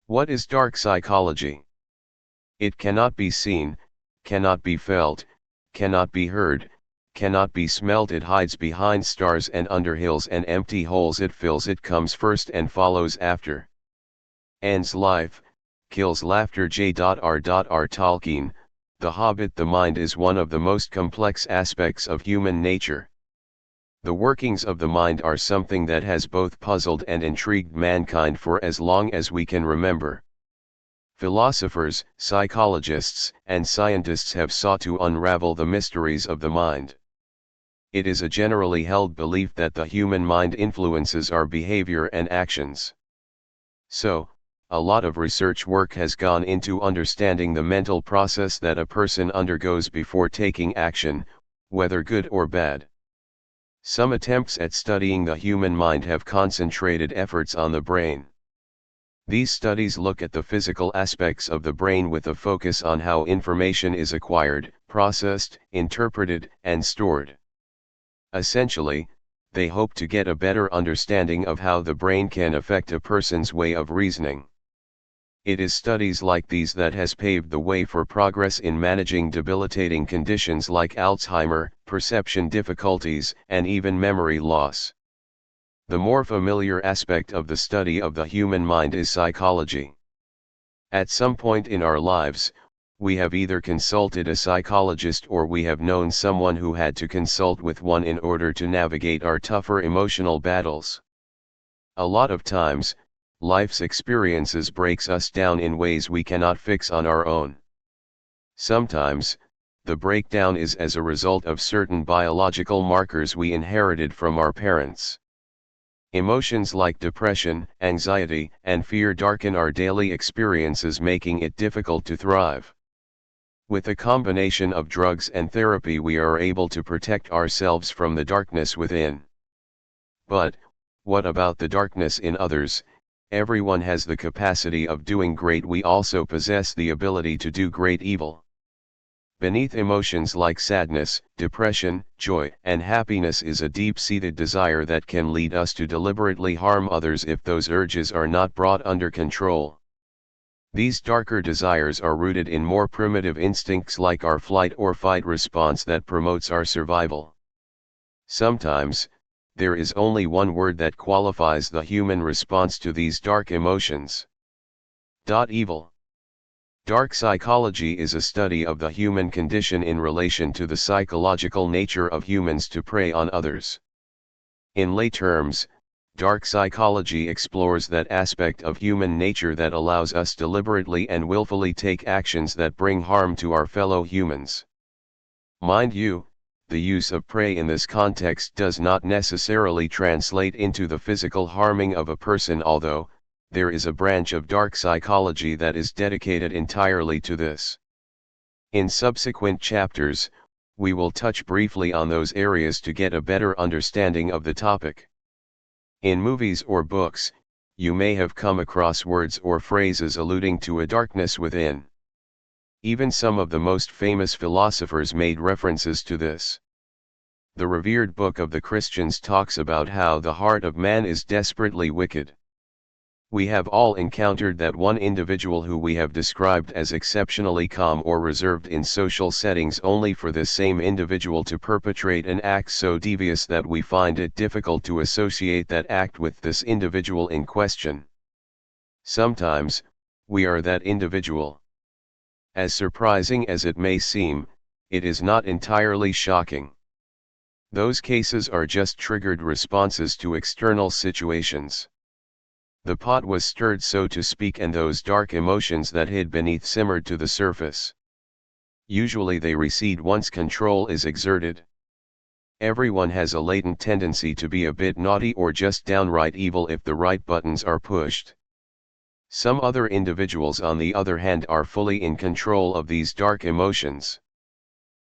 What is dark psychology? It cannot be seen, cannot be felt, cannot be heard, cannot be smelt. It hides behind stars and under hills and empty holes. It fills, it comes first and follows after. Ends life, kills laughter. J.R.R. Tolkien, The Hobbit. The mind is one of the most complex aspects of human nature. The workings of the mind are something that has both puzzled and intrigued mankind for as long as we can remember. Philosophers, psychologists, and scientists have sought to unravel the mysteries of the mind. It is a generally held belief that the human mind influences our behavior and actions. So, a lot of research work has gone into understanding the mental process that a person undergoes before taking action, whether good or bad. Some attempts at studying the human mind have concentrated efforts on the brain. These studies look at the physical aspects of the brain with a focus on how information is acquired, processed, interpreted, and stored. Essentially, they hope to get a better understanding of how the brain can affect a person's way of reasoning. It is studies like these that has paved the way for progress in managing debilitating conditions like Alzheimer, perception difficulties, and even memory loss. The more familiar aspect of the study of the human mind is psychology. At some point in our lives, we have either consulted a psychologist or we have known someone who had to consult with one in order to navigate our tougher emotional battles. A lot of times, life's experiences breaks us down in ways we cannot fix on our own. Sometimes, the breakdown is as a result of certain biological markers we inherited from our parents. Emotions like depression, anxiety, and fear darken our daily experiences, making it difficult to thrive. With a combination of drugs and therapy, we are able to protect ourselves from the darkness within. But, what about the darkness in others? Everyone has the capacity of doing great. We also possess the ability to do great evil. Beneath emotions like sadness, depression, joy, and happiness is a deep-seated desire that can lead us to deliberately harm others if those urges are not brought under control. These darker desires are rooted in more primitive instincts like our flight or fight response that promotes our survival. Sometimes, there is only one word that qualifies the human response to these dark emotions. Evil. Dark psychology is a study of the human condition in relation to the psychological nature of humans to prey on others. In lay terms, dark psychology explores that aspect of human nature that allows us deliberately and willfully take actions that bring harm to our fellow humans. Mind you, the use of prey in this context does not necessarily translate into the physical harming of a person, although there is a branch of dark psychology that is dedicated entirely to this. In subsequent chapters, we will touch briefly on those areas to get a better understanding of the topic. In movies or books, you may have come across words or phrases alluding to a darkness within. Even some of the most famous philosophers made references to this. The revered book of the Christians talks about how the heart of man is desperately wicked. We have all encountered that one individual who we have described as exceptionally calm or reserved in social settings, only for this same individual to perpetrate an act so devious that we find it difficult to associate that act with this individual in question. Sometimes, we are that individual. As surprising as it may seem, it is not entirely shocking. Those cases are just triggered responses to external situations. The pot was stirred, so to speak, and those dark emotions that hid beneath simmered to the surface. Usually they recede once control is exerted. Everyone has a latent tendency to be a bit naughty or just downright evil if the right buttons are pushed. Some other individuals, on the other hand, are fully in control of these dark emotions.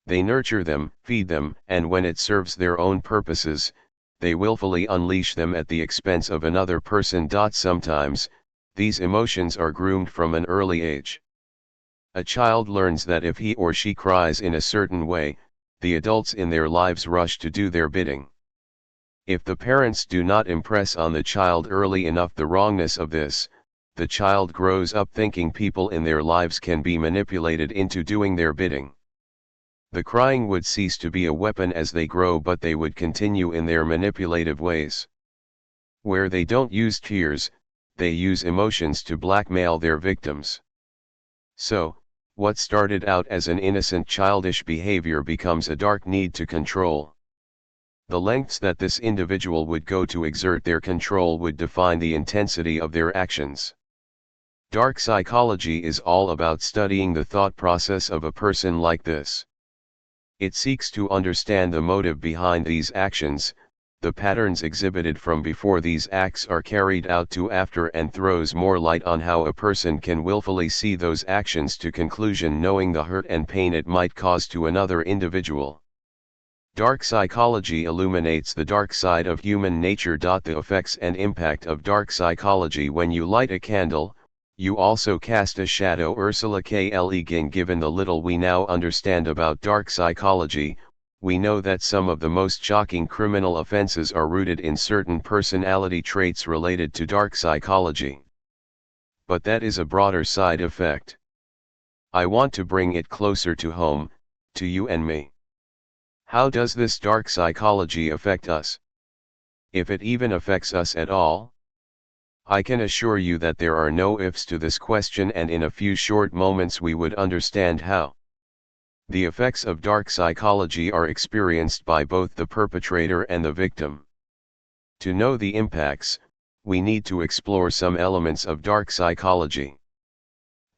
They nurture them, feed them, and when it serves their own purposes, they willfully unleash them at the expense of another person. Sometimes, these emotions are groomed from an early age. A child learns that if he or she cries in a certain way, the adults in their lives rush to do their bidding. If the parents do not impress on the child early enough the wrongness of this, the child grows up thinking people in their lives can be manipulated into doing their bidding. The crying would cease to be a weapon as they grow, but they would continue in their manipulative ways. Where they don't use tears, they use emotions to blackmail their victims. So, what started out as an innocent childish behavior becomes a dark need to control. The lengths that this individual would go to exert their control would define the intensity of their actions. Dark psychology is all about studying the thought process of a person like this. It seeks to understand the motive behind these actions, the patterns exhibited from before these acts are carried out to after, and throws more light on how a person can willfully see those actions to conclusion, knowing the hurt and pain it might cause to another individual. Dark psychology illuminates the dark side of human nature. The effects and impact of dark psychology: when you light a candle, you also cast a shadow. Ursula K. Le Guin. Given the little we now understand about dark psychology, we know that some of the most shocking criminal offenses are rooted in certain personality traits related to dark psychology. But that is a broader side effect. I want to bring it closer to home, to you and me. How does this dark psychology affect us? If it even affects us at all? I can assure you that there are no ifs to this question, and in a few short moments we would understand how. The effects of dark psychology are experienced by both the perpetrator and the victim. To know the impacts, we need to explore some elements of dark psychology.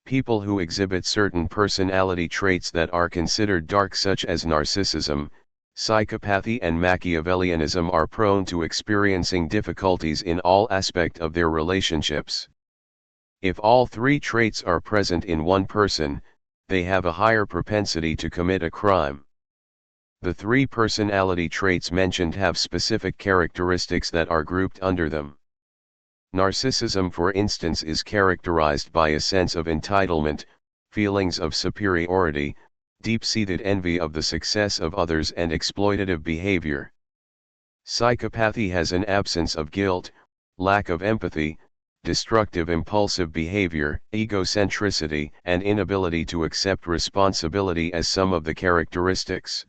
People who exhibit certain personality traits that are considered dark, such as narcissism, psychopathy and Machiavellianism, are prone to experiencing difficulties in all aspects of their relationships. If all three traits are present in one person, they have a higher propensity to commit a crime. The three personality traits mentioned have specific characteristics that are grouped under them. Narcissism, for instance, is characterized by a sense of entitlement, feelings of superiority, deep-seated envy of the success of others, and exploitative behavior. Psychopathy has an absence of guilt, lack of empathy, destructive impulsive behavior, egocentricity, and inability to accept responsibility as some of the characteristics.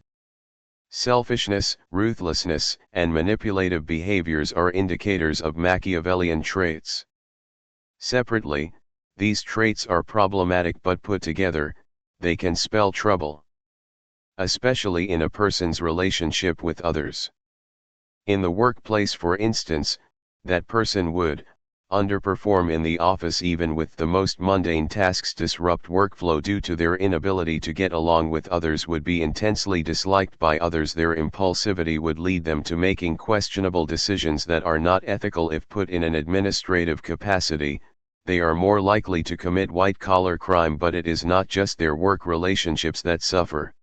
Selfishness, ruthlessness, and manipulative behaviors are indicators of Machiavellian traits. Separately, these traits are problematic, but put together, they can spell trouble. Especially in a person's relationship with others. In the workplace, for instance, that person would underperform in the office even with the most mundane tasks, disrupt workflow due to their inability to get along with others, would be intensely disliked by others. Their impulsivity would lead them to making questionable decisions that are not ethical. If put in an administrative capacity, they are more likely to commit white-collar crime. But it is not just their work relationships that suffer.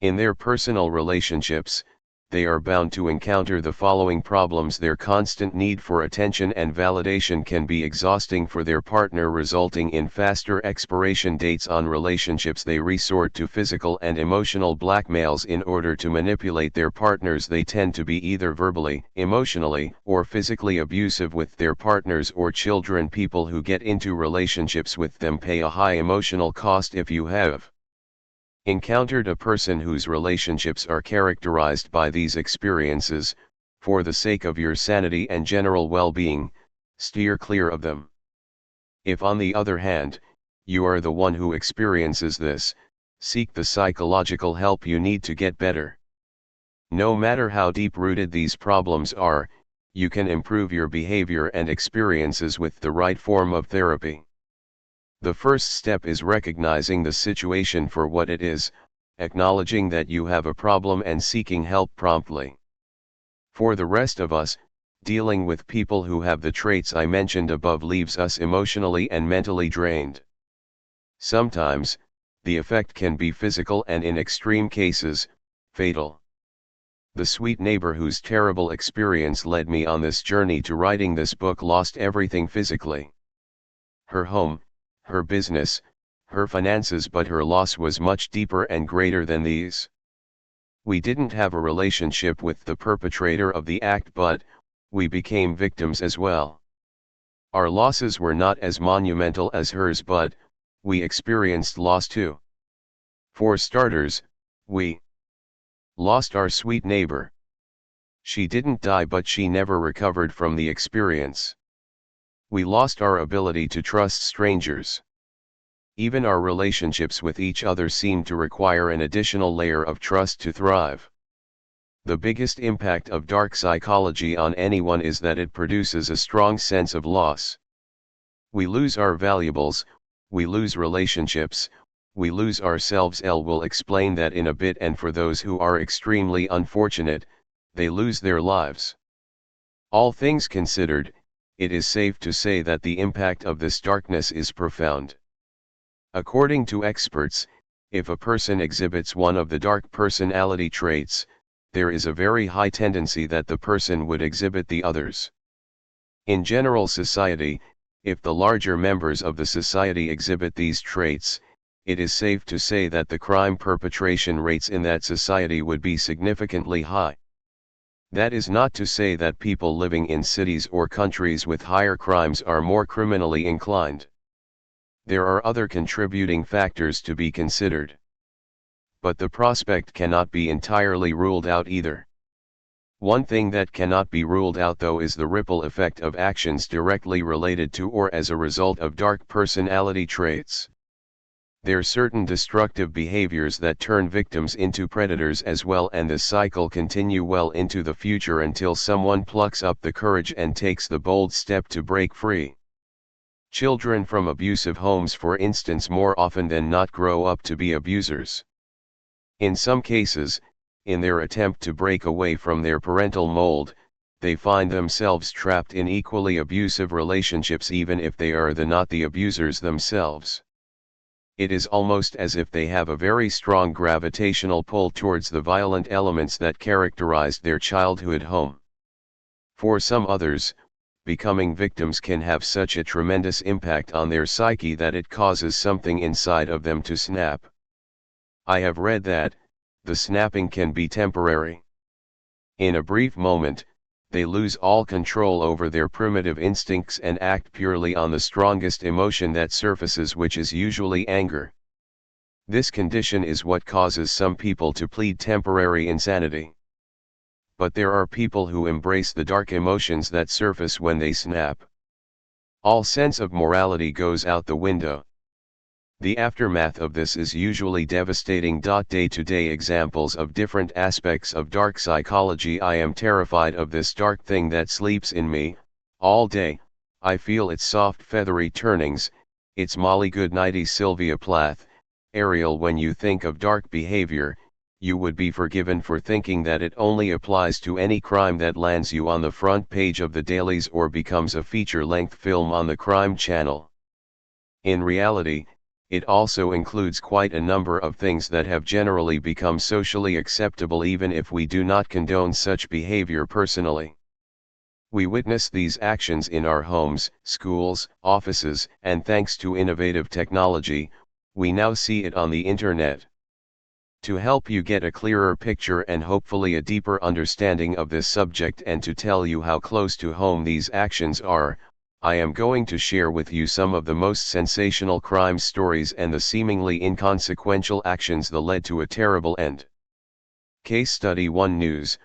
In their personal relationships, they are bound to encounter the following problems. Their constant need for attention and validation can be exhausting for their partner, resulting in faster expiration dates on relationships. They resort to physical and emotional blackmails in order to manipulate their partners. They tend to be either verbally, emotionally, or physically abusive with their partners or children. People who get into relationships with them pay a high emotional cost. If you have encountered a person whose relationships are characterized by these experiences, for the sake of your sanity and general well-being, steer clear of them. If, on the other hand, you are the one who experiences this, seek the psychological help you need to get better. No matter how deep-rooted these problems are, you can improve your behavior and experiences with the right form of therapy. The first step is recognizing the situation for what it is, acknowledging that you have a problem and seeking help promptly. For the rest of us, dealing with people who have the traits I mentioned above leaves us emotionally and mentally drained. Sometimes, the effect can be physical and, in extreme cases, fatal. The sweet neighbor whose terrible experience led me on this journey to writing this book lost everything physically. Her home, her business, her finances, but her loss was much deeper and greater than these. We didn't have a relationship with the perpetrator of the act, but we became victims as well. Our losses were not as monumental as hers, but we experienced loss too. For starters, we lost our sweet neighbor. She didn't die, but she never recovered from the experience. We lost our ability to trust strangers. Even our relationships with each other seemed to require an additional layer of trust to thrive. The biggest impact of dark psychology on anyone is that it produces a strong sense of loss. We lose our valuables, we lose relationships, we lose ourselves. Elle will explain that in a bit, and for those who are extremely unfortunate, they lose their lives. All things considered, it is safe to say that the impact of this darkness is profound. According to experts, if a person exhibits one of the dark personality traits, there is a very high tendency that the person would exhibit the others. In general society, if the larger members of the society exhibit these traits, it is safe to say that the crime perpetration rates in that society would be significantly high. That is not to say that people living in cities or countries with higher crimes are more criminally inclined. There are other contributing factors to be considered. But the prospect cannot be entirely ruled out either. One thing that cannot be ruled out, though, is the ripple effect of actions directly related to or as a result of dark personality traits. There are certain destructive behaviors that turn victims into predators as well, and this cycle continue well into the future until someone plucks up the courage and takes the bold step to break free. Children from abusive homes, for instance, more often than not grow up to be abusers. In some cases, in their attempt to break away from their parental mold, they find themselves trapped in equally abusive relationships, even if they are not the abusers themselves. It is almost as if they have a very strong gravitational pull towards the violent elements that characterized their childhood home. For some others, becoming victims can have such a tremendous impact on their psyche that it causes something inside of them to snap. I have read that the snapping can be temporary. In a brief moment, they lose all control over their primitive instincts and act purely on the strongest emotion that surfaces, which is usually anger. This condition is what causes some people to plead temporary insanity. But there are people who embrace the dark emotions that surface when they snap. All sense of morality goes out the window. The aftermath of this is usually devastating. Day-to-day examples of different aspects of dark psychology. I am terrified of this dark thing that sleeps in me. All day, I feel its soft feathery turnings. It's Molly Goodnighty. Sylvia Plath. Ariel, when you think of dark behavior, you would be forgiven for thinking that it only applies to any crime that lands you on the front page of the dailies or becomes a feature-length film on the Crime Channel. In reality, it also includes quite a number of things that have generally become socially acceptable, even if we do not condone such behavior personally. We witness these actions in our homes, schools, offices, and thanks to innovative technology, we now see it on the internet. To help you get a clearer picture and hopefully a deeper understanding of this subject, and to tell you how close to home these actions are, I am going to share with you some of the most sensational crime stories and the seemingly inconsequential actions that led to a terrible end. Case Study 1 News: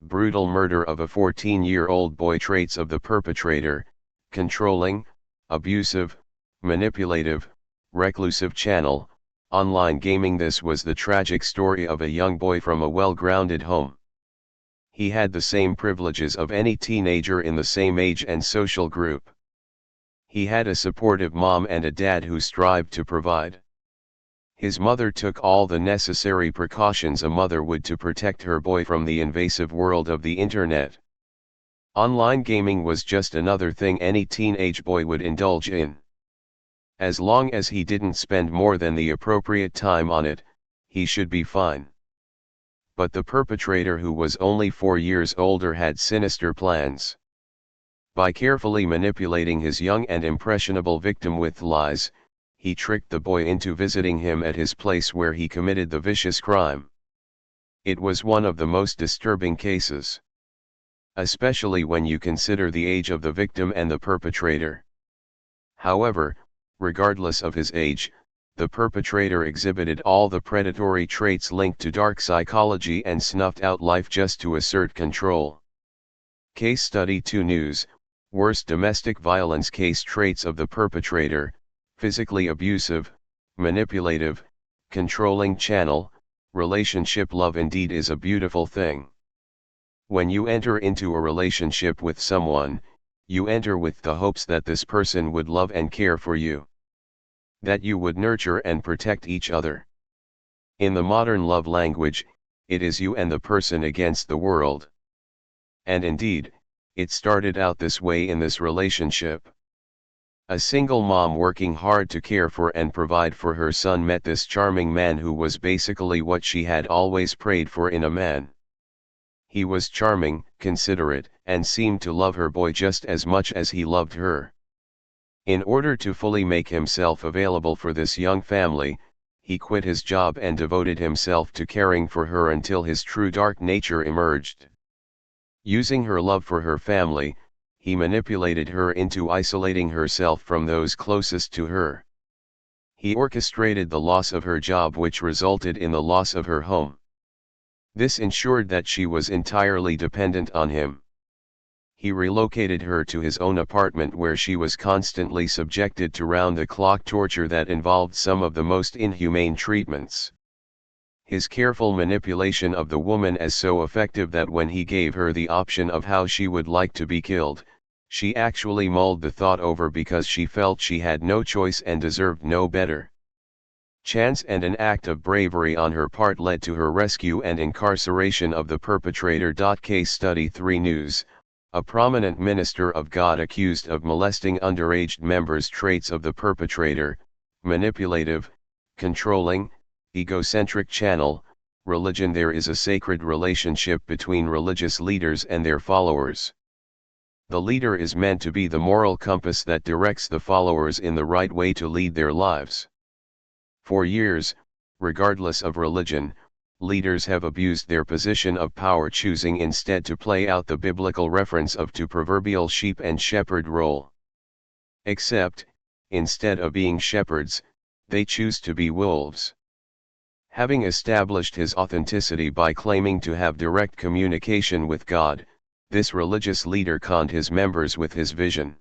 brutal murder of a 14-year-old boy. Traits of the perpetrator: controlling, abusive, manipulative, reclusive. Channel: online gaming. This was the tragic story of a young boy from a well-grounded home. He had the same privileges of any teenager in the same age and social group. He had a supportive mom and a dad who strived to provide. His mother took all the necessary precautions a mother would to protect her boy from the invasive world of the internet. Online gaming was just another thing any teenage boy would indulge in. As long as he didn't spend more than the appropriate time on it, he should be fine. But the perpetrator, who was only 4 years older, had sinister plans. By carefully manipulating his young and impressionable victim with lies, he tricked the boy into visiting him at his place where he committed the vicious crime. It was one of the most disturbing cases, especially when you consider the age of the victim and the perpetrator. However, regardless of his age, the perpetrator exhibited all the predatory traits linked to dark psychology and snuffed out life just to assert control. Case Study 2 News, Worst Domestic Violence Case Traits of the Perpetrator: Physically abusive, manipulative, controlling channel. Relationship. Love indeed is a beautiful thing. When you enter into a relationship with someone, you enter with the hopes that this person would love and care for you, that you would nurture and protect each other. In the modern love language, it is you and the person against the world. And indeed, it started out this way in this relationship. A single mom working hard to care for and provide for her son met this charming man who was basically what she had always prayed for in a man. He was charming, considerate, and seemed to love her boy just as much as he loved her. In order to fully make himself available for this young family, he quit his job and devoted himself to caring for her until his true dark nature emerged. Using her love for her family, he manipulated her into isolating herself from those closest to her. He orchestrated the loss of her job, which resulted in the loss of her home. This ensured that she was entirely dependent on him. He relocated her to his own apartment, where she was constantly subjected to round-the-clock torture that involved some of the most inhumane treatments. His careful manipulation of the woman is so effective that when he gave her the option of how she would like to be killed, she actually mulled the thought over because she felt she had no choice and deserved no better. Chance and an act of bravery on her part led to her rescue and incarceration of the perpetrator. Case Study 3 News, a prominent minister of God accused of molesting underage members. Traits of the perpetrator: manipulative, controlling, egocentric channel. Religion. There is a sacred relationship between religious leaders and their followers. The leader is meant to be the moral compass that directs the followers in the right way to lead their lives. For years, regardless of religion, leaders have abused their position of power, choosing instead to play out the biblical reference of the proverbial sheep and shepherd role. Except, instead of being shepherds, they choose to be wolves. Having established his authenticity by claiming to have direct communication with God, this religious leader conned his members with his vision.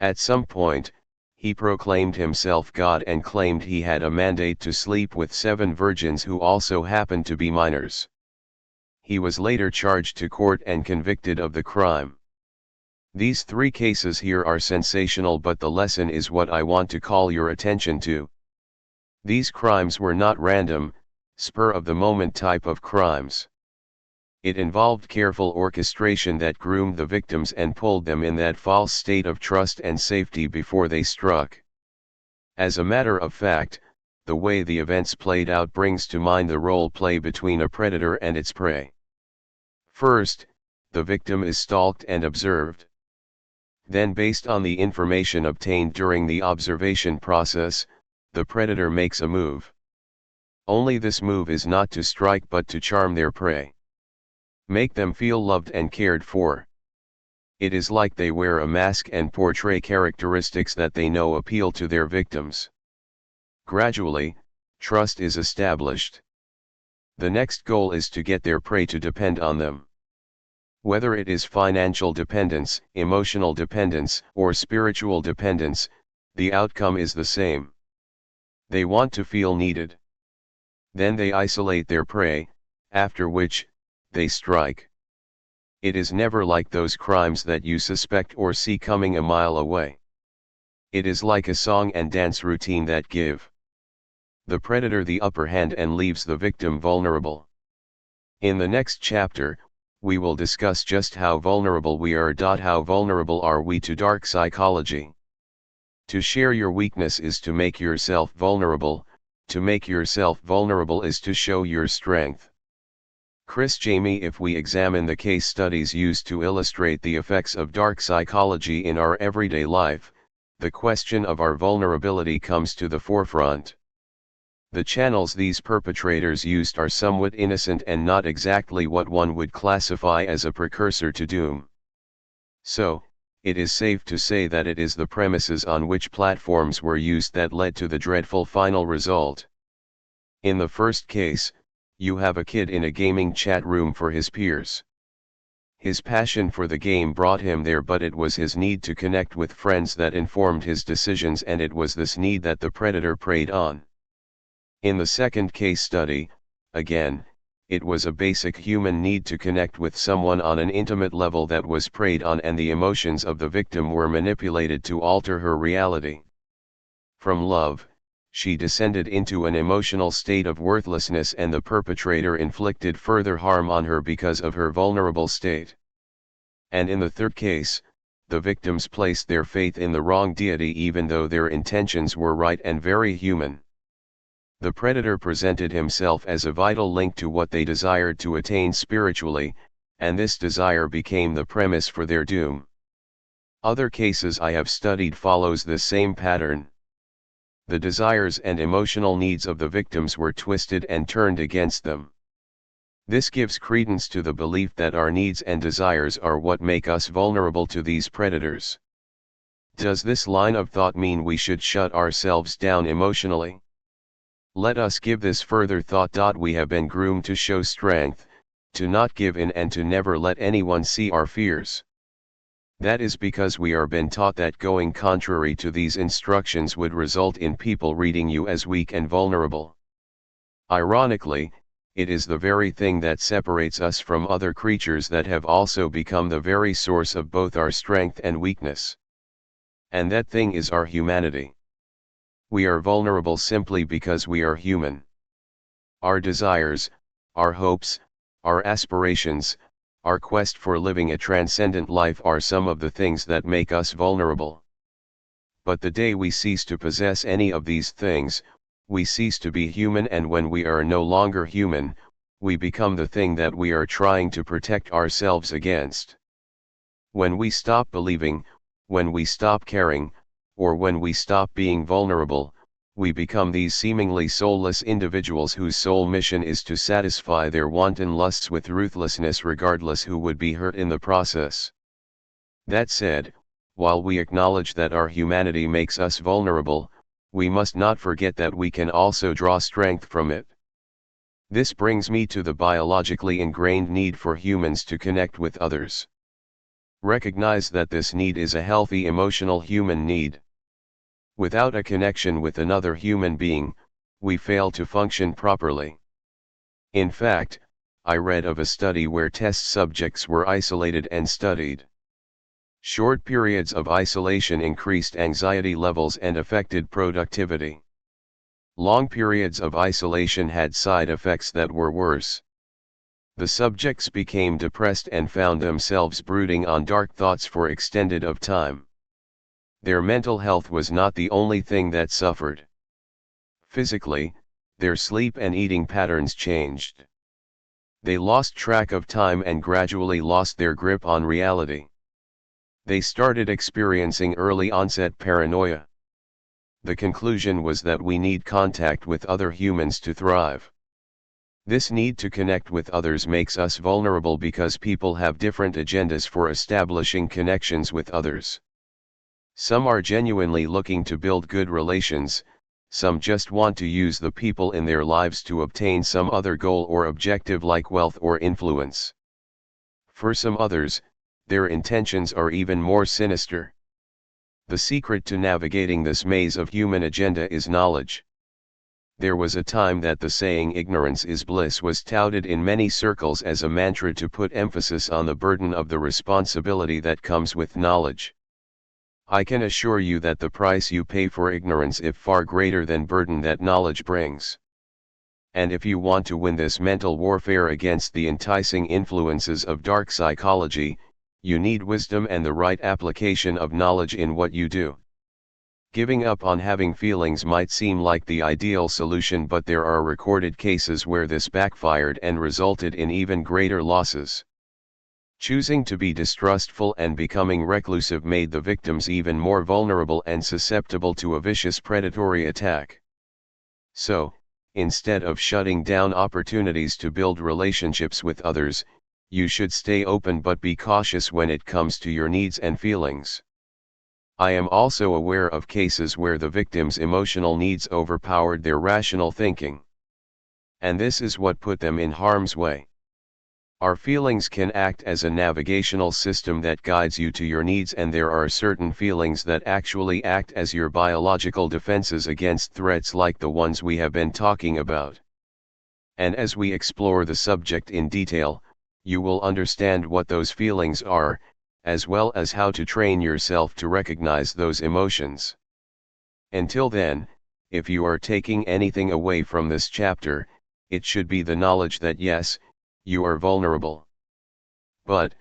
At some point, he proclaimed himself God and claimed he had a mandate to sleep with 7 virgins who also happened to be minors. He was later charged to court and convicted of the crime. These 3 cases here are sensational, but the lesson is what I want to call your attention to. These crimes were not random, spur-of-the-moment type of crimes. It involved careful orchestration that groomed the victims and pulled them in that false state of trust and safety before they struck. As a matter of fact, the way the events played out brings to mind the role play between a predator and its prey. First, the victim is stalked and observed. Then, based on the information obtained during the observation process, the predator makes a move. Only this move is not to strike but to charm their prey. Make them feel loved and cared for. It is like they wear a mask and portray characteristics that they know appeal to their victims. Gradually, trust is established. The next goal is to get their prey to depend on them. Whether it is financial dependence, emotional dependence, or spiritual dependence, the outcome is the same. They want to feel needed. Then they isolate their prey, after which, they strike. It is never like those crimes that you suspect or see coming a mile away. It is like a song and dance routine that give the predator the upper hand and leaves the victim vulnerable. In the next chapter, we will discuss just how vulnerable we are. How vulnerable are we to dark psychology? To share your weakness is to make yourself vulnerable. To make yourself vulnerable is to show your strength. Chris Jamie. If we examine the case studies used to illustrate the effects of dark psychology in our everyday life, the question of our vulnerability comes to the forefront. The channels these perpetrators used are somewhat innocent and not exactly what one would classify as a precursor to doom. So, it is safe to say that it is the premises on which platforms were used that led to the dreadful final result. In the first case, you have a kid in a gaming chat room for his peers. His passion for the game brought him there, but it was his need to connect with friends that informed his decisions, and it was this need that the predator preyed on. In the second case study, again, it was a basic human need to connect with someone on an intimate level that was preyed on, and the emotions of the victim were manipulated to alter her reality. From love, she descended into an emotional state of worthlessness, and the perpetrator inflicted further harm on her because of her vulnerable state. And in the third case, the victims placed their faith in the wrong deity even though their intentions were right and very human. The predator presented himself as a vital link to what they desired to attain spiritually, and this desire became the premise for their doom. Other cases I have studied follows this same pattern. The desires and emotional needs of the victims were twisted and turned against them. This gives credence to the belief that our needs and desires are what make us vulnerable to these predators. Does this line of thought mean we should shut ourselves down emotionally? Let us give this further thought. We have been groomed to show strength, to not give in, and to never let anyone see our fears. That is because we are been taught that going contrary to these instructions would result in people reading you as weak and vulnerable. Ironically, it is the very thing that separates us from other creatures that have also become the very source of both our strength and weakness. And that thing is our humanity. We are vulnerable simply because we are human. Our desires, our hopes, our aspirations, our quest for living a transcendent life are some of the things that make us vulnerable. But the day we cease to possess any of these things, we cease to be human, and when we are no longer human, we become the thing that we are trying to protect ourselves against. When we stop believing, when we stop caring, or when we stop being vulnerable, we become these seemingly soulless individuals whose sole mission is to satisfy their wanton lusts with ruthlessness regardless who would be hurt in the process. That said, while we acknowledge that our humanity makes us vulnerable, we must not forget that we can also draw strength from it. This brings me to the biologically ingrained need for humans to connect with others. Recognize that this need is a healthy emotional human need. Without a connection with another human being, we fail to function properly. In fact, I read of a study where test subjects were isolated and studied. Short periods of isolation increased anxiety levels and affected productivity. Long periods of isolation had side effects that were worse. The subjects became depressed and found themselves brooding on dark thoughts for extended of time. Their mental health was not the only thing that suffered. Physically, their sleep and eating patterns changed. They lost track of time and gradually lost their grip on reality. They started experiencing early onset paranoia. The conclusion was that we need contact with other humans to thrive. This need to connect with others makes us vulnerable because people have different agendas for establishing connections with others. Some are genuinely looking to build good relations, some just want to use the people in their lives to obtain some other goal or objective like wealth or influence. For some others, their intentions are even more sinister. The secret to navigating this maze of human agenda is knowledge. There was a time that the saying "ignorance is bliss" was touted in many circles as a mantra to put emphasis on the burden of the responsibility that comes with knowledge. I can assure you that the price you pay for ignorance is far greater than burden that knowledge brings. And if you want to win this mental warfare against the enticing influences of dark psychology, you need wisdom and the right application of knowledge in what you do. Giving up on having feelings might seem like the ideal solution, but there are recorded cases where this backfired and resulted in even greater losses. Choosing to be distrustful and becoming reclusive made the victims even more vulnerable and susceptible to a vicious predatory attack. So, instead of shutting down opportunities to build relationships with others, You should stay open but be cautious when it comes to your needs and feelings. I am also aware of cases where the victim's emotional needs overpowered their rational thinking. And this is what put them in harm's way. Our feelings can act as a navigational system that guides you to your needs, and there are certain feelings that actually act as your biological defenses against threats like the ones we have been talking about. And as we explore the subject in detail, you will understand what those feelings are, as well as how to train yourself to recognize those emotions. Until then, if you are taking anything away from this chapter, it should be the knowledge that yes, you are vulnerable. But,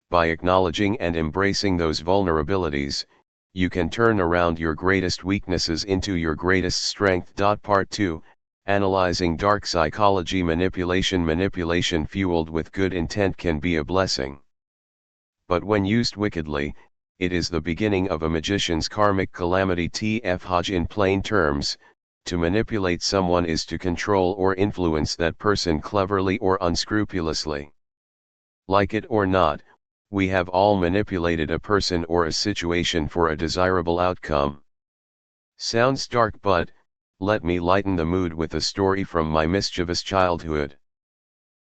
by acknowledging and embracing those vulnerabilities, you can turn around your greatest weaknesses into your greatest strength. Part 2, Analyzing Dark Psychology. Manipulation fueled with good intent can be a blessing. But when used wickedly, it is the beginning of a magician's karmic calamity. Tf. In plain terms, to manipulate someone is to control or influence that person cleverly or unscrupulously. Like it or not, we have all manipulated a person or a situation for a desirable outcome. Sounds dark, but let me lighten the mood with a story from my mischievous childhood.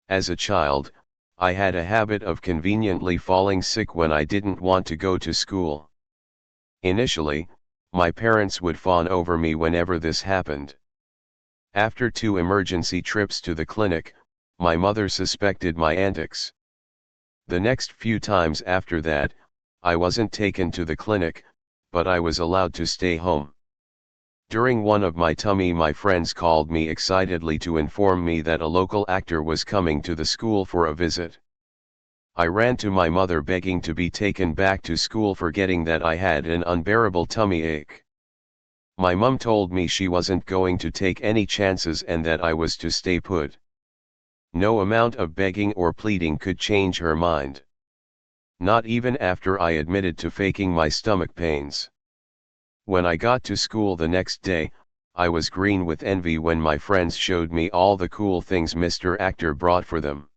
As a child, I had a habit of conveniently falling sick when I didn't want to go to school. Initially, my parents would fawn over me whenever this happened. After 2 emergency trips to the clinic, my mother suspected my antics. The next few times after that, I wasn't taken to the clinic, but I was allowed to stay home. During one of my tummy, my friends called me excitedly to inform me that a local actor was coming to the school for a visit. I ran to my mother begging to be taken back to school, forgetting that I had an unbearable tummy ache. My mum told me she wasn't going to take any chances and that I was to stay put. No amount of begging or pleading could change her mind. Not even after I admitted to faking my stomach pains. When I got to school the next day, I was green with envy when my friends showed me all the cool things Mr. Actor brought for them.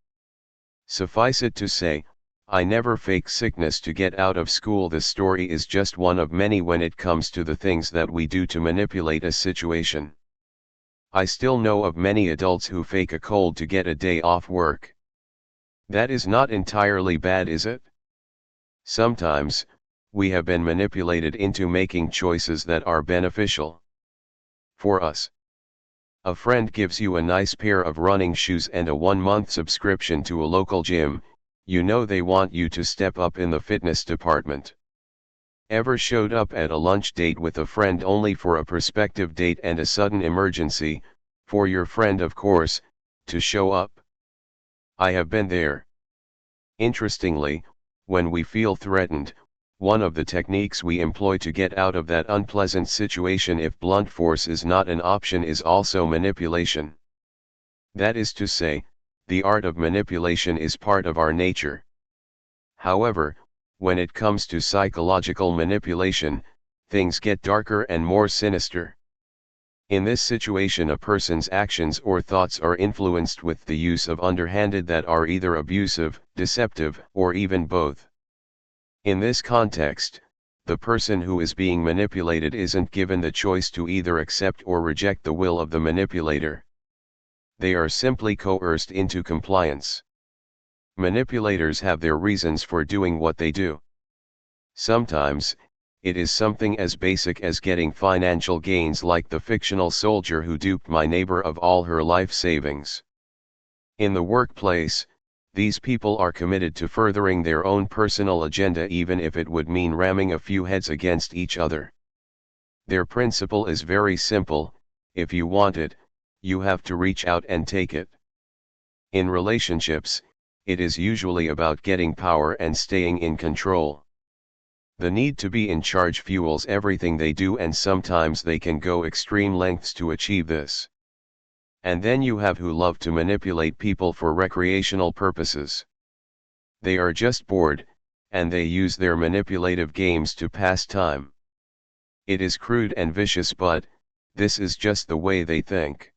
Suffice it to say, I never fake sickness to get out of school. This story is just one of many when it comes to the things that we do to manipulate a situation. I still know of many adults who fake a cold to get a day off work. That is not entirely bad, is it? Sometimes, we have been manipulated into making choices that are beneficial for us. A friend gives you a nice pair of running shoes and a 1-month subscription to a local gym. You know they want you to step up in the fitness department. Ever showed up at a lunch date with a friend only for a prospective date and a sudden emergency, for your friend of course, to show up? I have been there. Interestingly, when we feel threatened, one of the techniques we employ to get out of that unpleasant situation, if blunt force is not an option, is also manipulation. That is to say, the art of manipulation is part of our nature. However, when it comes to psychological manipulation, things get darker and more sinister. In this situation, a person's actions or thoughts are influenced with the use of underhanded that are either abusive, deceptive, or even both. In this context, the person who is being manipulated isn't given the choice to either accept or reject the will of the manipulator. They are simply coerced into compliance. Manipulators have their reasons for doing what they do. Sometimes, it is something as basic as getting financial gains, like the fictional soldier who duped my neighbor of all her life savings. In the workplace, these people are committed to furthering their own personal agenda, even if it would mean ramming a few heads against each other. Their principle is very simple: if you want it, you have to reach out and take it. In relationships, it is usually about getting power and staying in control. The need to be in charge fuels everything they do, and sometimes they can go extreme lengths to achieve this. And then you have who love to manipulate people for recreational purposes. They are just bored, and they use their manipulative games to pass time. It is crude and vicious, but this is just the way they think.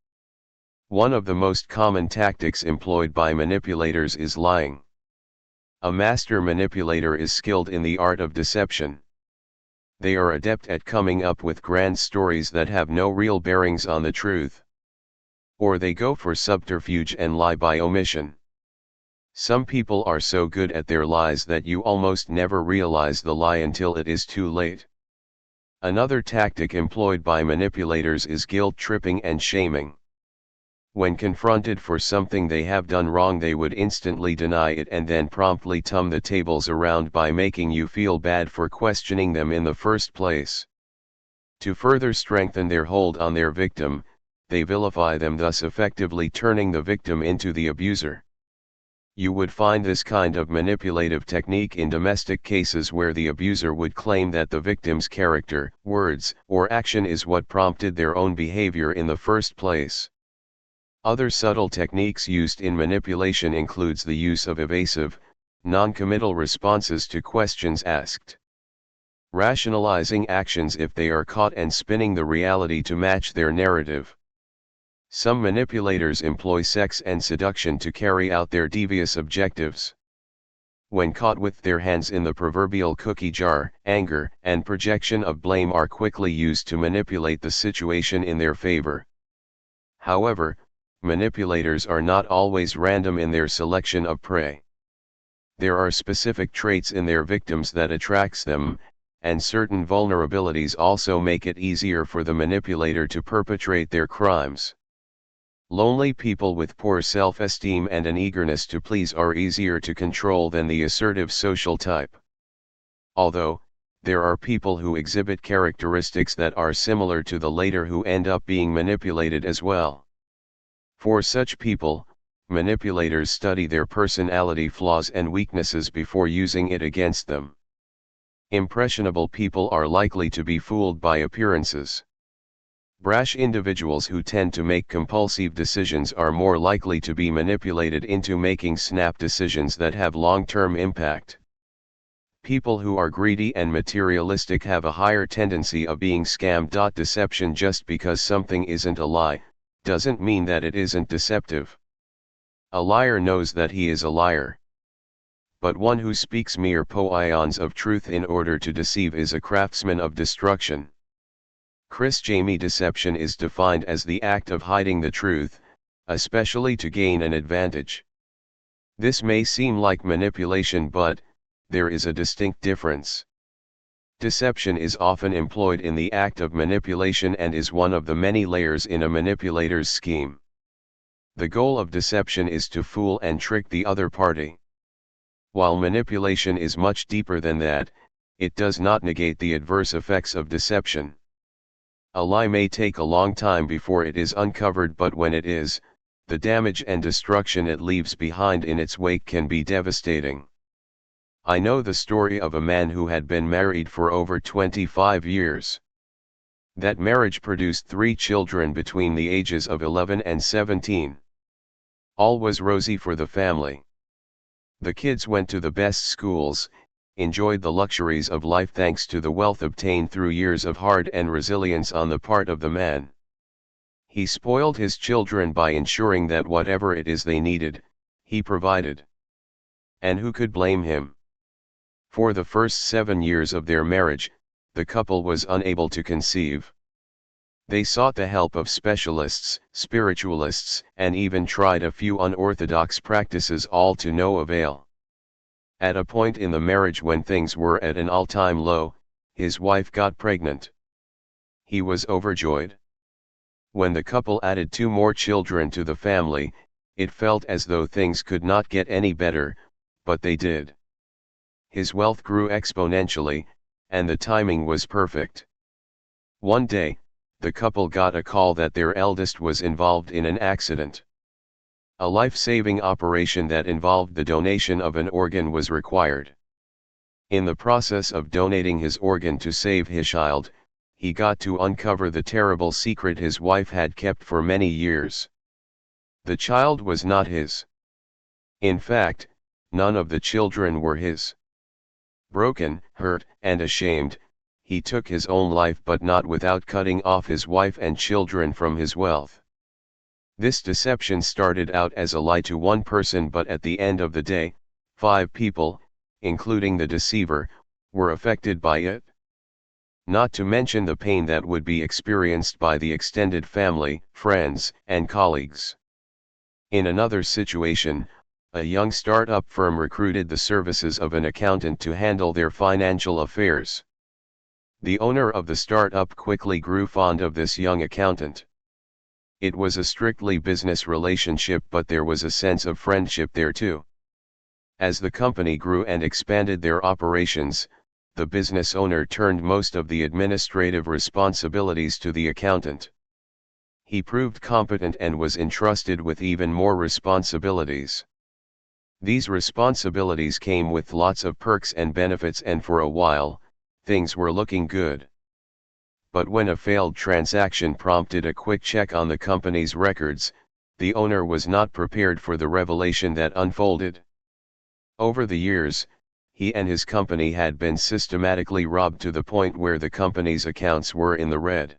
One of the most common tactics employed by manipulators is lying. A master manipulator is skilled in the art of deception. They are adept at coming up with grand stories that have no real bearings on the truth. Or they go for subterfuge and lie by omission. Some people are so good at their lies that you almost never realize the lie until it is too late. Another tactic employed by manipulators is guilt-tripping and shaming. When confronted for something they have done wrong, they would instantly deny it and then promptly turn the tables around by making you feel bad for questioning them in the first place. To further strengthen their hold on their victim, they vilify them, thus effectively turning the victim into the abuser. You would find this kind of manipulative technique in domestic cases where the abuser would claim that the victim's character, words, or action is what prompted their own behavior in the first place. Other subtle techniques used in manipulation includes the use of evasive, non-committal responses to questions asked. Rationalizing actions if they are caught and spinning the reality to match their narrative. Some manipulators employ sex and seduction to carry out their devious objectives. When caught with their hands in the proverbial cookie jar, anger and projection of blame are quickly used to manipulate the situation in their favor. However, manipulators are not always random in their selection of prey. There are specific traits in their victims that attracts them, and certain vulnerabilities also make it easier for the manipulator to perpetrate their crimes. Lonely people with poor self-esteem and an eagerness to please are easier to control than the assertive social type. Although, there are people who exhibit characteristics that are similar to the latter who end up being manipulated as well. For such people, manipulators study their personality flaws and weaknesses before using it against them. Impressionable people are likely to be fooled by appearances. Brash individuals who tend to make compulsive decisions are more likely to be manipulated into making snap decisions that have long-term impact. People who are greedy and materialistic have a higher tendency of being scammed. Deception just because something isn't a lie, doesn't mean that it isn't deceptive. A liar knows that he is a liar. But one who speaks mere poeons of truth in order to deceive is a craftsman of destruction. Chris Jamie deception is defined as the act of hiding the truth, especially to gain an advantage. This may seem like manipulation, but there is a distinct difference. Deception is often employed in the act of manipulation and is one of the many layers in a manipulator's scheme. The goal of deception is to fool and trick the other party. While manipulation is much deeper than that, it does not negate the adverse effects of deception. A lie may take a long time before it is uncovered, but when it is, the damage and destruction it leaves behind in its wake can be devastating. I know the story of a man who had been married for over 25 years. That marriage produced 3 children between the ages of 11 and 17. All was rosy for the family. The kids went to the best schools, enjoyed the luxuries of life thanks to the wealth obtained through years of hard and resilience on the part of the man. He spoiled his children by ensuring that whatever it is they needed, he provided. And who could blame him? For the first 7 years of their marriage, the couple was unable to conceive. They sought the help of specialists, spiritualists, and even tried a few unorthodox practices, all to no avail. At a point in the marriage when things were at an all-time low, his wife got pregnant. He was overjoyed. When the couple added 2 more children to the family, it felt as though things could not get any better, but they did. His wealth grew exponentially, and the timing was perfect. One day, the couple got a call that their eldest was involved in an accident. A life-saving operation that involved the donation of an organ was required. In the process of donating his organ to save his child, he got to uncover the terrible secret his wife had kept for many years. The child was not his. In fact, none of the children were his. Broken, hurt, and ashamed, he took his own life, but not without cutting off his wife and children from his wealth. This deception started out as a lie to one person, but at the end of the day, 5 people, including the deceiver, were affected by it. Not to mention the pain that would be experienced by the extended family, friends, and colleagues. In another situation, a young startup firm recruited the services of an accountant to handle their financial affairs. The owner of the startup quickly grew fond of this young accountant. It was a strictly business relationship, but there was a sense of friendship there too. As the company grew and expanded their operations, the business owner turned most of the administrative responsibilities to the accountant. He proved competent and was entrusted with even more responsibilities. These responsibilities came with lots of perks and benefits, and for a while, things were looking good. But when a failed transaction prompted a quick check on the company's records, the owner was not prepared for the revelation that unfolded. Over the years, he and his company had been systematically robbed to the point where the company's accounts were in the red.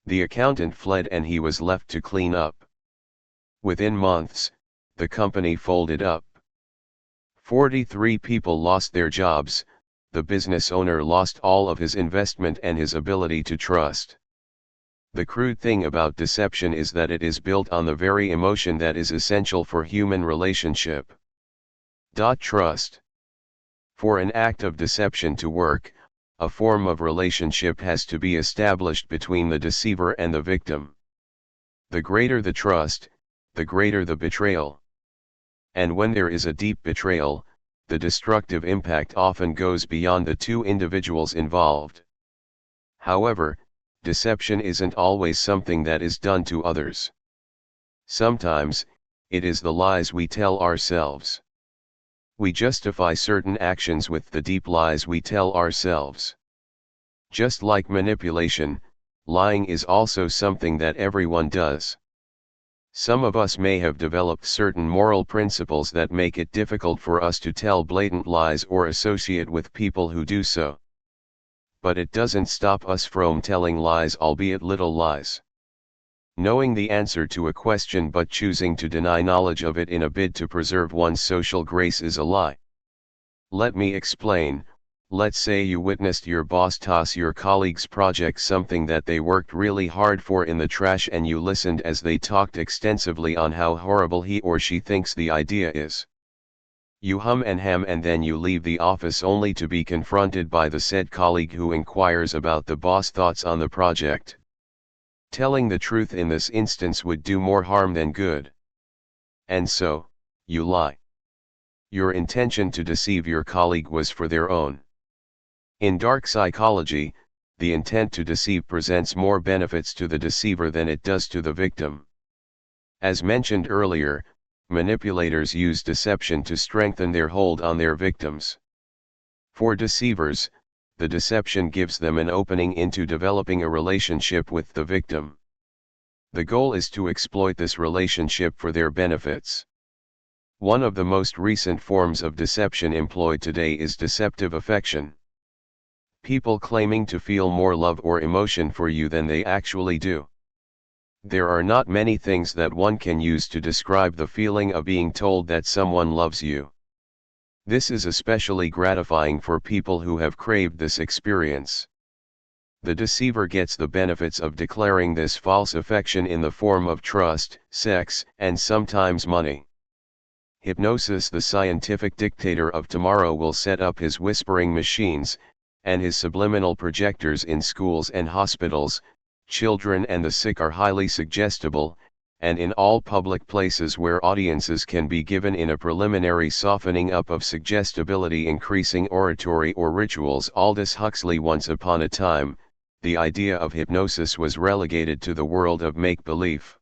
The accountant fled and he was left to clean up. Within months, the company folded up. 43 people lost their jobs, the business owner lost all of his investment and his ability to trust. The crude thing about deception is that it is built on the very emotion that is essential for human relationship. Trust. For an act of deception to work, a form of relationship has to be established between the deceiver and the victim. The greater the trust, the greater the betrayal. And when there is a deep betrayal, the destructive impact often goes beyond the two individuals involved. However, deception isn't always something that is done to others. Sometimes, it is the lies we tell ourselves. We justify certain actions with the deep lies we tell ourselves. Just like manipulation, lying is also something that everyone does. Some of us may have developed certain moral principles that make it difficult for us to tell blatant lies or associate with people who do so. But it doesn't stop us from telling lies, albeit little lies. Knowing the answer to a question but choosing to deny knowledge of it in a bid to preserve one's social grace is a lie. Let me explain. Let's say you witnessed your boss toss your colleague's project, something that they worked really hard for, in the trash, and you listened as they talked extensively on how horrible he or she thinks the idea is. You hum and ham, and then you leave the office only to be confronted by the said colleague who inquires about the boss' thoughts on the project. Telling the truth in this instance would do more harm than good. And so, you lie. Your intention to deceive your colleague was for their own. In dark psychology, the intent to deceive presents more benefits to the deceiver than it does to the victim. As mentioned earlier, manipulators use deception to strengthen their hold on their victims. For deceivers, the deception gives them an opening into developing a relationship with the victim. The goal is to exploit this relationship for their benefits. One of the most recent forms of deception employed today is deceptive affection. People claiming to feel more love or emotion for you than they actually do. There are not many things that one can use to describe the feeling of being told that someone loves you. This is especially gratifying for people who have craved this experience. The deceiver gets the benefits of declaring this false affection in the form of trust, sex, and sometimes money. Hypnosis. The scientific dictator of tomorrow will set up his whispering machines and his subliminal projectors in schools and hospitals. Children and the sick are highly suggestible, and in all public places where audiences can be given in a preliminary softening up of suggestibility, increasing oratory or rituals. Aldous Huxley. Once upon a time, the idea of hypnosis was relegated to the world of make-believe.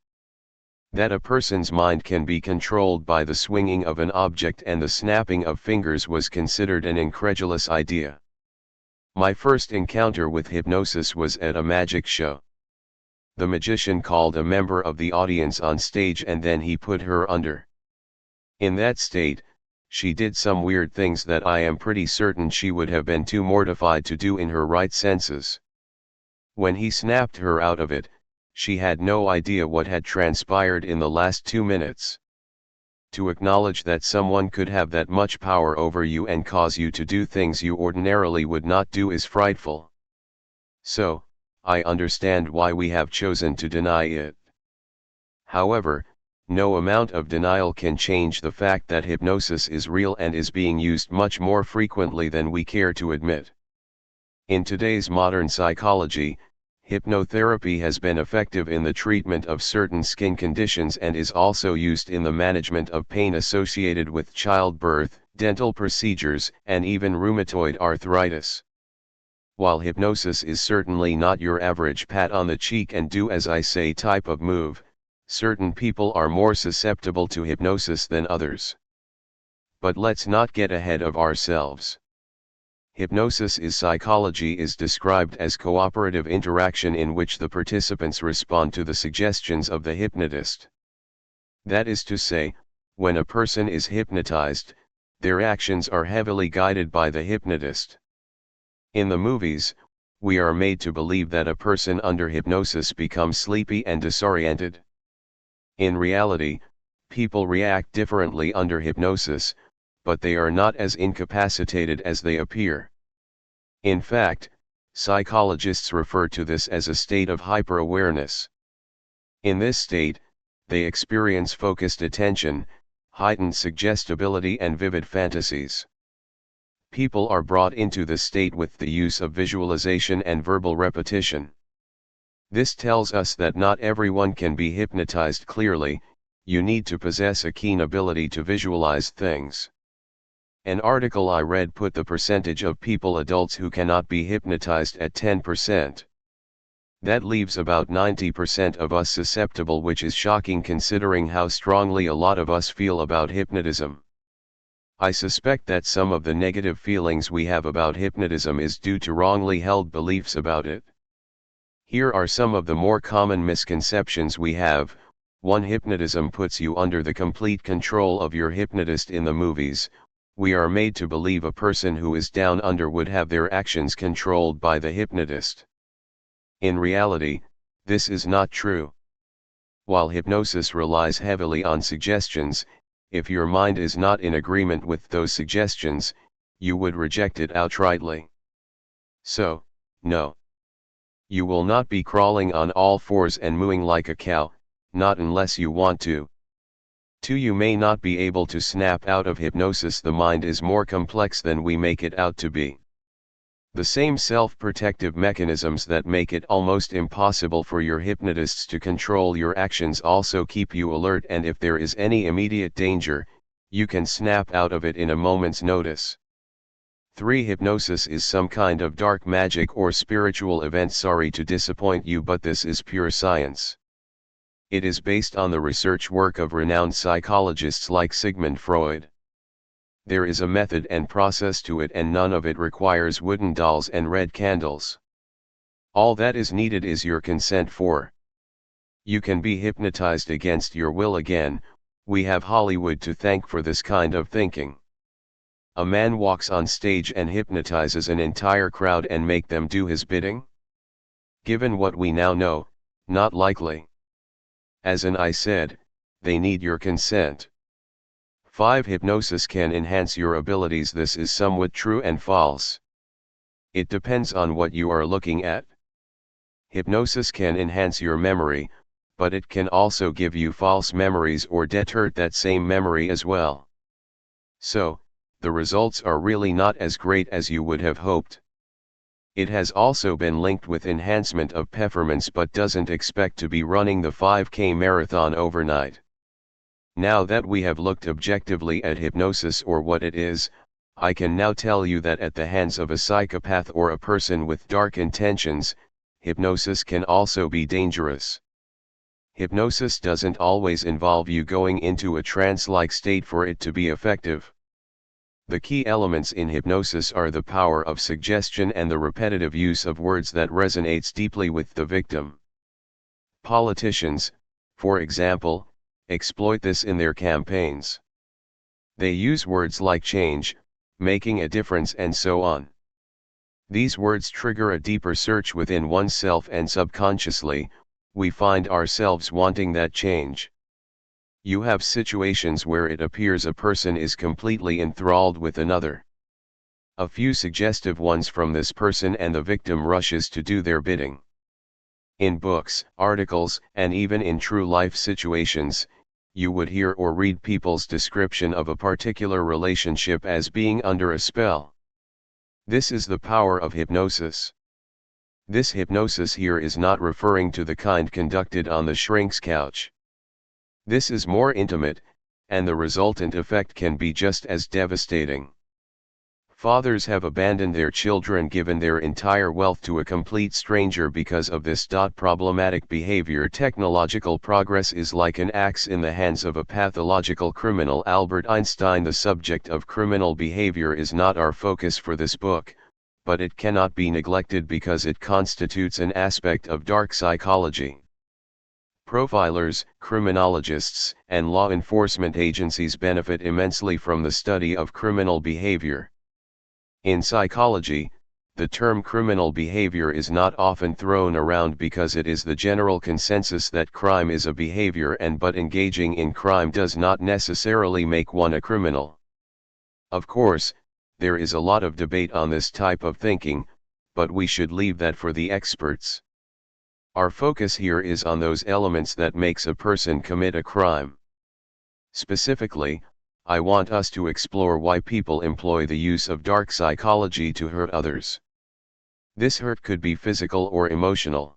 That a person's mind can be controlled by the swinging of an object and the snapping of fingers was considered an incredulous idea. My first encounter with hypnosis was at a magic show. The magician called a member of the audience on stage and then he put her under. In that state, she did some weird things that I am pretty certain she would have been too mortified to do in her right senses. When he snapped her out of it, she had no idea what had transpired in the last 2 minutes. To acknowledge that someone could have that much power over you and cause you to do things you ordinarily would not do is frightful. So, I understand why we have chosen to deny it. However, no amount of denial can change the fact that hypnosis is real and is being used much more frequently than we care to admit. In today's modern psychology, hypnotherapy has been effective in the treatment of certain skin conditions and is also used in the management of pain associated with childbirth, dental procedures, and even rheumatoid arthritis. While hypnosis is certainly not your average pat on the cheek and do as I say type of move, certain people are more susceptible to hypnosis than others. But let's not get ahead of ourselves. Hypnosis is psychology is described as cooperative interaction in which the participants respond to the suggestions of the hypnotist. That is to say, when a person is hypnotized, their actions are heavily guided by the hypnotist. In the movies, we are made to believe that a person under hypnosis becomes sleepy and disoriented. In reality, people react differently under hypnosis, but they are not as incapacitated as they appear. In fact, psychologists refer to this as a state of hyper-awareness. In this state, they experience focused attention, heightened suggestibility and vivid fantasies. People are brought into this state with the use of visualization and verbal repetition. This tells us that not everyone can be hypnotized clearly. You need to possess a keen ability to visualize things. An article I read put the percentage of adults who cannot be hypnotized at 10%. That leaves about 90% of us susceptible, which is shocking considering how strongly a lot of us feel about hypnotism. I suspect that some of the negative feelings we have about hypnotism is due to wrongly held beliefs about it. Here are some of the more common misconceptions we have. 1. Hypnotism puts you under the complete control of your hypnotist. In the movies, we are made to believe a person who is down under would have their actions controlled by the hypnotist. In reality, this is not true. While hypnosis relies heavily on suggestions, if your mind is not in agreement with those suggestions, you would reject it outrightly. So, no. You will not be crawling on all fours and mooing like a cow, not unless you want to. 2. You may not be able to snap out of hypnosis. The mind is more complex than we make it out to be. The same self-protective mechanisms that make it almost impossible for your hypnotists to control your actions also keep you alert, and if there is any immediate danger, you can snap out of it in a moment's notice. 3. Hypnosis is some kind of dark magic or spiritual event. Sorry to disappoint you, but this is pure science. It is based on the research work of renowned psychologists like Sigmund Freud. There is a method and process to it, and none of it requires wooden dolls and red candles. All that is needed is your consent. You can be hypnotized against your will. Again, we have Hollywood to thank for this kind of thinking. A man walks on stage and hypnotizes an entire crowd and make them do his bidding? Given what we now know, not likely. As I said, they need your consent. 5. Hypnosis can enhance your abilities. This is somewhat true and false. It depends on what you are looking at. Hypnosis can enhance your memory, but it can also give you false memories or detert that same memory as well. So, the results are really not as great as you would have hoped. It has also been linked with enhancement of performance, but doesn't expect to be running the 5K marathon overnight. Now that we have looked objectively at hypnosis, or what it is, I can now tell you that at the hands of a psychopath or a person with dark intentions, hypnosis can also be dangerous. Hypnosis doesn't always involve you going into a trance-like state for it to be effective. The key elements in hypnosis are the power of suggestion and the repetitive use of words that resonates deeply with the victim. Politicians, for example, exploit this in their campaigns. They use words like change, making a difference, and so on. These words trigger a deeper search within oneself, and subconsciously, we find ourselves wanting that change. You have situations where it appears a person is completely enthralled with another. A few suggestive ones from this person and the victim rushes to do their bidding. In books, articles, and even in true life situations, you would hear or read people's description of a particular relationship as being under a spell. This is the power of hypnosis. This hypnosis here is not referring to the kind conducted on the shrink's couch. This is more intimate, and the resultant effect can be just as devastating. Fathers have abandoned their children, given their entire wealth to a complete stranger because of this. Problematic behavior. Technological progress is like an axe in the hands of a pathological criminal. Albert Einstein. The subject of criminal behavior is not our focus for this book, but it cannot be neglected because it constitutes an aspect of dark psychology. Profilers, criminologists, and law enforcement agencies benefit immensely from the study of criminal behavior. In psychology, the term criminal behavior is not often thrown around because it is the general consensus that crime is a behavior, but engaging in crime does not necessarily make one a criminal. Of course, there is a lot of debate on this type of thinking, but we should leave that for the experts. Our focus here is on those elements that makes a person commit a crime. Specifically, I want us to explore why people employ the use of dark psychology to hurt others. This hurt could be physical or emotional.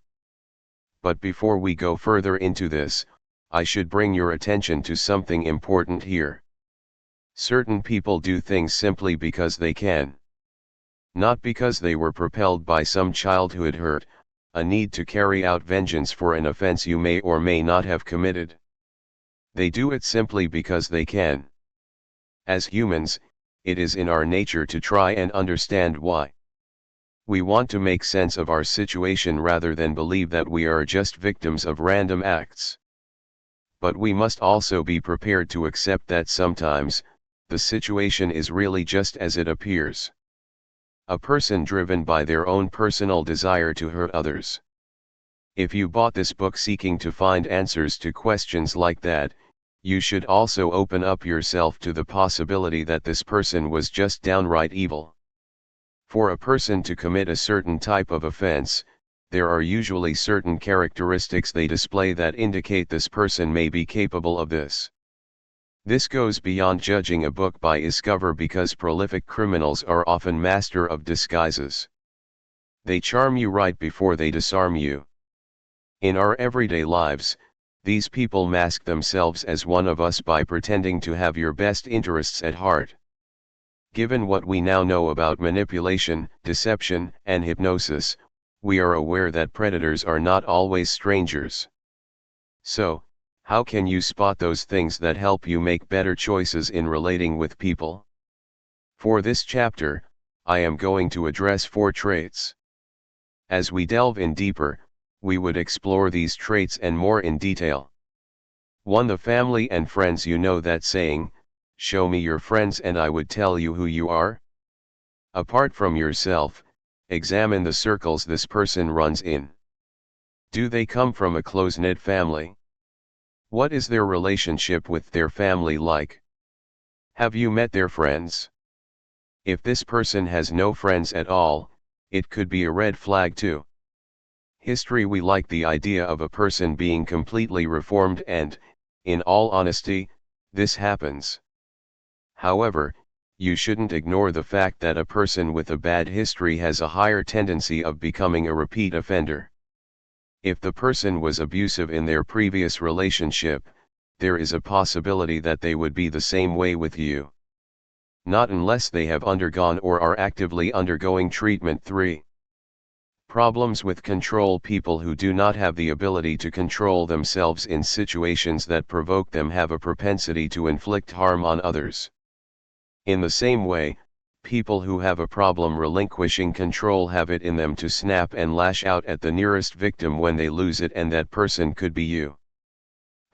But before we go further into this, I should bring your attention to something important here. Certain people do things simply because they can. Not because they were propelled by some childhood hurt, a need to carry out vengeance for an offense you may or may not have committed. They do it simply because they can. As humans, it is in our nature to try and understand why. We want to make sense of our situation rather than believe that we are just victims of random acts. But we must also be prepared to accept that sometimes, the situation is really just as it appears. A person driven by their own personal desire to hurt others. If you bought this book seeking to find answers to questions like that, you should also open up yourself to the possibility that this person was just downright evil. For a person to commit a certain type of offense, there are usually certain characteristics they display that indicate this person may be capable of this. This goes beyond judging a book by its cover, because prolific criminals are often master of disguises. They charm you right before they disarm you. In our everyday lives, these people mask themselves as one of us by pretending to have your best interests at heart. Given what we now know about manipulation, deception, and hypnosis, we are aware that predators are not always strangers. So, how can you spot those things that help you make better choices in relating with people? For this chapter, I am going to address 4 traits. As we delve in deeper, we would explore these traits and more in detail. 1. The family and friends. You know that saying, "Show me your friends and I would tell you who you are." Apart from yourself, examine the circles this person runs in. Do they come from a close-knit family? What is their relationship with their family like? Have you met their friends? If this person has no friends at all, it could be a red flag too. History. We like the idea of a person being completely reformed, and, in all honesty, this happens. However, you shouldn't ignore the fact that a person with a bad history has a higher tendency of becoming a repeat offender. If the person was abusive in their previous relationship, there is a possibility that they would be the same way with you. Not unless they have undergone or are actively undergoing treatment. 3. Problems with control. People who do not have the ability to control themselves in situations that provoke them have a propensity to inflict harm on others. In the same way, people who have a problem relinquishing control have it in them to snap and lash out at the nearest victim when they lose it, and that person could be you.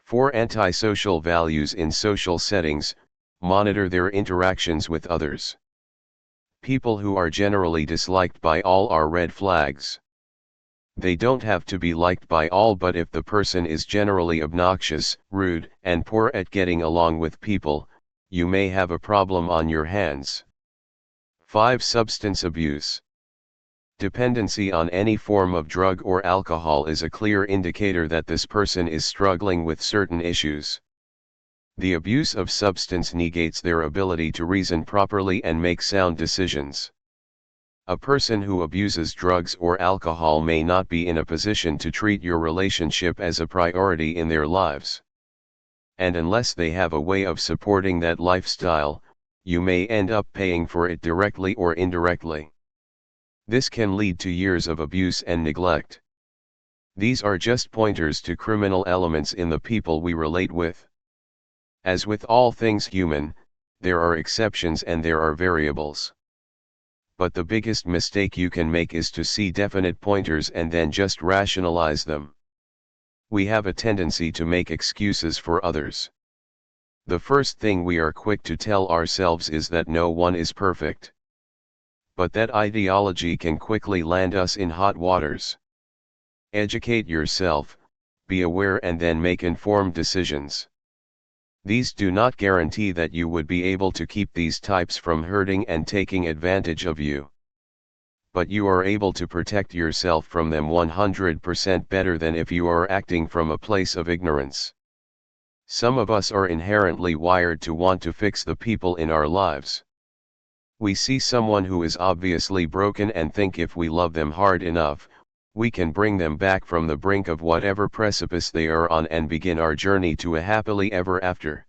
4. Antisocial values. In social settings, monitor their interactions with others. People who are generally disliked by all are red flags. They don't have to be liked by all, but if the person is generally obnoxious, rude, and poor at getting along with people, you may have a problem on your hands. 5. Substance abuse. Dependency on any form of drug or alcohol is a clear indicator that this person is struggling with certain issues. The abuse of substance negates their ability to reason properly and make sound decisions. A person who abuses drugs or alcohol may not be in a position to treat your relationship as a priority in their lives. And unless they have a way of supporting that lifestyle, you may end up paying for it directly or indirectly. This can lead to years of abuse and neglect. These are just pointers to criminal elements in the people we relate with. As with all things human, there are exceptions and there are variables. But the biggest mistake you can make is to see definite pointers and then just rationalize them. We have a tendency to make excuses for others. The first thing we are quick to tell ourselves is that no one is perfect. But that ideology can quickly land us in hot waters. Educate yourself, be aware, and then make informed decisions. These do not guarantee that you would be able to keep these types from hurting and taking advantage of you. But you are able to protect yourself from them 100% better than if you are acting from a place of ignorance. Some of us are inherently wired to want to fix the people in our lives. We see someone who is obviously broken and think if we love them hard enough, we can bring them back from the brink of whatever precipice they are on and begin our journey to a happily ever after.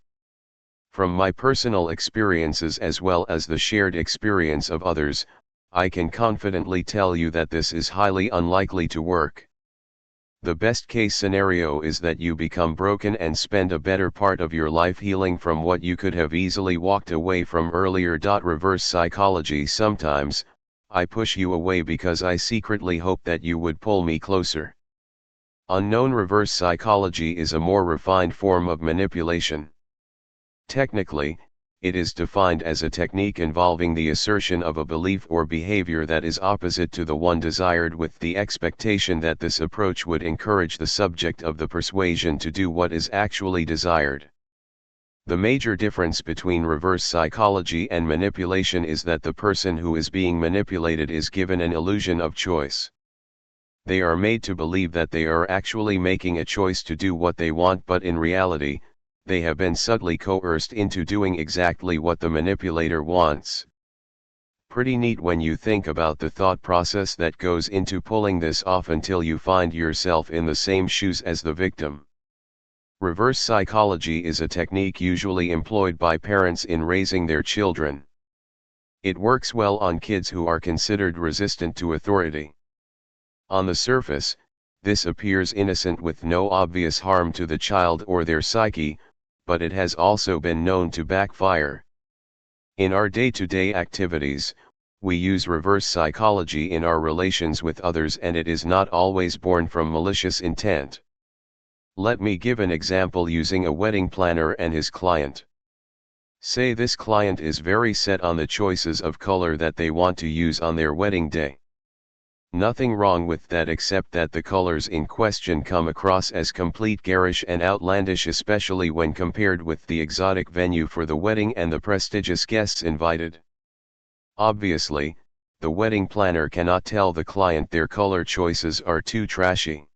From my personal experiences as well as the shared experience of others, I can confidently tell you that this is highly unlikely to work. The best case scenario is that you become broken and spend a better part of your life healing from what you could have easily walked away from earlier. Reverse psychology. Sometimes, I push you away because I secretly hope that you would pull me closer. Unknown. Reverse psychology is a more refined form of manipulation. Technically, it is defined as a technique involving the assertion of a belief or behavior that is opposite to the one desired, with the expectation that this approach would encourage the subject of the persuasion to do what is actually desired. The major difference between reverse psychology and manipulation is that the person who is being manipulated is given an illusion of choice. They are made to believe that they are actually making a choice to do what they want, but in reality, they have been subtly coerced into doing exactly what the manipulator wants. Pretty neat when you think about the thought process that goes into pulling this off until you find yourself in the same shoes as the victim. Reverse psychology is a technique usually employed by parents in raising their children. It works well on kids who are considered resistant to authority. On the surface, this appears innocent with no obvious harm to the child or their psyche, but it has also been known to backfire. In our day-to-day activities, we use reverse psychology in our relations with others, and it is not always born from malicious intent. Let me give an example using a wedding planner and his client. Say this client is very set on the choices of color that they want to use on their wedding day. Nothing wrong with that, except that the colors in question come across as complete garish and outlandish, especially when compared with the exotic venue for the wedding and the prestigious guests invited. Obviously, the wedding planner cannot tell the client their color choices are too trashy.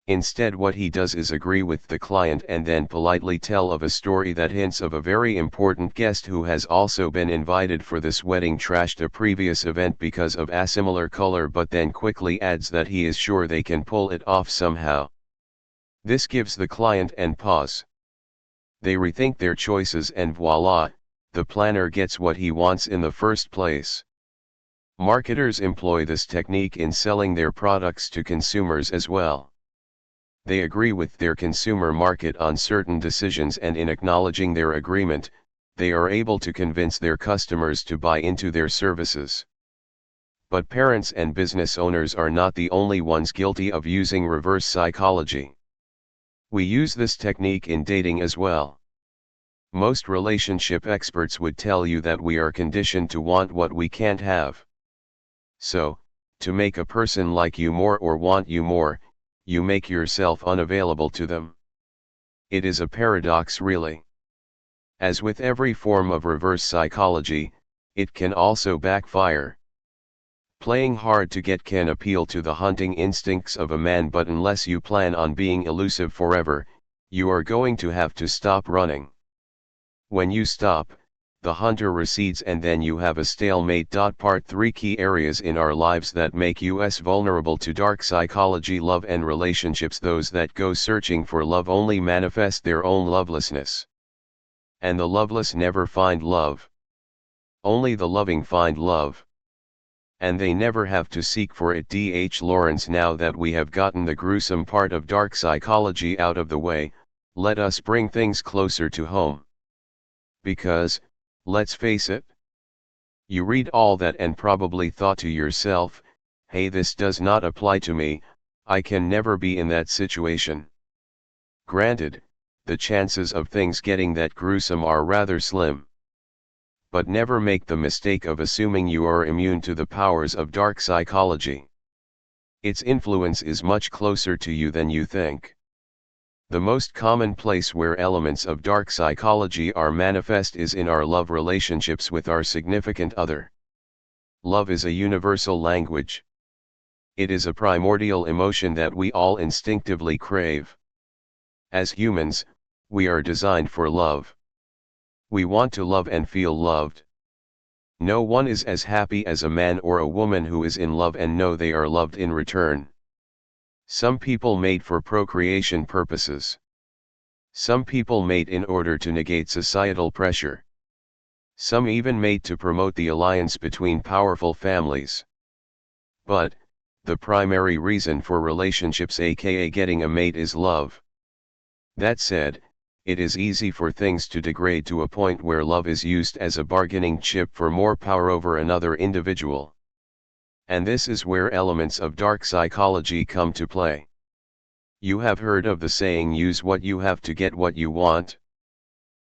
Instead, what he does is agree with the client and then politely tell of a story that hints of a very important guest who has also been invited for this wedding trashed a previous event because of a similar color, but then quickly adds that he is sure they can pull it off somehow. This gives the client an pause. They rethink their choices and voila, the planner gets what he wants in the first place. Marketers employ this technique in selling their products to consumers as well. They agree with their consumer market on certain decisions, and in acknowledging their agreement, they are able to convince their customers to buy into their services. But parents and business owners are not the only ones guilty of using reverse psychology. We use this technique in dating as well. Most relationship experts would tell you that we are conditioned to want what we can't have. So, To make a person like you more or want you more, you make yourself unavailable to them. It is a paradox really. As with every form of reverse psychology, it can also backfire. Playing hard to get can appeal to the hunting instincts of a man, but unless you plan on being elusive forever, you are going to have to stop running. When you stop, the hunter recedes and then you have a stalemate. Part 3 Key areas in our lives that make us vulnerable to dark psychology. Love and relationships. Those that go searching for love only manifest their own lovelessness. And the loveless never find love. Only the loving find love. And they never have to seek for it. D.H. Lawrence. Now that we have gotten the gruesome part of dark psychology out of the way, let us bring things closer to home. Because, let's face it, you read all that and probably thought to yourself, hey, this does not apply to me, I can never be in that situation. Granted, the chances of things getting that gruesome are rather slim. But never make the mistake of assuming you are immune to the powers of dark psychology. Its influence is much closer to you than you think. The most common place where elements of dark psychology are manifest is in our love relationships with our significant other. Love is a universal language. It is a primordial emotion that we all instinctively crave. As humans, we are designed for love. We want to love and feel loved. No one is as happy as a man or a woman who is in love and know they are loved in return. Some people mate for procreation purposes. Some people mate in order to negate societal pressure. Some even mate to promote the alliance between powerful families. But, the primary reason for relationships, aka getting a mate, is love. That said, it is easy for things to degrade to a point where love is used as a bargaining chip for more power over another individual. And this is where elements of dark psychology come to play. You have heard of the saying, use what you have to get what you want.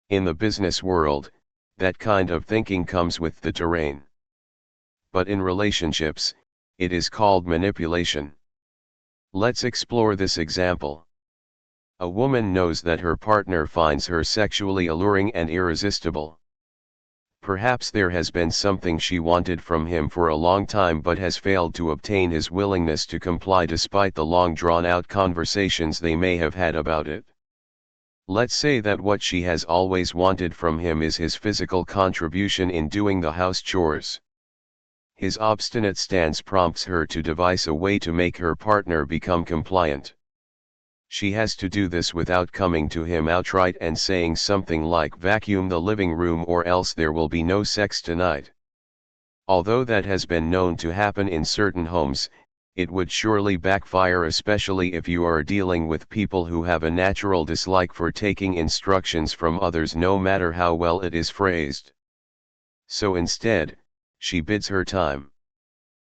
In the business world, that kind of thinking comes with the terrain. But in relationships, it is called manipulation. Let's explore this example. A woman knows that her partner finds her sexually alluring and irresistible. Perhaps there has been something she wanted from him for a long time but has failed to obtain his willingness to comply despite the long drawn-out conversations they may have had about it. Let's say that what she has always wanted from him is his physical contribution in doing the house chores. His obstinate stance prompts her to devise a way to make her partner become compliant. She has to do this without coming to him outright and saying something like, vacuum the living room or else there will be no sex tonight. Although that has been known to happen in certain homes, it would surely backfire, especially if you are dealing with people who have a natural dislike for taking instructions from others no matter how well it is phrased. So instead, she bides her time.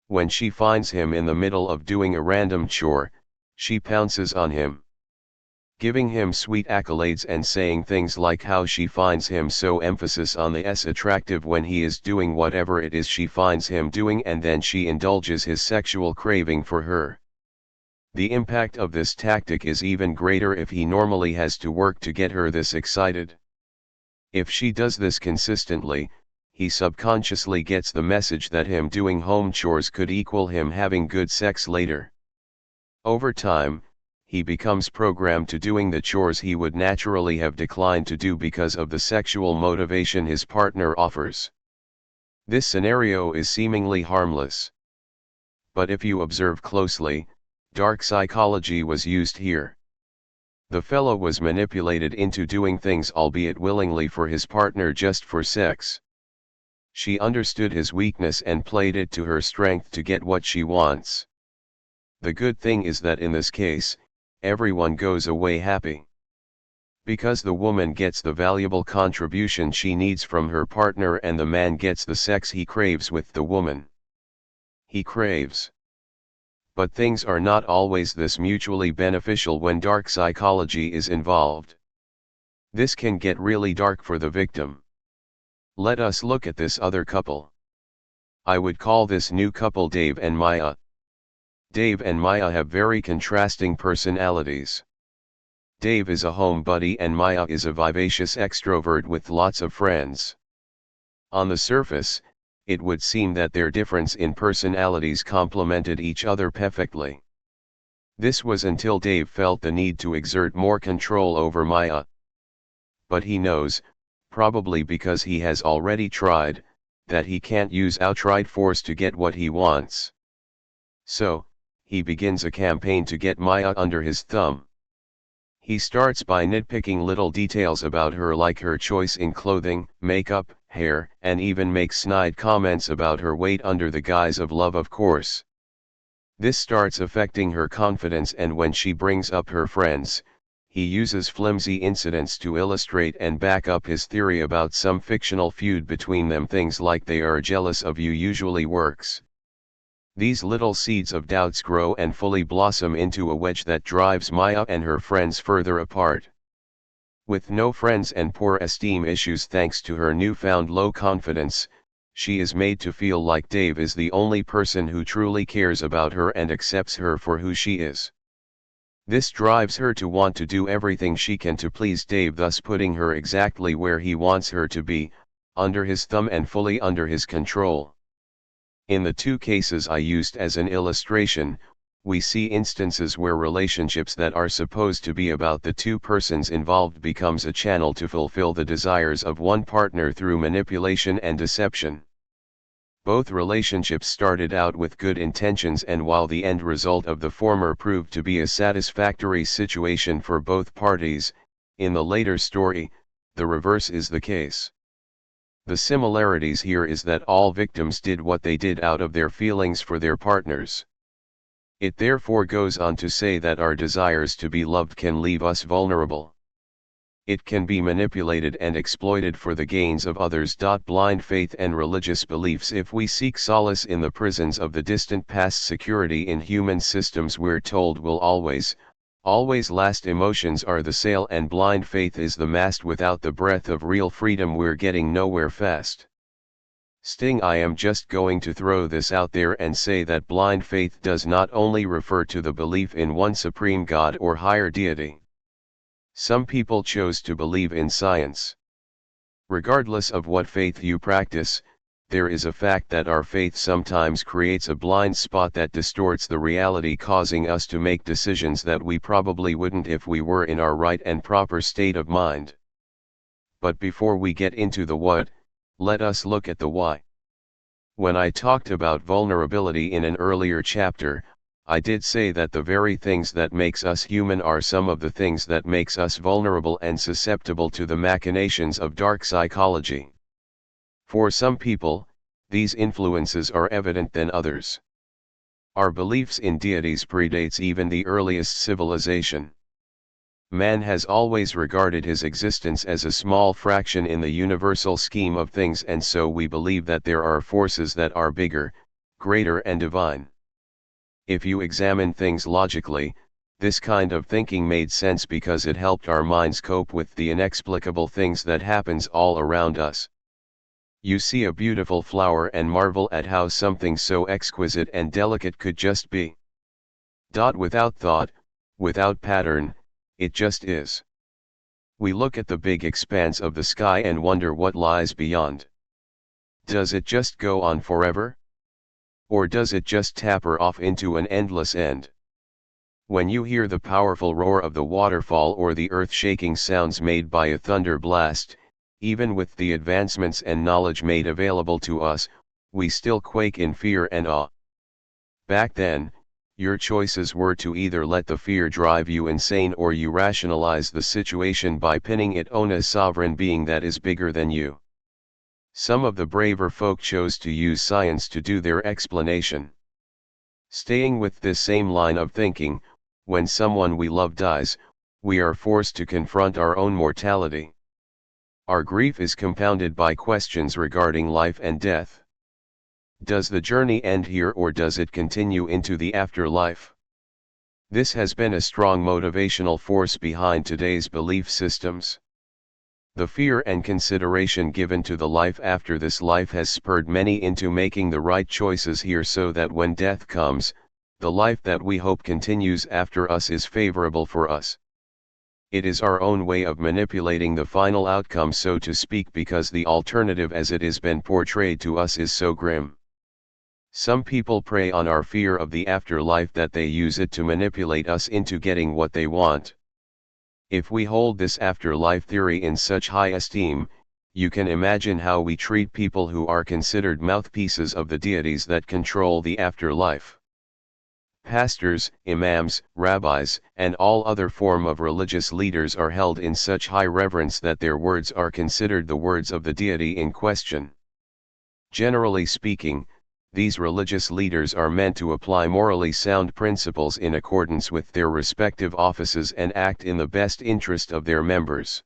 When she finds him in the middle of doing a random chore, she pounces on him, giving him sweet accolades and saying things like how she finds him so emphasis on the s attractive when he is doing whatever it is she finds him doing, and then she indulges his sexual craving for her. The impact of this tactic is even greater if he normally has to work to get her this excited. If she does this consistently, he subconsciously gets the message that him doing home chores could equal him having good sex later. Over time, he becomes programmed to doing the chores he would naturally have declined to do because of the sexual motivation his partner offers. This scenario is seemingly harmless. But if you observe closely, dark psychology was used here. The fellow was manipulated into doing things, albeit willingly, for his partner just for sex. She understood his weakness and played it to her strength to get what she wants. The good thing is that in this case, everyone goes away happy. Because the woman gets the valuable contribution she needs from her partner and the man gets the sex he craves with the woman he craves. But things are not always this mutually beneficial when dark psychology is involved. This can get really dark for the victim. Let us look at this other couple. I would call this new couple Dave and Maya, Dave and Maya have very contrasting personalities. Dave is a homebody and Maya is a vivacious extrovert with lots of friends. On the surface, it would seem that their difference in personalities complemented each other perfectly. This was until Dave felt the need to exert more control over Maya. But he knows, probably because he has already tried, that he can't use outright force to get what he wants. So, he begins a campaign to get Maya under his thumb. He starts by nitpicking little details about her, like her choice in clothing, makeup, hair, and even makes snide comments about her weight under the guise of love, of course. This starts affecting her confidence, and when she brings up her friends, he uses flimsy incidents to illustrate and back up his theory about some fictional feud between them. Things like "they are jealous of you" usually works. These little seeds of doubts grow and fully blossom into a wedge that drives Maya and her friends further apart. With no friends and poor esteem issues thanks to her newfound low confidence, she is made to feel like Dave is the only person who truly cares about her and accepts her for who she is. This drives her to want to do everything she can to please Dave, thus putting her exactly where he wants her to be, under his thumb and fully under his control. In the two cases I used as an illustration, we see instances where relationships that are supposed to be about the two persons involved becomes a channel to fulfill the desires of one partner through manipulation and deception. Both relationships started out with good intentions, and while the end result of the former proved to be a satisfactory situation for both parties, in the later story, the reverse is the case. The similarities here is that all victims did what they did out of their feelings for their partners. It therefore goes on to say that our desires to be loved can leave us vulnerable. It can be manipulated and exploited for the gains of others. Blind faith and religious beliefs. If we seek solace in the prisons of the distant past, security in human systems we're told will always last, emotions are the sail and blind faith is the mast. Without the breath of real freedom we're getting nowhere fast. I am just going to throw this out there and say that blind faith does not only refer to the belief in one supreme God or higher deity. Some people chose to believe in science. Regardless of what faith you practice, there is a fact that our faith sometimes creates a blind spot that distorts the reality, causing us to make decisions that we probably wouldn't if we were in our right and proper state of mind. But before we get into the what, let us look at the why. When I talked about vulnerability in an earlier chapter, I did say that the very things that makes us human are some of the things that makes us vulnerable and susceptible to the machinations of dark psychology. For some people, these influences are evident than others. Our beliefs in deities predates even the earliest civilization. Man has always regarded his existence as a small fraction in the universal scheme of things, and so we believe that there are forces that are bigger, greater and divine. If you examine things logically, this kind of thinking made sense because it helped our minds cope with the inexplicable things that happens all around us. You see a beautiful flower and marvel at how something so exquisite and delicate could just be. Without thought, without pattern, it just is. We look at the big expanse of the sky and wonder what lies beyond. Does it just go on forever? Or does it just taper off into an endless end? When you hear the powerful roar of the waterfall or the earth-shaking sounds made by a thunder blast, even with the advancements and knowledge made available to us, we still quake in fear and awe. Back then, your choices were to either let the fear drive you insane or you rationalize the situation by pinning it on a sovereign being that is bigger than you. Some of the braver folk chose to use science to do their explanation. Staying with this same line of thinking, when someone we love dies, we are forced to confront our own mortality. Our grief is compounded by questions regarding life and death. Does the journey end here or does it continue into the afterlife? This has been a strong motivational force behind today's belief systems. The fear and consideration given to the life after this life has spurred many into making the right choices here so that when death comes, The life that we hope continues after us is favorable for us. It is our own way of manipulating the final outcome, so to speak, because the alternative as it has been portrayed to us is so grim. Some people prey on our fear of the afterlife that they use it to manipulate us into getting what they want. If we hold this afterlife theory in such high esteem, you can imagine how we treat people who are considered mouthpieces of the deities that control the afterlife. Pastors, imams, rabbis, and all other form of religious leaders are held in such high reverence that their words are considered the words of the deity in question. Generally speaking, these religious leaders are meant to apply morally sound principles in accordance with their respective offices and act in the best interest of their members.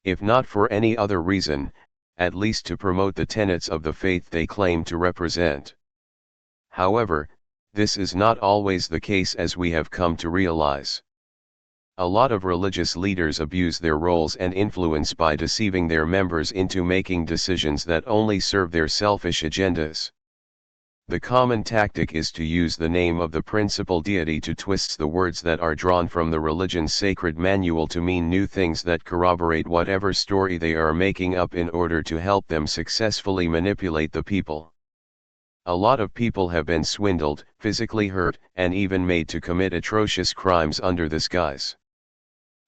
If not for any other reason, at least to promote the tenets of the faith they claim to represent. However, this is not always the case, as we have come to realize. A lot of religious leaders abuse their roles and influence by deceiving their members into making decisions that only serve their selfish agendas. The common tactic is to use the name of the principal deity to twist the words that are drawn from the religion's sacred manual to mean new things that corroborate whatever story they are making up in order to help them successfully manipulate the people. A lot of people have been swindled, physically hurt, and even made to commit atrocious crimes under this guise.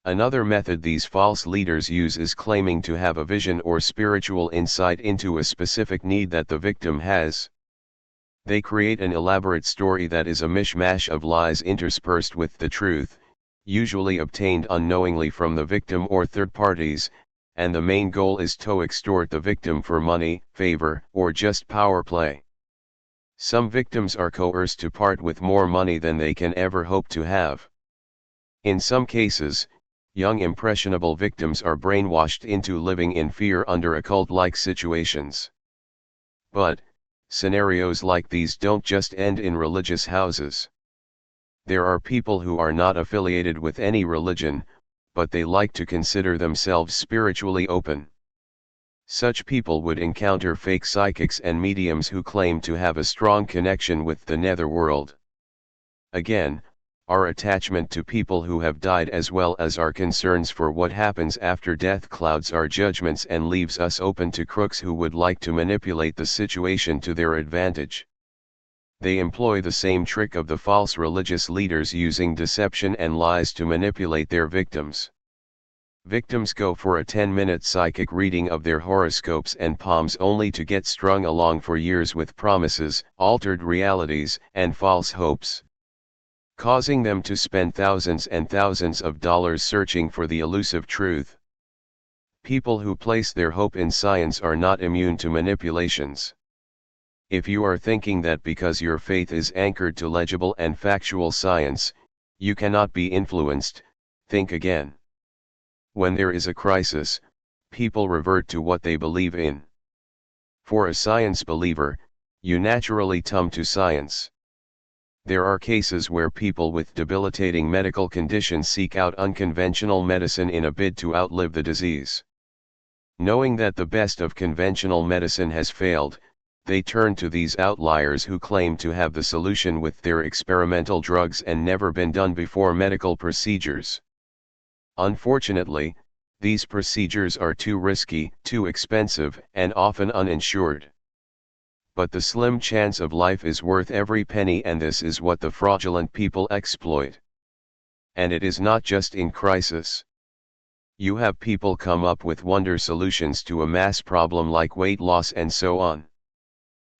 Another method these false leaders use is claiming to have a vision or spiritual insight into a specific need that the victim has. They create an elaborate story that is a mishmash of lies interspersed with the truth, usually obtained unknowingly from the victim or third parties, and the main goal is to extort the victim for money, favor, or just power play. Some victims are coerced to part with more money than they can ever hope to have. In some cases, young impressionable victims are brainwashed into living in fear under occult-like situations. But, scenarios like these don't just end in religious houses. There are people who are not affiliated with any religion, but they like to consider themselves spiritually open. Such people would encounter fake psychics and mediums who claim to have a strong connection with the netherworld. Again, our attachment to people who have died, as well as our concerns for what happens after death, clouds our judgments and leaves us open to crooks who would like to manipulate the situation to their advantage. They employ the same trick of the false religious leaders, using deception and lies to manipulate their victims. Victims go for a 10-minute psychic reading of their horoscopes and palms only to get strung along for years with promises, altered realities, and false hopes, causing them to spend thousands and thousands of dollars searching for the elusive truth. People who place their hope in science are not immune to manipulations. If you are thinking that because your faith is anchored to legible and factual science, you cannot be influenced, think again. When there is a crisis, people revert to what they believe in. For a science believer, you naturally turn to science. There are cases where people with debilitating medical conditions seek out unconventional medicine in a bid to outlive the disease. Knowing that the best of conventional medicine has failed, they turn to these outliers who claim to have the solution with their experimental drugs and never been done before medical procedures. Unfortunately, these procedures are too risky, too expensive, and often uninsured. But the slim chance of life is worth every penny, and this is what the fraudulent people exploit. And it is not just in crisis. You have people come up with wonder solutions to a mass problem like weight loss and so on.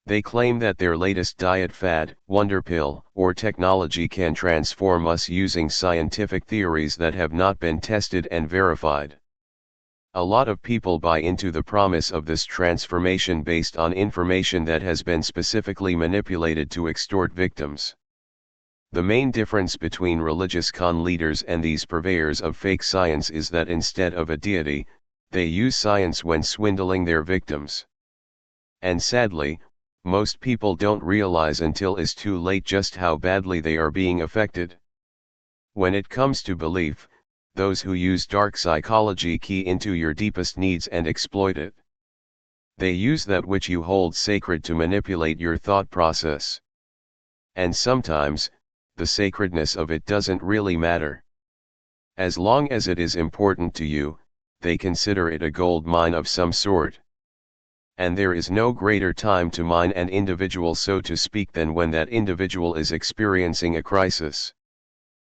They claim that their latest diet fad, wonder pill, or technology can transform us using scientific theories that have not been tested and verified. A lot of people buy into the promise of this transformation based on information that has been specifically manipulated to extort victims. The main difference between religious con leaders and these purveyors of fake science is that instead of a deity, they use science when swindling their victims. And sadly, most people don't realize until it's too late just how badly they are being affected. When it comes to belief, those who use dark psychology key into your deepest needs and exploit it. They use that which you hold sacred to manipulate your thought process. And sometimes, the sacredness of it doesn't really matter. As long as it is important to you, they consider it a gold mine of some sort. And there is no greater time to mine an individual, so to speak, than when that individual is experiencing a crisis.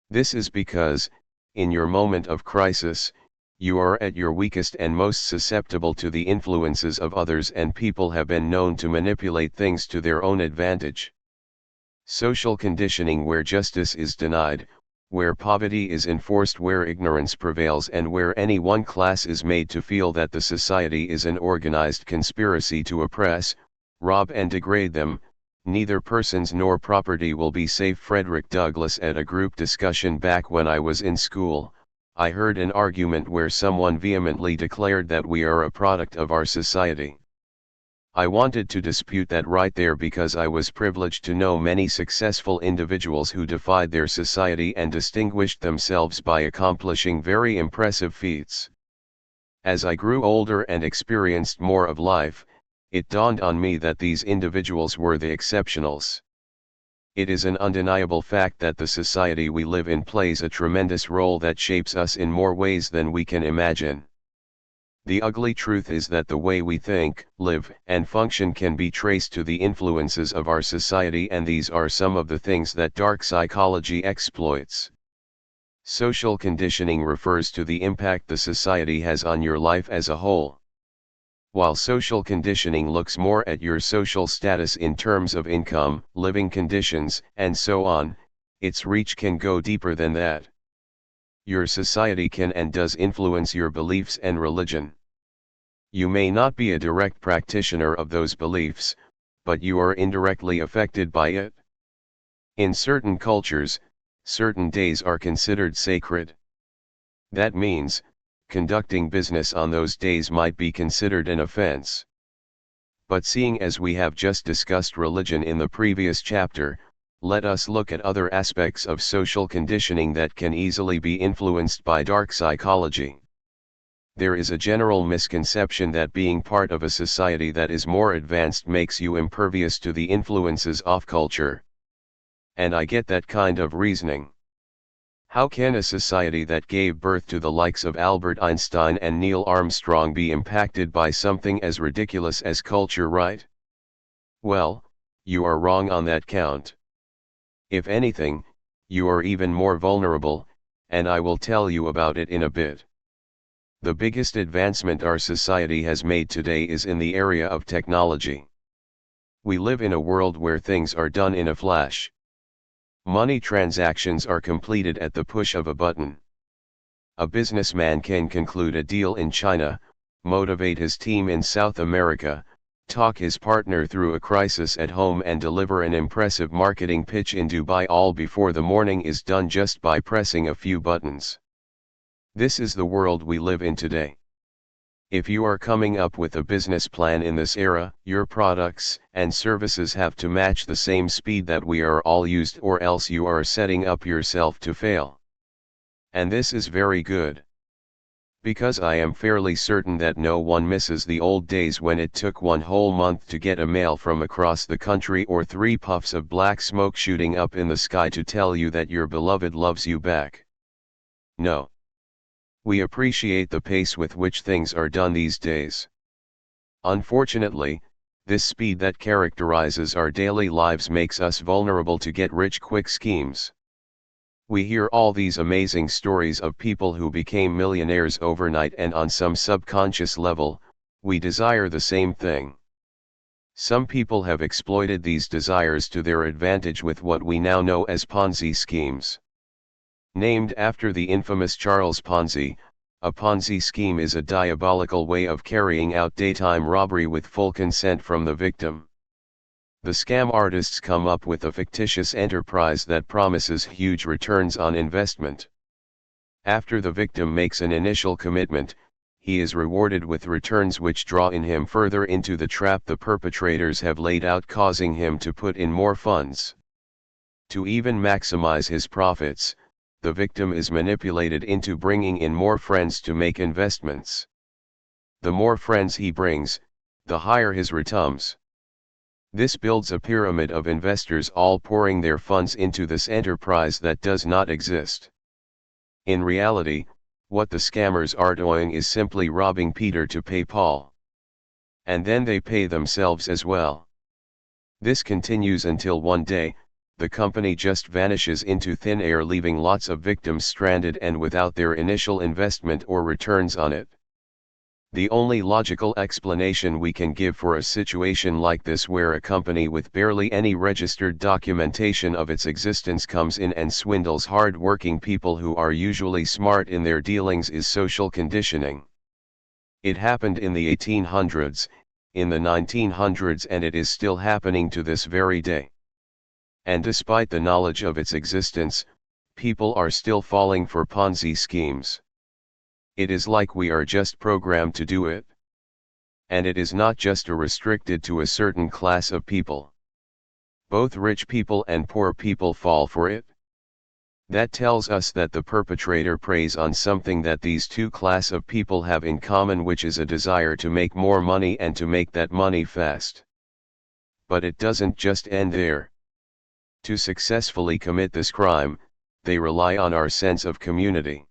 This is because, in your moment of crisis, you are at your weakest and most susceptible to the influences of others, and people have been known to manipulate things to their own advantage. Social conditioning, where justice is denied, where poverty is enforced, where ignorance prevails, and where any one class is made to feel that the society is an organized conspiracy to oppress, rob and degrade them, neither persons nor property will be safe. Frederick Douglass. At a group discussion back when I was in school, I heard an argument where someone vehemently declared that we are a product of our society. I wanted to dispute that right there, because I was privileged to know many successful individuals who defied their society and distinguished themselves by accomplishing very impressive feats. As I grew older and experienced more of life, it dawned on me that these individuals were the exceptionals. It is an undeniable fact that the society we live in plays a tremendous role that shapes us in more ways than we can imagine. The ugly truth is that the way we think, live, and function can be traced to the influences of our society, and these are some of the things that dark psychology exploits. Social conditioning refers to the impact the society has on your life as a whole. While social conditioning looks more at your social status in terms of income, living conditions, and so on, its reach can go deeper than that. Your society can and does influence your beliefs and religion. You may not be a direct practitioner of those beliefs, but you are indirectly affected by it. In certain cultures, certain days are considered sacred. That means, conducting business on those days might be considered an offense. But seeing as we have just discussed religion in the previous chapter, let us look at other aspects of social conditioning that can easily be influenced by dark psychology. There is a general misconception that being part of a society that is more advanced makes you impervious to the influences of culture. And I get that kind of reasoning. How can a society that gave birth to the likes of Albert Einstein and Neil Armstrong be impacted by something as ridiculous as culture, right? Well, you are wrong on that count. If anything, you are even more vulnerable, and I will tell you about it in a bit. The biggest advancement our society has made today is in the area of technology. We live in a world where things are done in a flash. Money transactions are completed at the push of a button. A businessman can conclude a deal in China, motivate his team in South America, talk his partner through a crisis at home, and deliver an impressive marketing pitch in Dubai, all before the morning is done, just by pressing a few buttons. This is the world we live in today. If you are coming up with a business plan in this era, your products and services have to match the same speed that we are all used, or else you are setting up yourself to fail. And this is very good. Because I am fairly certain that no one misses the old days when it took one whole month to get a mail from across the country, or 3 puffs of black smoke shooting up in the sky to tell you that your beloved loves you back. No. We appreciate the pace with which things are done these days. Unfortunately, this speed that characterizes our daily lives makes us vulnerable to get-rich-quick schemes. We hear all these amazing stories of people who became millionaires overnight, and on some subconscious level, we desire the same thing. Some people have exploited these desires to their advantage with what we now know as Ponzi schemes. Named after the infamous Charles Ponzi, a Ponzi scheme is a diabolical way of carrying out daytime robbery with full consent from the victim. The scam artists come up with a fictitious enterprise that promises huge returns on investment. After the victim makes an initial commitment, he is rewarded with returns which draw in him further into the trap the perpetrators have laid out, causing him to put in more funds. To even maximize his profits, the victim is manipulated into bringing in more friends to make investments. The more friends he brings, the higher his returns. This builds a pyramid of investors all pouring their funds into this enterprise that does not exist. In reality, what the scammers are doing is simply robbing Peter to pay Paul. And then they pay themselves as well. This continues until one day, the company just vanishes into thin air, leaving lots of victims stranded and without their initial investment or returns on it. The only logical explanation we can give for a situation like this, where a company with barely any registered documentation of its existence comes in and swindles hard-working people who are usually smart in their dealings, is social conditioning. It happened in the 1800s, in the 1900s, and it is still happening to this very day. And despite the knowledge of its existence, people are still falling for Ponzi schemes. It is like we are just programmed to do it. And it is not just restricted to a certain class of people. Both rich people and poor people fall for it. That tells us that the perpetrator preys on something that these two classes of people have in common, which is a desire to make more money and to make that money fast. But it doesn't just end there. To successfully commit this crime, they rely on our sense of community.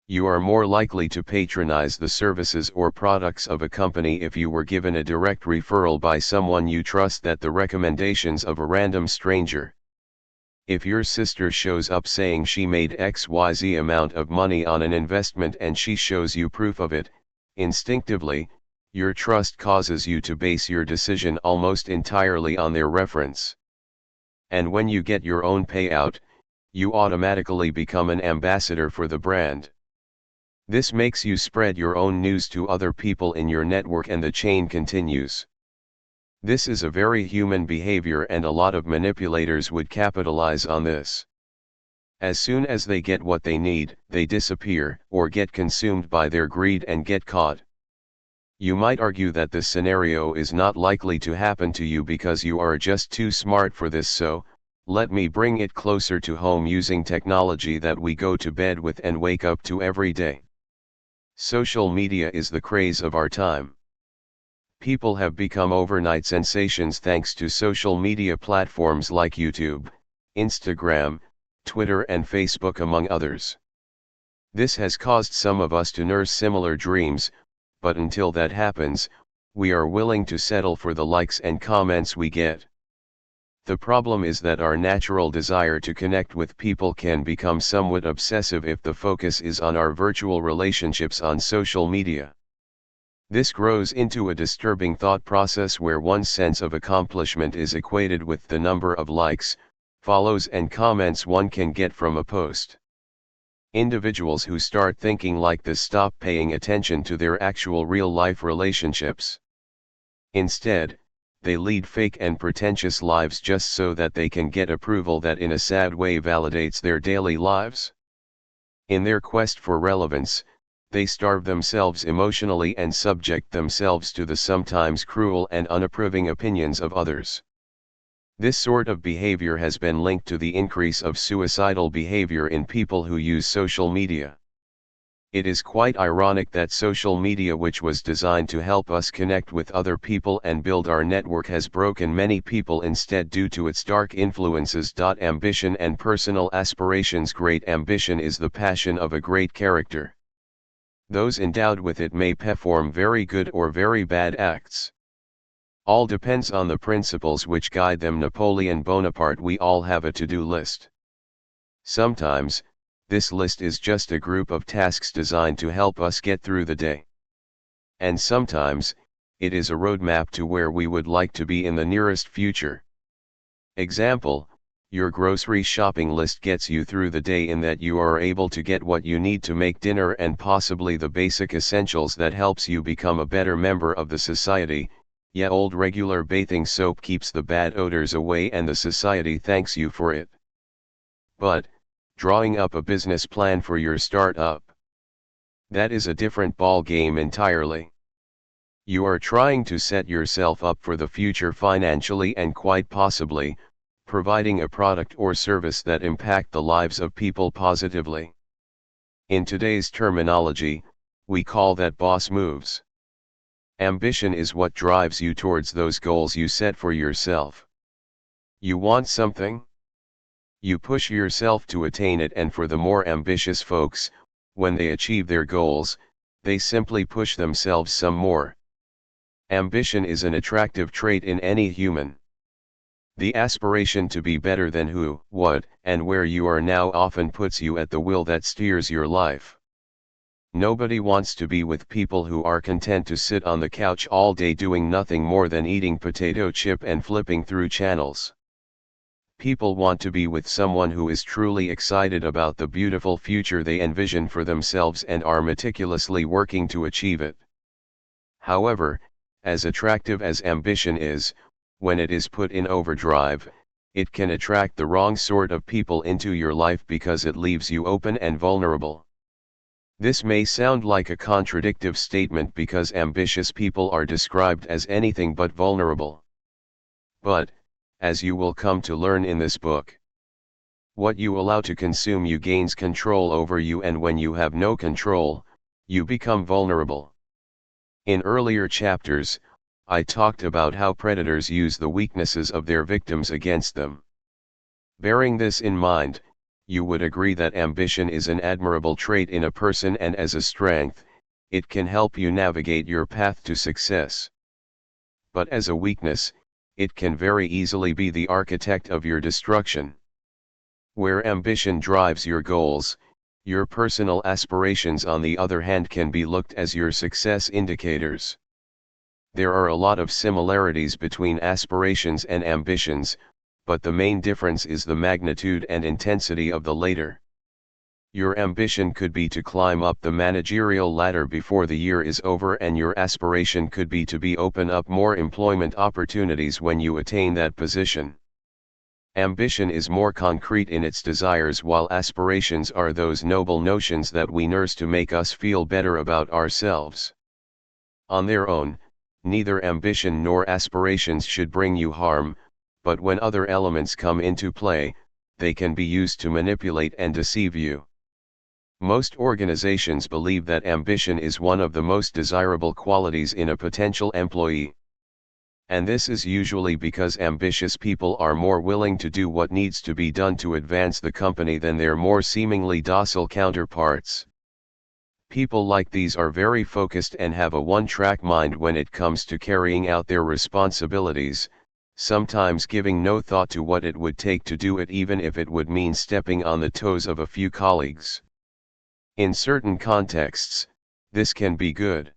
You are more likely to patronize the services or products of a company if you were given a direct referral by someone you trust than the recommendations of a random stranger. If your sister shows up saying she made XYZ amount of money on an investment and she shows you proof of it, instinctively, your trust causes you to base your decision almost entirely on their reference. And when you get your own payout, you automatically become an ambassador for the brand. This makes you spread your own news to other people in your network, and the chain continues. This is a very human behavior, and a lot of manipulators would capitalize on this. As soon as they get what they need, they disappear, or get consumed by their greed and get caught. You might argue that this scenario is not likely to happen to you because you are just too smart for this, so let me bring it closer to home using technology that we go to bed with and wake up to every day. Social media is the craze of our time. People have become overnight sensations thanks to social media platforms like YouTube, Instagram, Twitter and Facebook, among others. This has caused some of us to nurse similar dreams, but until that happens, we are willing to settle for the likes and comments we get. The problem is that our natural desire to connect with people can become somewhat obsessive if the focus is on our virtual relationships on social media. This grows into a disturbing thought process where one's sense of accomplishment is equated with the number of likes, follows and comments one can get from a post. Individuals who start thinking like this stop paying attention to their actual real-life relationships. Instead, they lead fake and pretentious lives just so that they can get approval that in a sad way validates their daily lives. In their quest for relevance, they starve themselves emotionally and subject themselves to the sometimes cruel and unapproving opinions of others. This sort of behavior has been linked to the increase of suicidal behavior in people who use social media. It is quite ironic that social media, which was designed to help us connect with other people and build our network, has broken many people instead due to its dark influences. Ambition and personal aspirations. Great ambition is the passion of a great character. Those endowed with it may perform very good or very bad acts. All depends on the principles which guide them. Napoleon Bonaparte. We all have a to-do list. Sometimes, this list is just a group of tasks designed to help us get through the day. And sometimes, it is a roadmap to where we would like to be in the nearest future. Example, your grocery shopping list gets you through the day in that you are able to get what you need to make dinner and possibly the basic essentials that helps you become a better member of the society. Yeah, old regular bathing soap keeps the bad odors away and the society thanks you for it. But, drawing up a business plan for your startup, that is a different ball game entirely. You are trying to set yourself up for the future financially and quite possibly, providing a product or service that impact the lives of people positively. In today's terminology, we call that boss moves. Ambition is what drives you towards those goals you set for yourself. You want something? You push yourself to attain it, and for the more ambitious folks, when they achieve their goals, they simply push themselves some more. Ambition is an attractive trait in any human. The aspiration to be better than who, what, and where you are now often puts you at the wheel that steers your life. Nobody wants to be with people who are content to sit on the couch all day doing nothing more than eating potato chip and flipping through channels. People want to be with someone who is truly excited about the beautiful future they envision for themselves and are meticulously working to achieve it. However, as attractive as ambition is, when it is put in overdrive, it can attract the wrong sort of people into your life because it leaves you open and vulnerable. This may sound like a contradictive statement because ambitious people are described as anything but vulnerable. But, as you will come to learn in this book, what you allow to consume you gains control over you, and when you have no control, you become vulnerable. In earlier chapters, I talked about how predators use the weaknesses of their victims against them. Bearing this in mind, you would agree that ambition is an admirable trait in a person, and as a strength, it can help you navigate your path to success. But as a weakness, it can very easily be the architect of your destruction. Where ambition drives your goals, your personal aspirations on the other hand can be looked as your success indicators. There are a lot of similarities between aspirations and ambitions, but the main difference is the magnitude and intensity of the latter. Your ambition could be to climb up the managerial ladder before the year is over, and your aspiration could be to open up more employment opportunities when you attain that position. Ambition is more concrete in its desires, while aspirations are those noble notions that we nurse to make us feel better about ourselves. On their own, neither ambition nor aspirations should bring you harm, but when other elements come into play, they can be used to manipulate and deceive you. Most organizations believe that ambition is one of the most desirable qualities in a potential employee. And this is usually because ambitious people are more willing to do what needs to be done to advance the company than their more seemingly docile counterparts. People like these are very focused and have a one-track mind when it comes to carrying out their responsibilities, sometimes giving no thought to what it would take to do it, even if it would mean stepping on the toes of a few colleagues. In certain contexts, this can be good.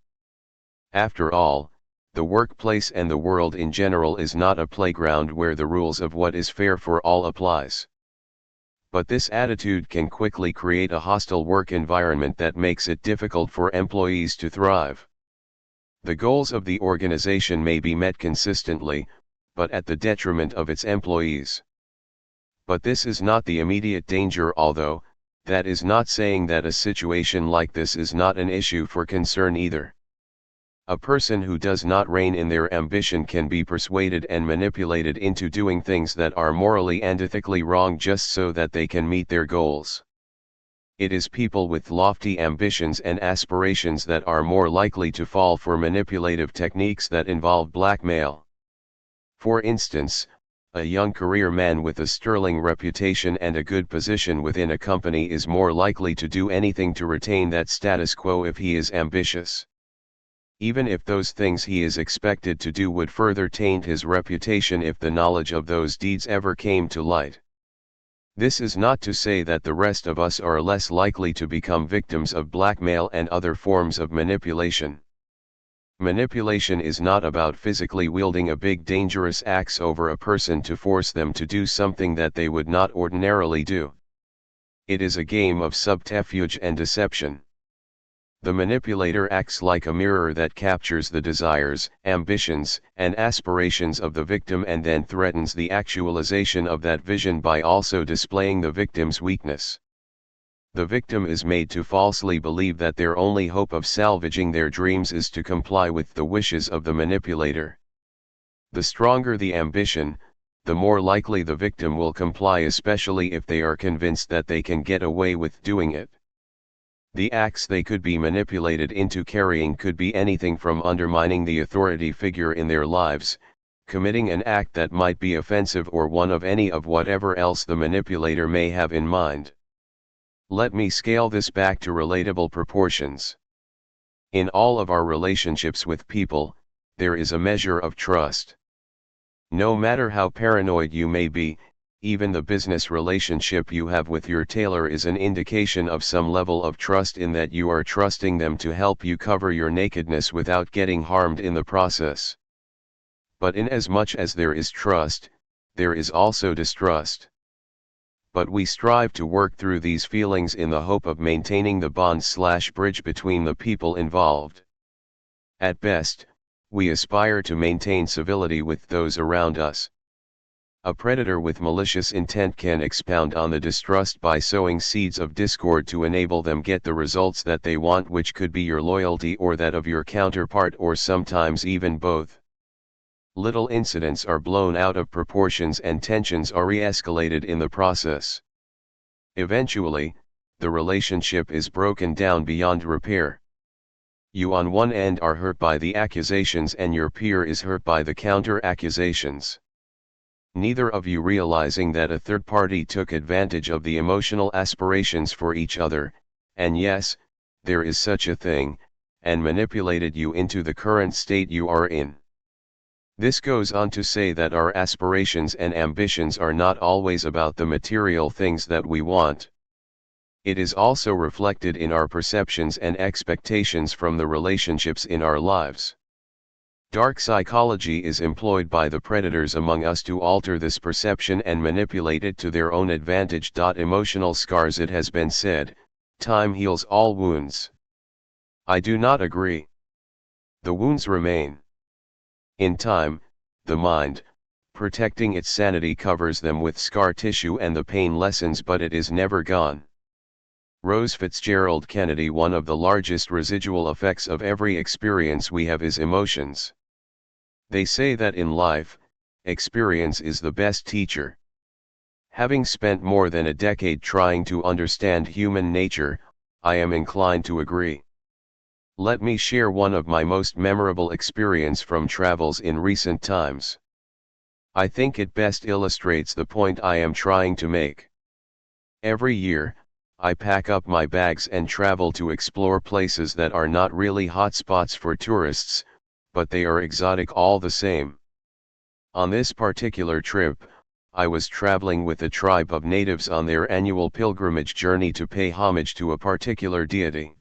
After all, the workplace and the world in general is not a playground where the rules of what is fair for all applies. But this attitude can quickly create a hostile work environment that makes it difficult for employees to thrive. The goals of the organization may be met consistently, but at the detriment of its employees. But this is not the immediate danger, although that is not saying that a situation like this is not an issue for concern either. A person who does not rein in their ambition can be persuaded and manipulated into doing things that are morally and ethically wrong just so that they can meet their goals. It is people with lofty ambitions and aspirations that are more likely to fall for manipulative techniques that involve blackmail. For instance, a young career man with a sterling reputation and a good position within a company is more likely to do anything to retain that status quo if he is ambitious. Even if those things he is expected to do would further taint his reputation if the knowledge of those deeds ever came to light. This is not to say that the rest of us are less likely to become victims of blackmail and other forms of manipulation. Manipulation is not about physically wielding a big dangerous axe over a person to force them to do something that they would not ordinarily do. It is a game of subterfuge and deception. The manipulator acts like a mirror that captures the desires, ambitions, and aspirations of the victim and then threatens the actualization of that vision by also displaying the victim's weakness. The victim is made to falsely believe that their only hope of salvaging their dreams is to comply with the wishes of the manipulator. The stronger the ambition, the more likely the victim will comply, especially if they are convinced that they can get away with doing it. The acts they could be manipulated into carrying could be anything from undermining the authority figure in their lives, committing an act that might be offensive, or one of any of whatever else the manipulator may have in mind. Let me scale this back to relatable proportions. In all of our relationships with people, there is a measure of trust. No matter how paranoid you may be, even the business relationship you have with your tailor is an indication of some level of trust, in that you are trusting them to help you cover your nakedness without getting harmed in the process. But inasmuch as there is trust, there is also distrust. But we strive to work through these feelings in the hope of maintaining the bond/bridge between the people involved. At best, we aspire to maintain civility with those around us. A predator with malicious intent can expound on the distrust by sowing seeds of discord to enable them get the results that they want, which could be your loyalty or that of your counterpart, or sometimes even both. Little incidents are blown out of proportions and tensions are re-escalated in the process. Eventually, the relationship is broken down beyond repair. You on one end are hurt by the accusations and your peer is hurt by the counter-accusations. Neither of you realizing that a third party took advantage of the emotional aspirations for each other, and yes, there is such a thing, and manipulated you into the current state you are in. This goes on to say that our aspirations and ambitions are not always about the material things that we want. It is also reflected in our perceptions and expectations from the relationships in our lives. Dark psychology is employed by the predators among us to alter this perception and manipulate it to their own advantage. Emotional scars. It has been said, time heals all wounds. I do not agree. The wounds remain. In time, the mind, protecting its sanity, covers them with scar tissue and the pain lessens, but it is never gone. Rose Fitzgerald Kennedy. One of the largest residual effects of every experience we have is emotions. They say that in life, experience is the best teacher. Having spent more than a decade trying to understand human nature, I am inclined to agree. Let me share one of my most memorable experiences from travels in recent times. I think it best illustrates the point I am trying to make. Every year, I pack up my bags and travel to explore places that are not really hotspots for tourists, but they are exotic all the same. On this particular trip, I was traveling with a tribe of natives on their annual pilgrimage journey to pay homage to a particular deity.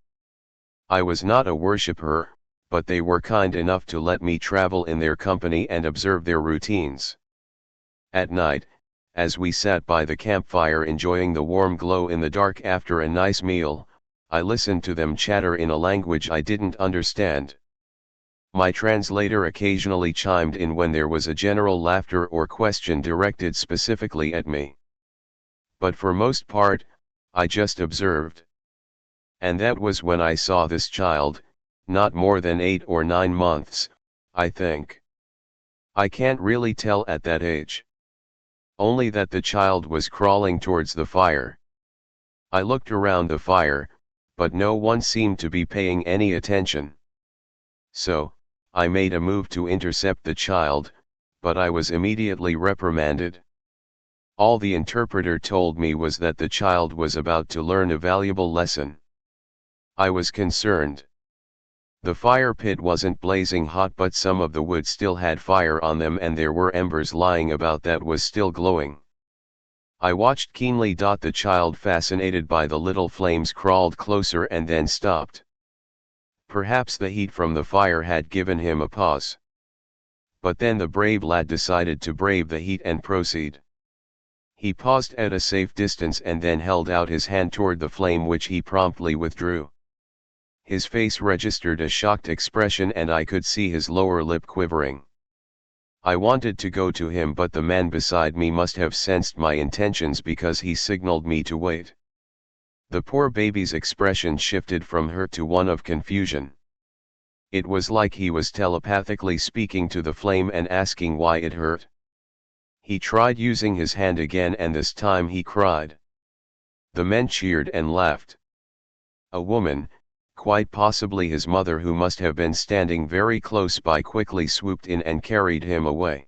I was not a worshipper, but they were kind enough to let me travel in their company and observe their routines. At night, as we sat by the campfire enjoying the warm glow in the dark after a nice meal, I listened to them chatter in a language I didn't understand. My translator occasionally chimed in when there was a general laughter or question directed specifically at me. But for most part, I just observed. And that was when I saw this child, not more than 8 or 9 months, I think. I can't really tell at that age. Only that the child was crawling towards the fire. I looked around the fire, but no one seemed to be paying any attention. So, I made a move to intercept the child, but I was immediately reprimanded. All the interpreter told me was that the child was about to learn a valuable lesson. I was concerned. The fire pit wasn't blazing hot, but some of the wood still had fire on them and there were embers lying about that was still glowing. I watched keenly. The child, fascinated by the little flames, crawled closer and then stopped. Perhaps the heat from the fire had given him a pause. But then the brave lad decided to brave the heat and proceed. He paused at a safe distance and then held out his hand toward the flame, which he promptly withdrew. His face registered a shocked expression and I could see his lower lip quivering. I wanted to go to him, but the man beside me must have sensed my intentions because he signaled me to wait. The poor baby's expression shifted from hurt to one of confusion. It was like he was telepathically speaking to the flame and asking why it hurt. He tried using his hand again and this time he cried. The men cheered and laughed. A woman, quite possibly his mother who must have been standing very close by, quickly swooped in and carried him away.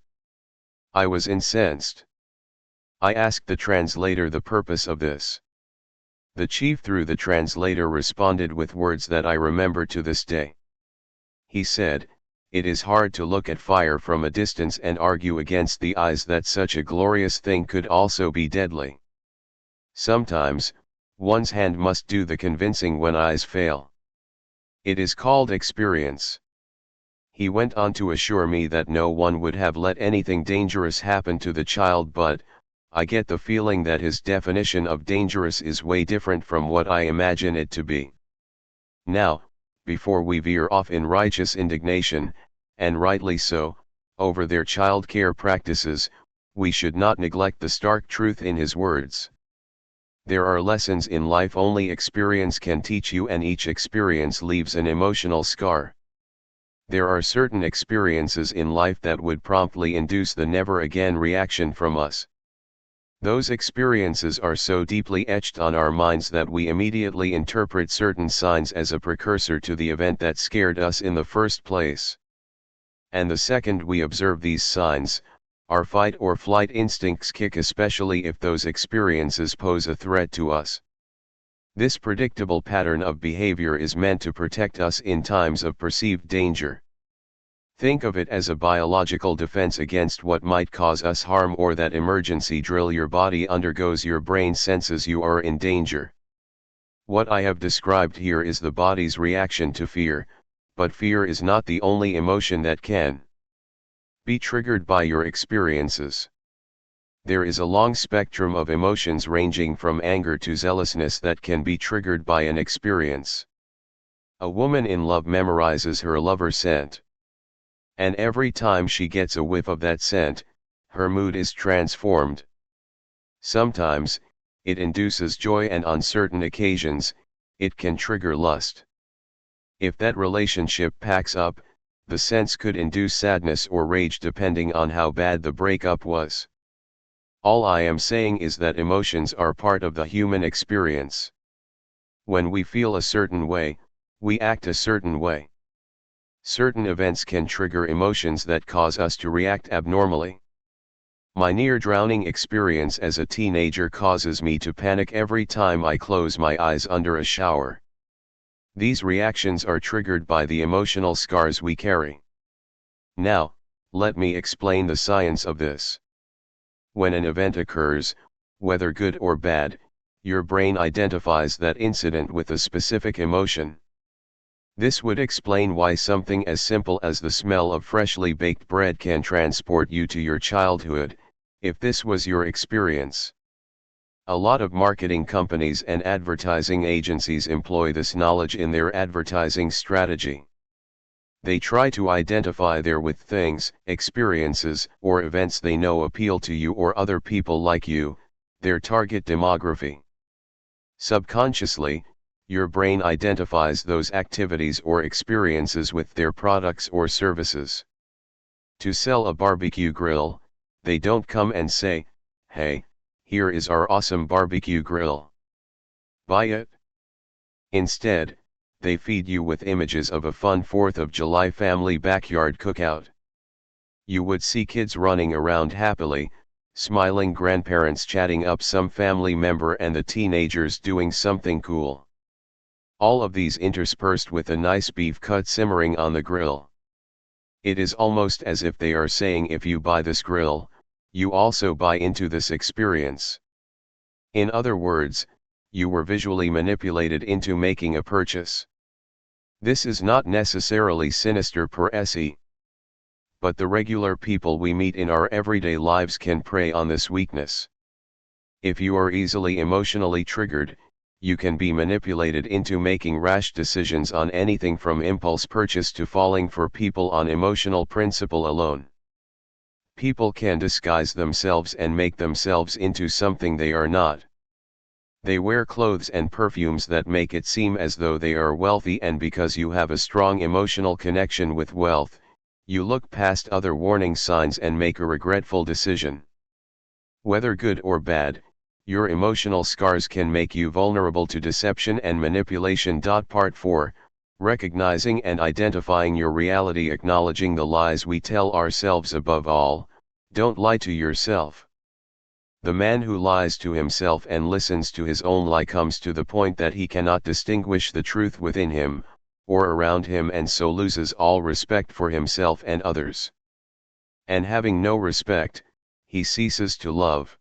I was incensed. I asked the translator the purpose of this. The chief through the translator responded with words that I remember to this day. He said, "It is hard to look at fire from a distance and argue against the eyes that such a glorious thing could also be deadly. Sometimes, one's hand must do the convincing when eyes fail. It is called experience." He went on to assure me that no one would have let anything dangerous happen to the child, but I get the feeling that his definition of dangerous is way different from what I imagine it to be. Now, before we veer off in righteous indignation, and rightly so, over their child care practices, we should not neglect the stark truth in his words. There are lessons in life only experience can teach you, and each experience leaves an emotional scar. There are certain experiences in life that would promptly induce the never again reaction from us. Those experiences are so deeply etched on our minds that we immediately interpret certain signs as a precursor to the event that scared us in the first place. And the second we observe these signs, our fight or flight instincts kick, especially if those experiences pose a threat to us. This predictable pattern of behavior is meant to protect us in times of perceived danger. Think of it as a biological defense against what might cause us harm, or that emergency drill your body undergoes. Your brain senses you are in danger. What I have described here is the body's reaction to fear, but fear is not the only emotion that can be triggered by your experiences. There is a long spectrum of emotions ranging from anger to zealousness that can be triggered by an experience. A woman in love memorizes her lover's scent. And every time she gets a whiff of that scent, her mood is transformed. Sometimes, it induces joy, and on certain occasions, it can trigger lust. If that relationship packs up, the scents could induce sadness or rage depending on how bad the breakup was. All I am saying is that emotions are part of the human experience. When we feel a certain way, we act a certain way. Certain events can trigger emotions that cause us to react abnormally. My near-drowning experience as a teenager causes me to panic every time I close my eyes under a shower. These reactions are triggered by the emotional scars we carry. Now, let me explain the science of this. When an event occurs, whether good or bad, your brain identifies that incident with a specific emotion. This would explain why something as simple as the smell of freshly baked bread can transport you to your childhood, if this was your experience. A lot of marketing companies and advertising agencies employ this knowledge in their advertising strategy. They try to identify there with things, experiences, or events they know appeal to you or other people like you, their target demography. Subconsciously, your brain identifies those activities or experiences with their products or services. To sell a barbecue grill, they don't come and say, "Hey, here is our awesome barbecue grill. Buy it." Instead, they feed you with images of a fun 4th of July family backyard cookout. You would see kids running around happily, smiling grandparents chatting up some family member, and the teenagers doing something cool. All of these interspersed with a nice beef cut simmering on the grill. It is almost as if they are saying, if you buy this grill, you also buy into this experience. In other words, you were visually manipulated into making a purchase. This is not necessarily sinister per se. But the regular people we meet in our everyday lives can prey on this weakness. If you are easily emotionally triggered, you can be manipulated into making rash decisions on anything from impulse purchase to falling for people on emotional principle alone. People can disguise themselves and make themselves into something they are not. They wear clothes and perfumes that make it seem as though they are wealthy, and because you have a strong emotional connection with wealth, you look past other warning signs and make a regretful decision. Whether good or bad, Your emotional scars can make you vulnerable to deception and manipulation. Part 4, recognizing and identifying your reality. Acknowledging the lies we tell ourselves. Above all, don't lie to yourself. The man who lies to himself and listens to his own lie comes to the point that he cannot distinguish the truth within him, or around him, and so loses all respect for himself and others. And having no respect, he ceases to love.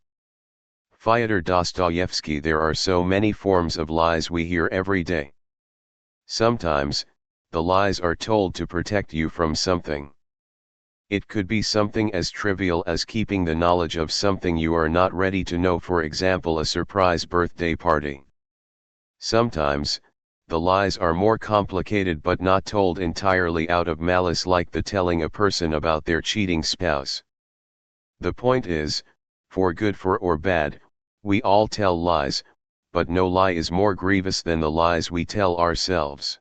Fyodor Dostoevsky. There are so many forms of lies we hear every day. Sometimes, the lies are told to protect you from something. It could be something as trivial as keeping the knowledge of something you are not ready to know, for example, a surprise birthday party. Sometimes, the lies are more complicated but not told entirely out of malice, like the telling a person about their cheating spouse. The point is, for good or bad, we all tell lies, but no lie is more grievous than the lies we tell ourselves.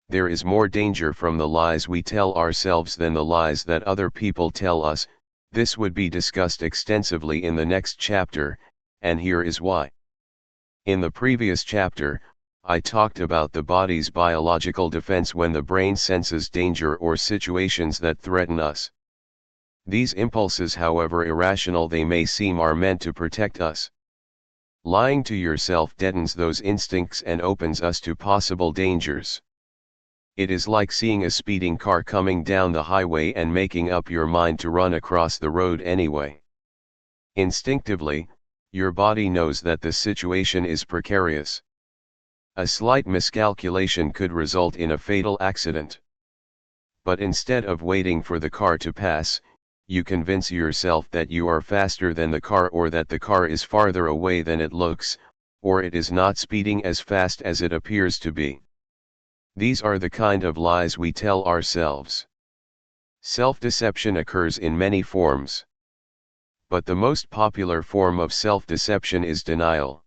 There is more danger from the lies we tell ourselves than the lies that other people tell us. This would be discussed extensively in the next chapter, and here is why. In the previous chapter, I talked about the body's biological defense when the brain senses danger or situations that threaten us. These impulses, however irrational they may seem, are meant to protect us. Lying to yourself deadens those instincts and opens us to possible dangers. It is like seeing a speeding car coming down the highway and making up your mind to run across the road anyway. Instinctively, your body knows that the situation is precarious. A slight miscalculation could result in a fatal accident. But instead of waiting for the car to pass, you convince yourself that you are faster than the car, or that the car is farther away than it looks, or it is not speeding as fast as it appears to be. These are the kind of lies we tell ourselves. Self-deception occurs in many forms. But the most popular form of self-deception is denial.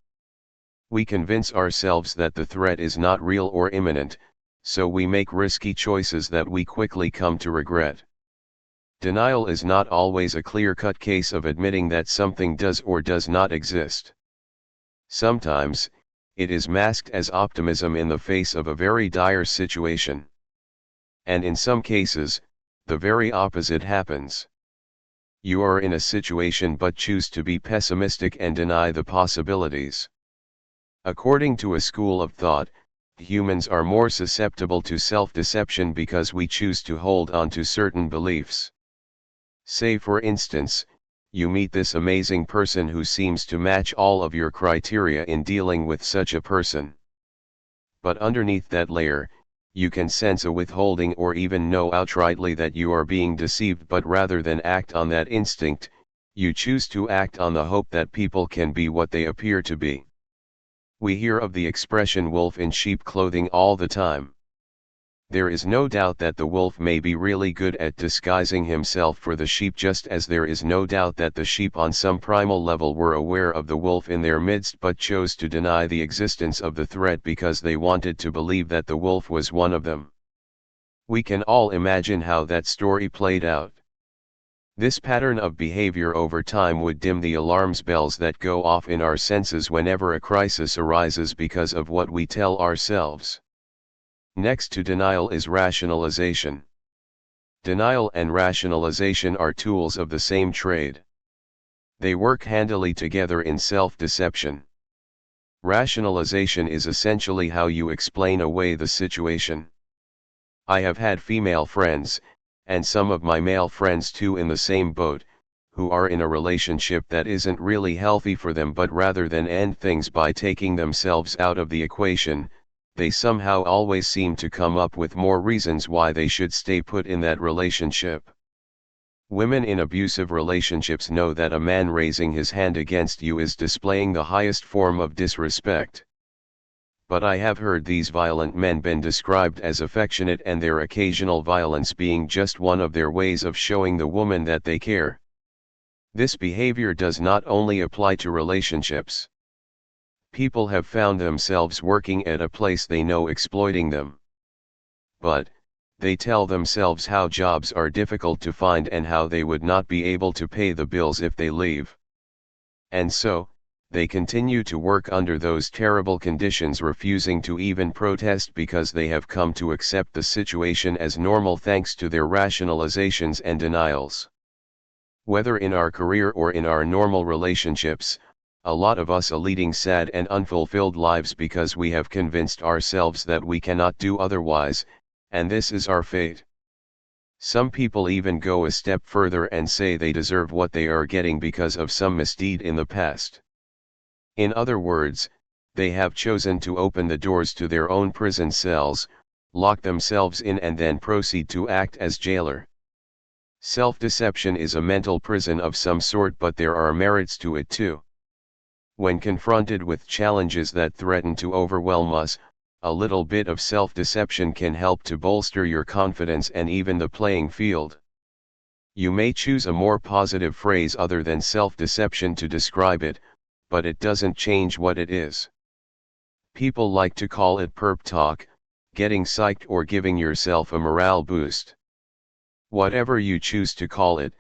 We convince ourselves that the threat is not real or imminent, so we make risky choices that we quickly come to regret. Denial is not always a clear-cut case of admitting that something does or does not exist. Sometimes, it is masked as optimism in the face of a very dire situation. And in some cases, the very opposite happens. You are in a situation but choose to be pessimistic and deny the possibilities. According to a school of thought, humans are more susceptible to self-deception because we choose to hold on to certain beliefs. Say, for instance, you meet this amazing person who seems to match all of your criteria in dealing with such a person. But underneath that layer, you can sense a withholding or even know outrightly that you are being deceived, but rather than act on that instinct, you choose to act on the hope that people can be what they appear to be. We hear of the expression wolf in sheep clothing all the time. There is no doubt that the wolf may be really good at disguising himself for the sheep, just as there is no doubt that the sheep on some primal level were aware of the wolf in their midst but chose to deny the existence of the threat because they wanted to believe that the wolf was one of them. We can all imagine how that story played out. This pattern of behavior over time would dim the alarm bells that go off in our senses whenever a crisis arises because of what we tell ourselves. Next to denial is rationalization. Denial and rationalization are tools of the same trade. They work handily together in self-deception. Rationalization is essentially how you explain away the situation. I have had female friends, and some of my male friends too in the same boat, who are in a relationship that isn't really healthy for them, but rather than end things by taking themselves out of the equation, they somehow always seem to come up with more reasons why they should stay put in that relationship. Women in abusive relationships know that a man raising his hand against you is displaying the highest form of disrespect. But I have heard these violent men been described as affectionate, and their occasional violence being just one of their ways of showing the woman that they care. This behavior does not only apply to relationships. People have found themselves working at a place they know exploiting them. But, they tell themselves how jobs are difficult to find and how they would not be able to pay the bills if they leave. And so, they continue to work under those terrible conditions, refusing to even protest because they have come to accept the situation as normal thanks to their rationalizations and denials. Whether in our career or in our normal relationships, a lot of us are leading sad and unfulfilled lives because we have convinced ourselves that we cannot do otherwise, and this is our fate. Some people even go a step further and say they deserve what they are getting because of some misdeed in the past. In other words, they have chosen to open the doors to their own prison cells, lock themselves in and then proceed to act as jailer. Self-deception is a mental prison of some sort, but there are merits to it too. When confronted with challenges that threaten to overwhelm us, a little bit of self-deception can help to bolster your confidence and even the playing field. You may choose a more positive phrase other than self-deception to describe it, but it doesn't change what it is. People like to call it perp talk, getting psyched, or giving yourself a morale boost. Whatever you choose to call it,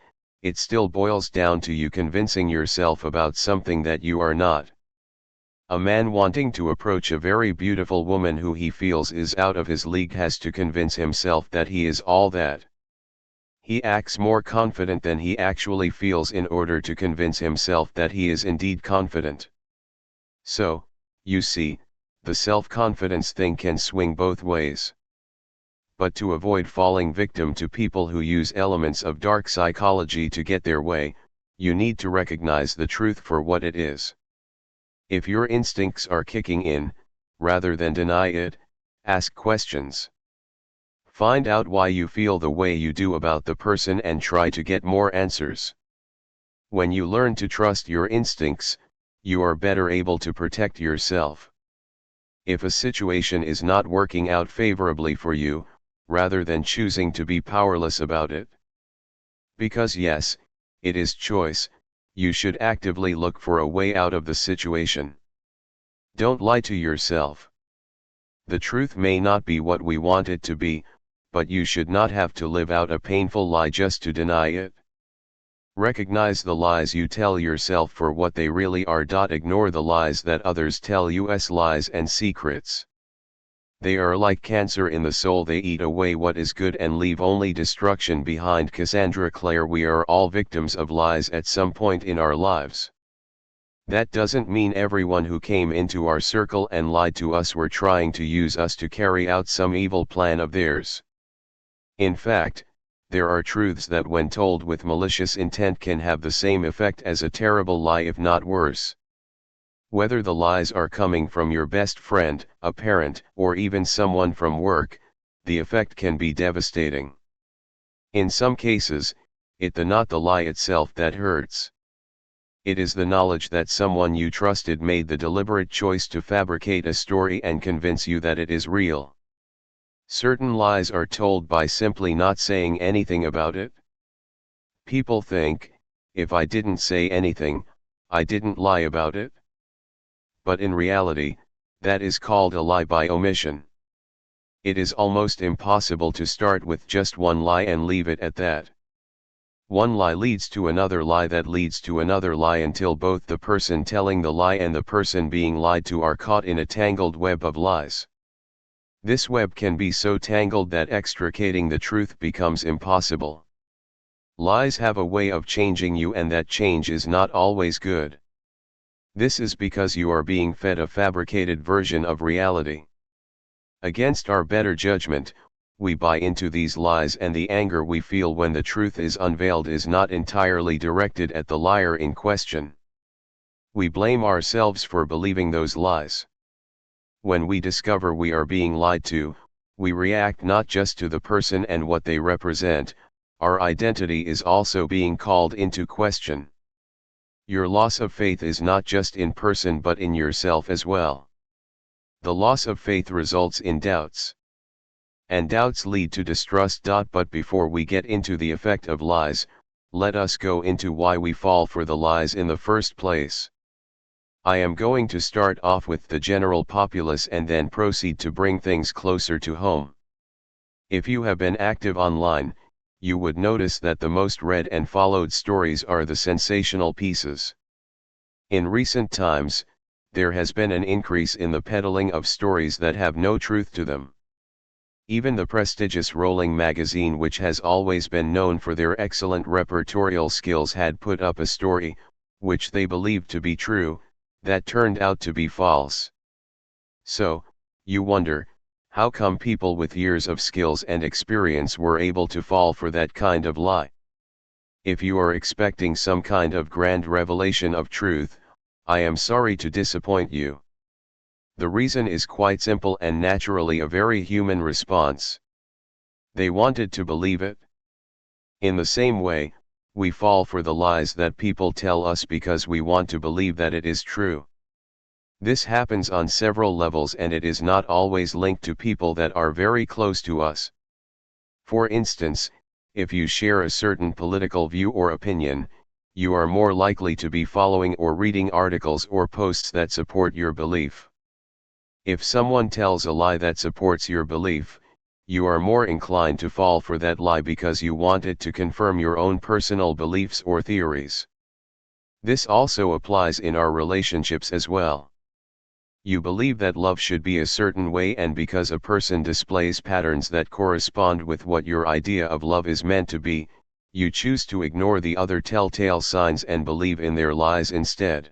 it still boils down to you convincing yourself about something that you are not. A man wanting to approach a very beautiful woman who he feels is out of his league has to convince himself that he is all that. He acts more confident than he actually feels in order to convince himself that he is indeed confident. So, you see, the self-confidence thing can swing both ways. But to avoid falling victim to people who use elements of dark psychology to get their way, you need to recognize the truth for what it is. If your instincts are kicking in, rather than deny it, ask questions. Find out why you feel the way you do about the person and try to get more answers. When you learn to trust your instincts, you are better able to protect yourself. If a situation is not working out favorably for you, rather than choosing to be powerless about it. Because yes, it is choice, you should actively look for a way out of the situation. Don't lie to yourself. The truth may not be what we want it to be, but you should not have to live out a painful lie just to deny it. Recognize the lies you tell yourself for what they really are. Ignore the lies that others tell you as lies and secrets. They are like cancer in the soul, they eat away what is good and leave only destruction behind. Cassandra Clare. We are all victims of lies at some point in our lives. That doesn't mean everyone who came into our circle and lied to us were trying to use us to carry out some evil plan of theirs. In fact, there are truths that when told with malicious intent can have the same effect as a terrible lie, if not worse. Whether the lies are coming from your best friend, a parent, or even someone from work, the effect can be devastating. In some cases, it's not the lie itself that hurts. It is the knowledge that someone you trusted made the deliberate choice to fabricate a story and convince you that it is real. Certain lies are told by simply not saying anything about it. People think, if I didn't say anything, I didn't lie about it. But in reality, that is called a lie by omission. It is almost impossible to start with just one lie and leave it at that. One lie leads to another lie that leads to another lie until both the person telling the lie and the person being lied to are caught in a tangled web of lies. This web can be so tangled that extricating the truth becomes impossible. Lies have a way of changing you, and that change is not always good. This is because you are being fed a fabricated version of reality. Against our better judgment, we buy into these lies, and the anger we feel when the truth is unveiled is not entirely directed at the liar in question. We blame ourselves for believing those lies. When we discover we are being lied to, we react not just to the person and what they represent, our identity is also being called into question. Your loss of faith is not just in person but in yourself as well. The loss of faith results in doubts. And doubts lead to distrust. But before we get into the effect of lies, let us go into why we fall for the lies in the first place. I am going to start off with the general populace and then proceed to bring things closer to home. If you have been active online, you would notice that the most read and followed stories are the sensational pieces. In recent times, there has been an increase in the peddling of stories that have no truth to them. Even the prestigious Rolling magazine, which has always been known for their excellent reportorial skills, had put up a story, which they believed to be true, that turned out to be false. So, you wonder, how come people with years of skills and experience were able to fall for that kind of lie? If you are expecting some kind of grand revelation of truth, I am sorry to disappoint you. The reason is quite simple and naturally a very human response. They wanted to believe it. In the same way, we fall for the lies that people tell us because we want to believe that it is true. This happens on several levels, and it is not always linked to people that are very close to us. For instance, if you share a certain political view or opinion, you are more likely to be following or reading articles or posts that support your belief. If someone tells a lie that supports your belief, you are more inclined to fall for that lie because you want it to confirm your own personal beliefs or theories. This also applies in our relationships as well. You believe that love should be a certain way, and because a person displays patterns that correspond with what your idea of love is meant to be, you choose to ignore the other telltale signs and believe in their lies instead.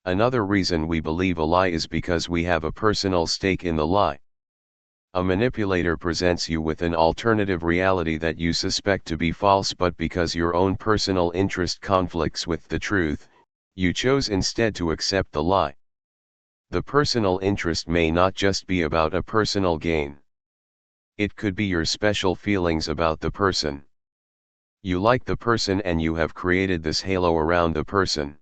Another reason we believe a lie is because we have a personal stake in the lie. A manipulator presents you with an alternative reality that you suspect to be false, but because your own personal interest conflicts with the truth, you chose instead to accept the lie. The personal interest may not just be about a personal gain. It could be your special feelings about the person. You like the person and you have created this halo around the person.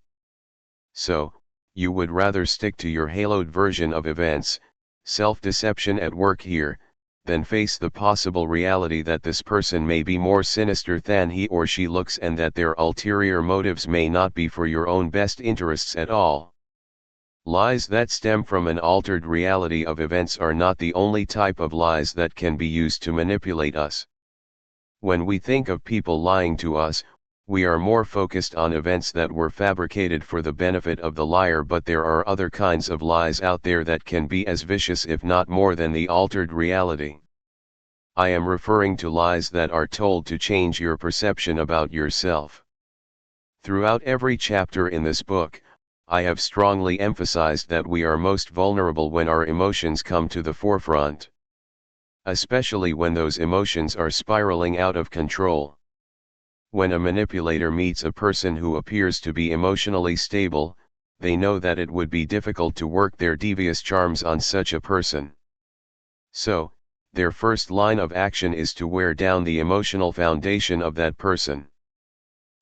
So, you would rather stick to your haloed version of events, self-deception at work here, than face the possible reality that this person may be more sinister than he or she looks, and that their ulterior motives may not be for your own best interests at all. Lies that stem from an altered reality of events are not the only type of lies that can be used to manipulate us. When we think of people lying to us, we are more focused on events that were fabricated for the benefit of the liar, but there are other kinds of lies out there that can be as vicious, if not more, than the altered reality. I am referring to lies that are told to change your perception about yourself. Throughout every chapter in this book, I have strongly emphasized that we are most vulnerable when our emotions come to the forefront. Especially when those emotions are spiraling out of control. When a manipulator meets a person who appears to be emotionally stable, they know that it would be difficult to work their devious charms on such a person. So, their first line of action is to wear down the emotional foundation of that person.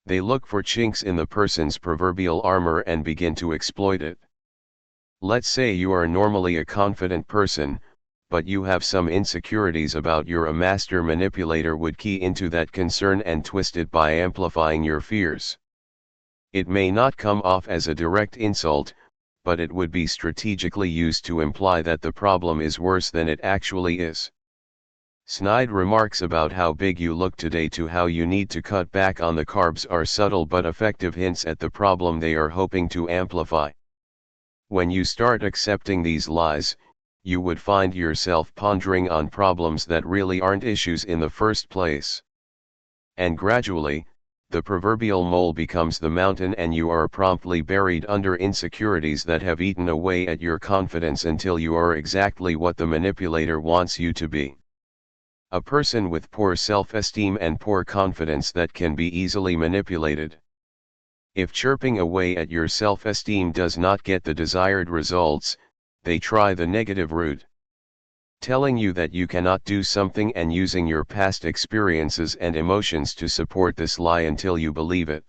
They look for chinks in the person's proverbial armor and begin to exploit it. Let's say you are normally a confident person, but you have some insecurities about a master manipulator would key into that concern and twist it by amplifying your fears. It may not come off as a direct insult, but it would be strategically used to imply that the problem is worse than it actually is. Snide remarks about how big you look today to how you need to cut back on the carbs are subtle but effective hints at the problem they are hoping to amplify. When you start accepting these lies, you would find yourself pondering on problems that really aren't issues in the first place. And gradually, the proverbial mole becomes the mountain, and you are promptly buried under insecurities that have eaten away at your confidence until you are exactly what the manipulator wants you to be. A person with poor self-esteem and poor confidence that can be easily manipulated. If chirping away at your self-esteem does not get the desired results, they try the negative route. Telling you that you cannot do something and using your past experiences and emotions to support this lie until you believe it.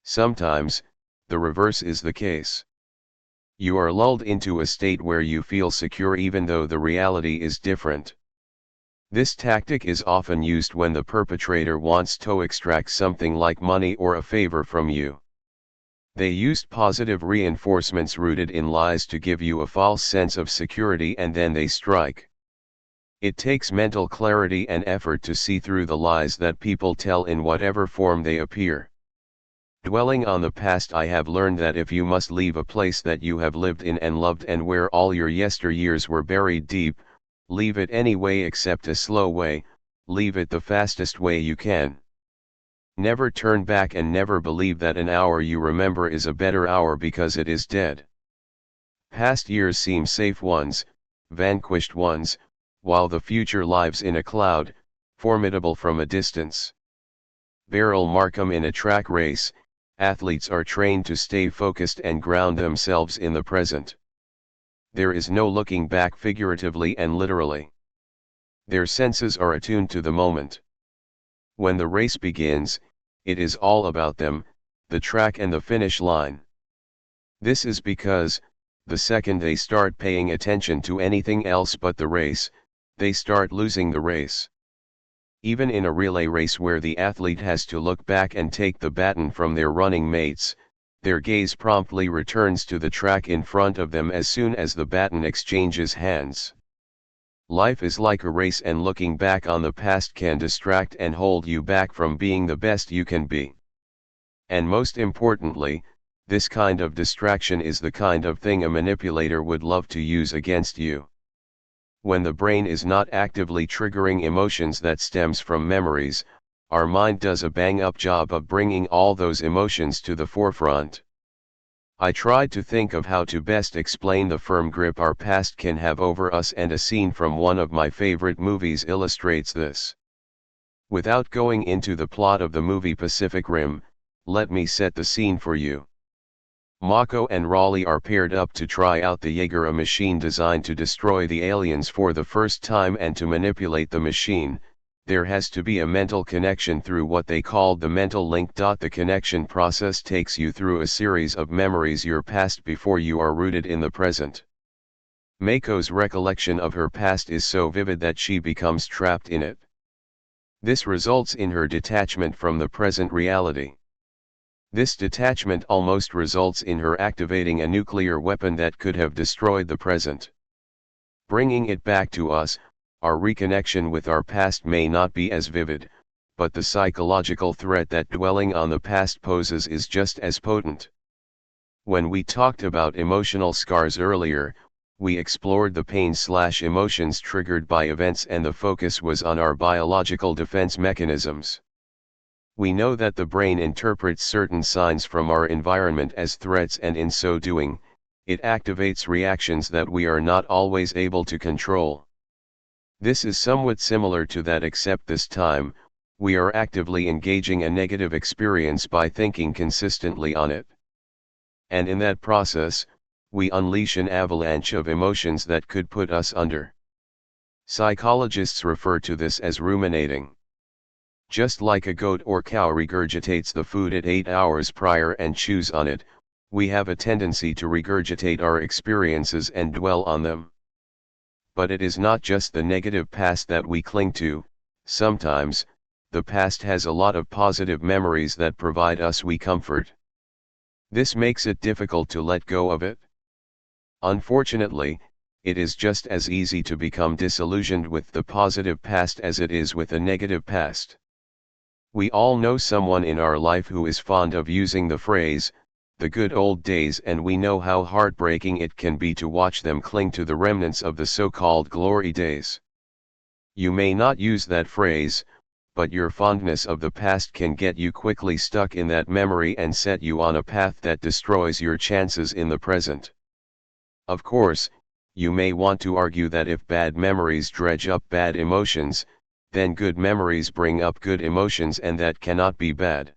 Sometimes, the reverse is the case. You are lulled into a state where you feel secure even though the reality is different. This tactic is often used when the perpetrator wants to extract something like money or a favor from you. They used positive reinforcements rooted in lies to give you a false sense of security, and then they strike. It takes mental clarity and effort to see through the lies that people tell in whatever form they appear. Dwelling on the past, I have learned that if you must leave a place that you have lived in and loved and where all your yesteryears were buried deep, leave it any way except a slow way, leave it the fastest way you can. Never turn back and never believe that an hour you remember is a better hour because it is dead. Past years seem safe ones, vanquished ones, while the future lives in a cloud, formidable from a distance. Beryl Markham. In a track race, athletes are trained to stay focused and ground themselves in the present. There is no looking back figuratively and literally. Their senses are attuned to the moment. When the race begins, it is all about them, the track and the finish line. This is because, the second they start paying attention to anything else but the race, they start losing the race. Even in a relay race where the athlete has to look back and take the baton from their running mates, their gaze promptly returns to the track in front of them as soon as the baton exchanges hands. Life is like a race, and looking back on the past can distract and hold you back from being the best you can be. And most importantly, this kind of distraction is the kind of thing a manipulator would love to use against you. When the brain is not actively triggering emotions that stems from memories, our mind does a bang-up job of bringing all those emotions to the forefront. I tried to think of how to best explain the firm grip our past can have over us, and a scene from one of my favorite movies illustrates this. Without going into the plot of the movie Pacific Rim, let me set the scene for you. Mako and Raleigh are paired up to try out the Jaeger, a machine designed to destroy the aliens for the first time, and to manipulate the machine, there has to be a mental connection through what they called the mental link. The connection process takes you through a series of memories your past before you are rooted in the present. Mako's recollection of her past is so vivid that she becomes trapped in it. This results in her detachment from the present reality. This detachment almost results in her activating a nuclear weapon that could have destroyed the present. Bringing it back to us, our reconnection with our past may not be as vivid, but the psychological threat that dwelling on the past poses is just as potent. When we talked about emotional scars earlier, we explored the pain/emotions triggered by events, and the focus was on our biological defense mechanisms. We know that the brain interprets certain signs from our environment as threats, and in so doing, it activates reactions that we are not always able to control. This is somewhat similar to that, except this time, we are actively engaging a negative experience by thinking consistently on it. And in that process, we unleash an avalanche of emotions that could put us under. Psychologists refer to this as ruminating. Just like a goat or cow regurgitates the food at 8 hours prior and chews on it, we have a tendency to regurgitate our experiences and dwell on them. But it is not just the negative past that we cling to. Sometimes, the past has a lot of positive memories that provide us comfort. This makes it difficult to let go of it. Unfortunately, it is just as easy to become disillusioned with the positive past as it is with a negative past. We all know someone in our life who is fond of using the phrase, "the good old days," and we know how heartbreaking it can be to watch them cling to the remnants of the so-called glory days. You may not use that phrase, but your fondness of the past can get you quickly stuck in that memory and set you on a path that destroys your chances in the present. Of course, you may want to argue that if bad memories dredge up bad emotions, then good memories bring up good emotions, and that cannot be bad.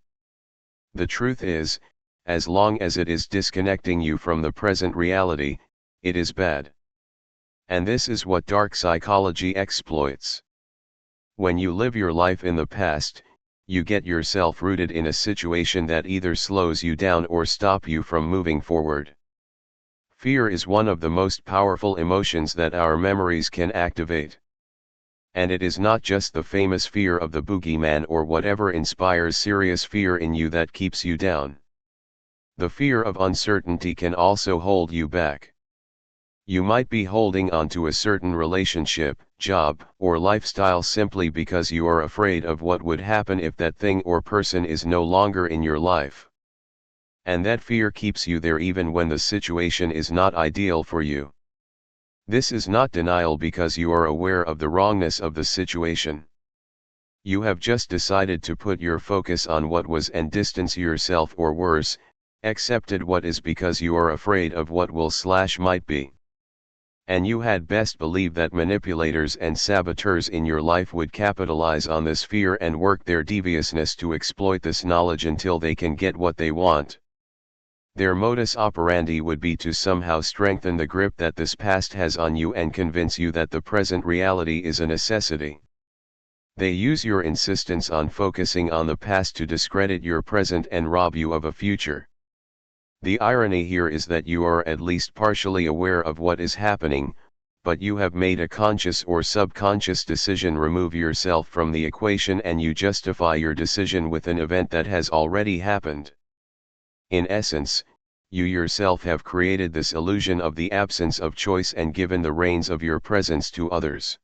The truth is, as long as it is disconnecting you from the present reality, it is bad. And this is what dark psychology exploits. When you live your life in the past, you get yourself rooted in a situation that either slows you down or stops you from moving forward. Fear is one of the most powerful emotions that our memories can activate. And it is not just the famous fear of the boogeyman or whatever inspires serious fear in you that keeps you down. The fear of uncertainty can also hold you back. You might be holding on to a certain relationship, job, or lifestyle simply because you are afraid of what would happen if that thing or person is no longer in your life. And that fear keeps you there even when the situation is not ideal for you. This is not denial because you are aware of the wrongness of the situation. You have just decided to put your focus on what was and distance yourself, or worse, accepted what is because you are afraid of what will/might be. And you had best believe that manipulators and saboteurs in your life would capitalize on this fear and work their deviousness to exploit this knowledge until they can get what they want. Their modus operandi would be to somehow strengthen the grip that this past has on you and convince you that the present reality is a necessity. They use your insistence on focusing on the past to discredit your present and rob you of a future. The irony here is that you are at least partially aware of what is happening, but you have made a conscious or subconscious decision remove yourself from the equation, and you justify your decision with an event that has already happened. In essence, you yourself have created this illusion of the absence of choice and given the reins of your presence to others.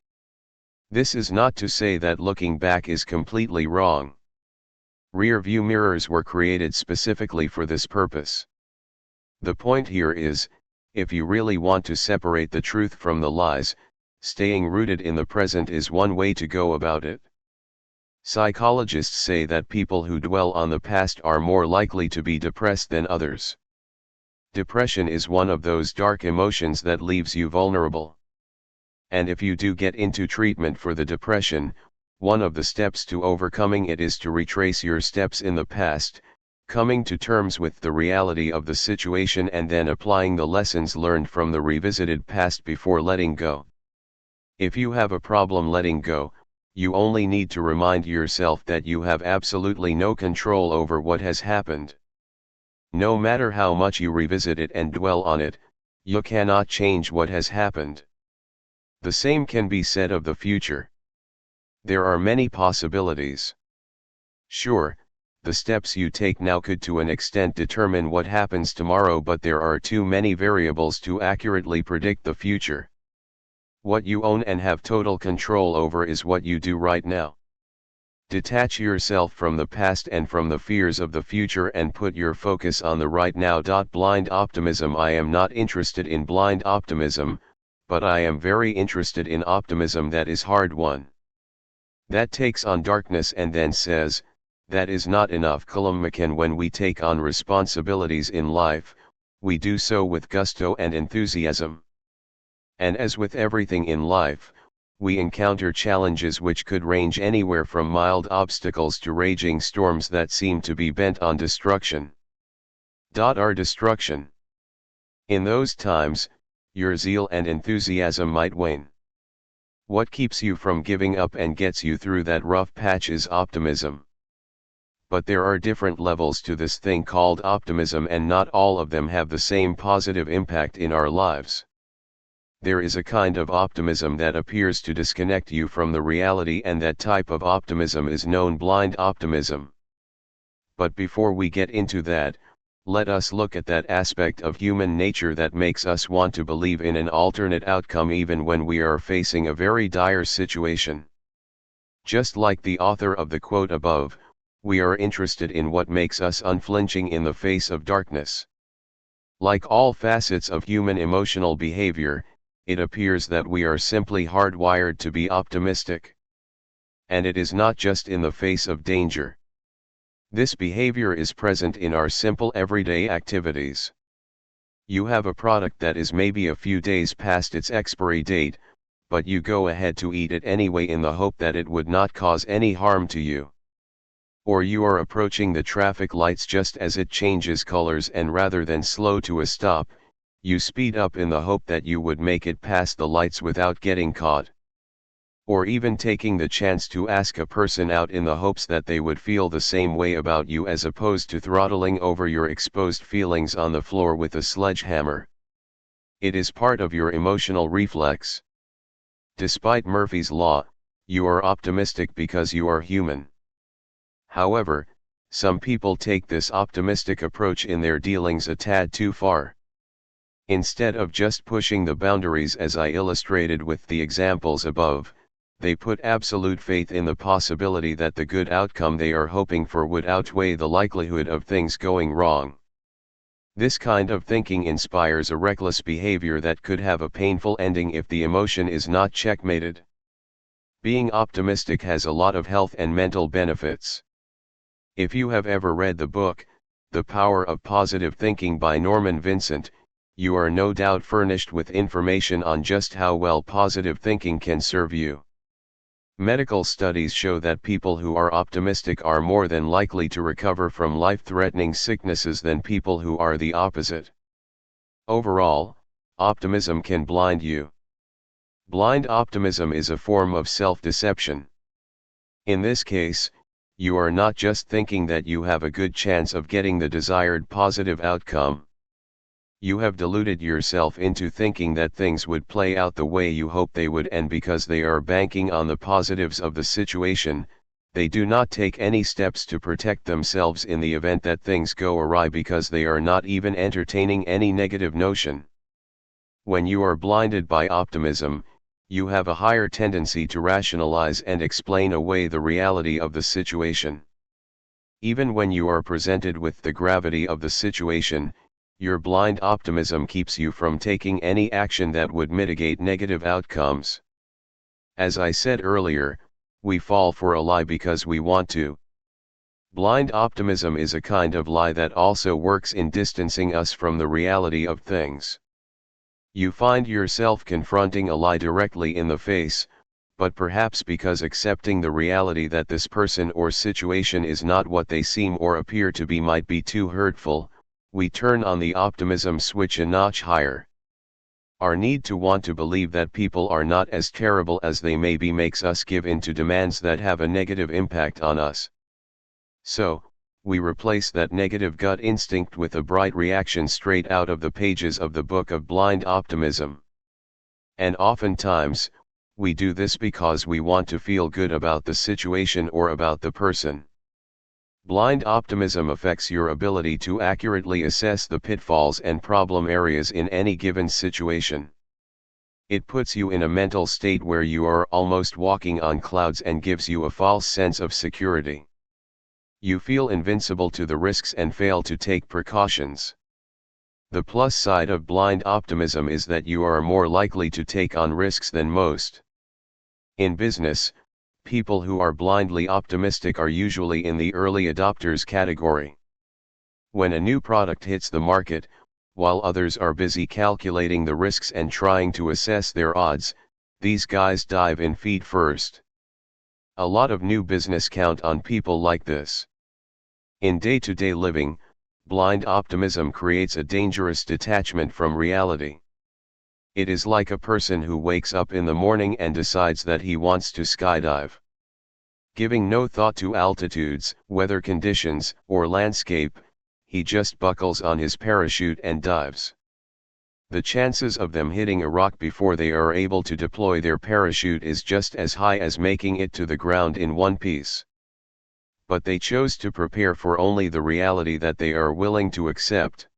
This is not to say that looking back is completely wrong. Rear-view mirrors were created specifically for this purpose. The point here is, if you really want to separate the truth from the lies, staying rooted in the present is one way to go about it. Psychologists say that people who dwell on the past are more likely to be depressed than others. Depression is one of those dark emotions that leaves you vulnerable. And if you do get into treatment for the depression, one of the steps to overcoming it is to retrace your steps in the past, coming to terms with the reality of the situation and then applying the lessons learned from the revisited past before letting go. If you have a problem letting go, you only need to remind yourself that you have absolutely no control over what has happened. No matter how much you revisit it and dwell on it, you cannot change what has happened. The same can be said of the future. There are many possibilities. Sure, the steps you take now could to an extent determine what happens tomorrow, but there are too many variables to accurately predict the future. What you own and have total control over is what you do right now. Detach yourself from the past and from the fears of the future and put your focus on the right now. Blind optimism. I am not interested in blind optimism, but I am very interested in optimism that is hard-won. That takes on darkness and then says, that is not enough. When we take on responsibilities in life, we do so with gusto and enthusiasm. And as with everything in life, we encounter challenges which could range anywhere from mild obstacles to raging storms that seem to be bent on destruction. Our destruction. In those times, your zeal and enthusiasm might wane. What keeps you from giving up and gets you through that rough patch is optimism. But there are different levels to this thing called optimism, and not all of them have the same positive impact in our lives. There is a kind of optimism that appears to disconnect you from the reality, and that type of optimism is known blind optimism. But before we get into that, let us look at that aspect of human nature that makes us want to believe in an alternate outcome even when we are facing a very dire situation. Just like the author of the quote above, we are interested in what makes us unflinching in the face of darkness. Like all facets of human emotional behavior, it appears that we are simply hardwired to be optimistic. And it is not just in the face of danger. This behavior is present in our simple everyday activities. You have a product that is maybe a few days past its expiry date, but you go ahead to eat it anyway in the hope that it would not cause any harm to you. Or you are approaching the traffic lights just as it changes colors, and rather than slow to a stop, you speed up in the hope that you would make it past the lights without getting caught. Or even taking the chance to ask a person out in the hopes that they would feel the same way about you, as opposed to throttling over your exposed feelings on the floor with a sledgehammer. It is part of your emotional reflex. Despite Murphy's Law, you are optimistic because you are human. However, some people take this optimistic approach in their dealings a tad too far. Instead of just pushing the boundaries as I illustrated with the examples above, they put absolute faith in the possibility that the good outcome they are hoping for would outweigh the likelihood of things going wrong. This kind of thinking inspires a reckless behavior that could have a painful ending if the emotion is not checkmated. Being optimistic has a lot of health and mental benefits. If you have ever read the book, The Power of Positive Thinking by Norman Vincent, you are no doubt furnished with information on just how well positive thinking can serve you. Medical studies show that people who are optimistic are more than likely to recover from life-threatening sicknesses than people who are the opposite. Overall, optimism can blind you. Blind optimism is a form of self-deception. In this case, you are not just thinking that you have a good chance of getting the desired positive outcome. You have deluded yourself into thinking that things would play out the way you hope they would, and because they are banking on the positives of the situation, they do not take any steps to protect themselves in the event that things go awry because they are not even entertaining any negative notion. When you are blinded by optimism, you have a higher tendency to rationalize and explain away the reality of the situation. Even when you are presented with the gravity of the situation, your blind optimism keeps you from taking any action that would mitigate negative outcomes. As I said earlier, we fall for a lie because we want to. Blind optimism is a kind of lie that also works in distancing us from the reality of things. You find yourself confronting a lie directly in the face, but perhaps because accepting the reality that this person or situation is not what they seem or appear to be might be too hurtful, we turn on the optimism switch a notch higher. Our need to want to believe that people are not as terrible as they may be makes us give in to demands that have a negative impact on us. So, we replace that negative gut instinct with a bright reaction straight out of the pages of the Book of Blind Optimism. And oftentimes, we do this because we want to feel good about the situation or about the person. Blind optimism affects your ability to accurately assess the pitfalls and problem areas in any given situation. It puts you in a mental state where you are almost walking on clouds and gives you a false sense of security. You feel invincible to the risks and fail to take precautions. The plus side of blind optimism is that you are more likely to take on risks than most. In business, people who are blindly optimistic are usually in the early adopters category. When a new product hits the market, while others are busy calculating the risks and trying to assess their odds, these guys dive in feet first. A lot of new business count on people like this. In day-to-day living, blind optimism creates a dangerous detachment from reality. It is like a person who wakes up in the morning and decides that he wants to skydive. Giving no thought to altitudes, weather conditions, or landscape, he just buckles on his parachute and dives. The chances of them hitting a rock before they are able to deploy their parachute is just as high as making it to the ground in one piece. But they chose to prepare for only the reality that they are willing to accept.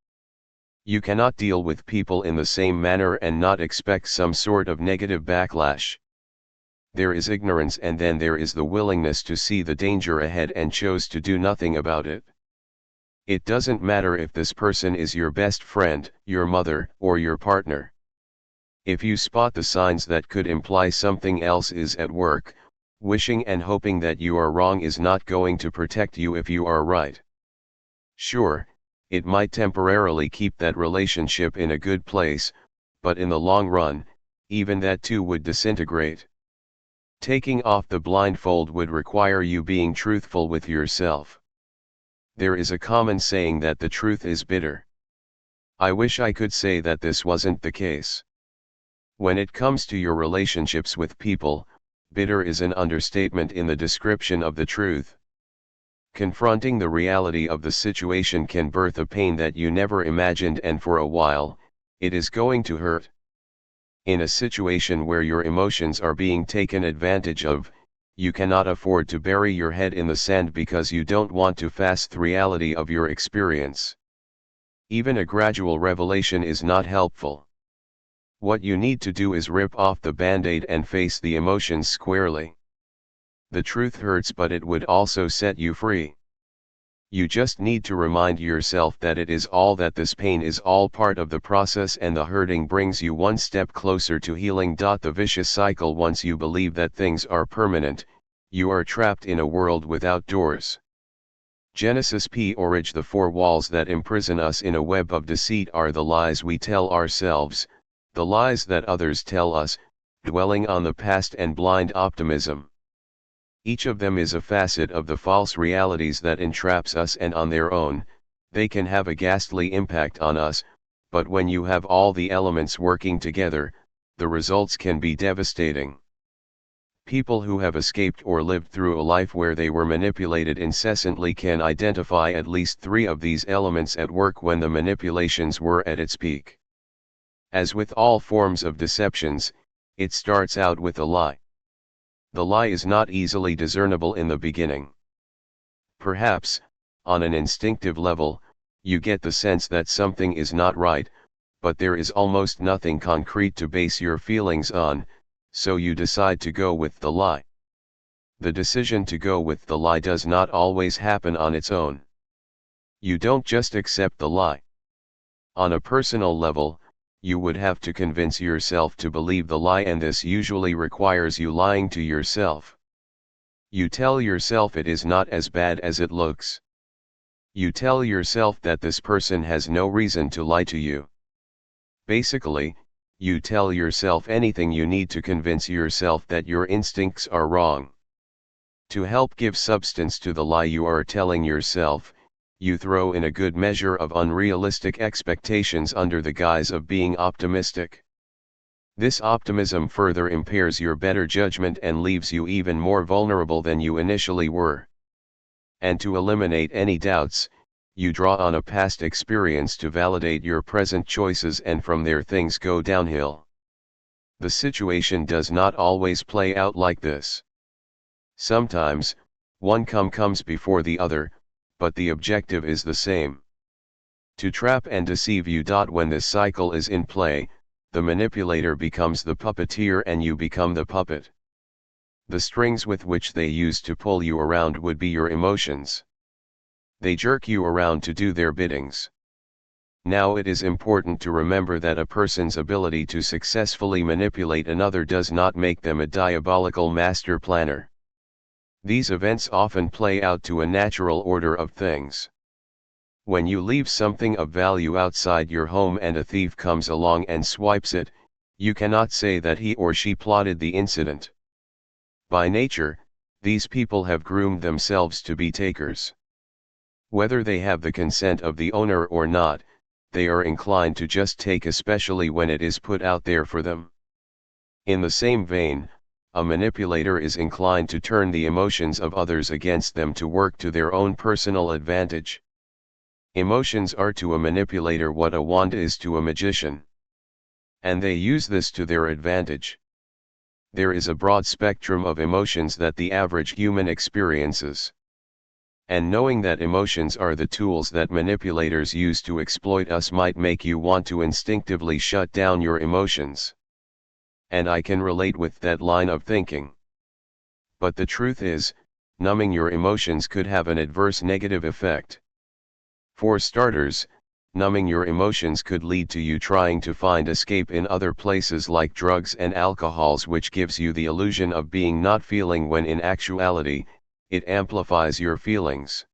You cannot deal with people in the same manner and not expect some sort of negative backlash. There is ignorance and then there is the willingness to see the danger ahead and chose to do nothing about it. It doesn't matter if this person is your best friend, your mother, or your partner. If you spot the signs that could imply something else is at work, wishing and hoping that you are wrong is not going to protect you if you are right. Sure, it might temporarily keep that relationship in a good place, but in the long run, even that too would disintegrate. Taking off the blindfold would require you being truthful with yourself. There is a common saying that the truth is bitter. I wish I could say that this wasn't the case. When it comes to your relationships with people, bitter is an understatement in the description of the truth. Confronting the reality of the situation can birth a pain that you never imagined, and for a while, it is going to hurt. In a situation where your emotions are being taken advantage of, you cannot afford to bury your head in the sand because you don't want to face the reality of your experience. Even a gradual revelation is not helpful. What you need to do is rip off the band-aid and face the emotions squarely. The truth hurts, but it would also set you free. You just need to remind yourself that it is all that this pain is all part of the process, and the hurting brings you one step closer to healing. The vicious cycle: once you believe that things are permanent, you are trapped in a world without doors. Genesis p. Origin. The four walls that imprison us in a web of deceit are the lies we tell ourselves, the lies that others tell us, dwelling on the past, and blind optimism. Each of them is a facet of the false realities that entraps us, and on their own, they can have a ghastly impact on us, but when you have all the elements working together, the results can be devastating. People who have escaped or lived through a life where they were manipulated incessantly can identify at least 3 of these elements at work when the manipulations were at its peak. As with all forms of deceptions, it starts out with a lie. The lie is not easily discernible in the beginning. Perhaps, on an instinctive level, you get the sense that something is not right, but there is almost nothing concrete to base your feelings on, so you decide to go with the lie. The decision to go with the lie does not always happen on its own. You don't just accept the lie. On a personal level, you would have to convince yourself to believe the lie, and this usually requires you lying to yourself. You tell yourself it is not as bad as it looks. You tell yourself that this person has no reason to lie to you. Basically, you tell yourself anything you need to convince yourself that your instincts are wrong. To help give substance to the lie you are telling yourself, you throw in a good measure of unrealistic expectations under the guise of being optimistic. This optimism further impairs your better judgment and leaves you even more vulnerable than you initially were. And to eliminate any doubts, you draw on a past experience to validate your present choices, and from there things go downhill. The situation does not always play out like this. Sometimes, one comes before the other, but the objective is the same: to trap and deceive you. When this cycle is in play, the manipulator becomes the puppeteer and you become the puppet. The strings with which they use to pull you around would be your emotions. They jerk you around to do their biddings. Now it is important to remember that a person's ability to successfully manipulate another does not make them a diabolical master planner. These events often play out to a natural order of things. When you leave something of value outside your home and a thief comes along and swipes it, you cannot say that he or she plotted the incident. By nature, these people have groomed themselves to be takers. Whether they have the consent of the owner or not, they are inclined to just take, especially when it is put out there for them. In the same vein, a manipulator is inclined to turn the emotions of others against them to work to their own personal advantage. Emotions are to a manipulator what a wand is to a magician. And they use this to their advantage. There is a broad spectrum of emotions that the average human experiences. And knowing that emotions are the tools that manipulators use to exploit us might make you want to instinctively shut down your emotions. And I can relate with that line of thinking. But the truth is, numbing your emotions could have an adverse negative effect. For starters, numbing your emotions could lead to you trying to find escape in other places like drugs and alcohols, which gives you the illusion of being not feeling when in actuality, it amplifies your feelings.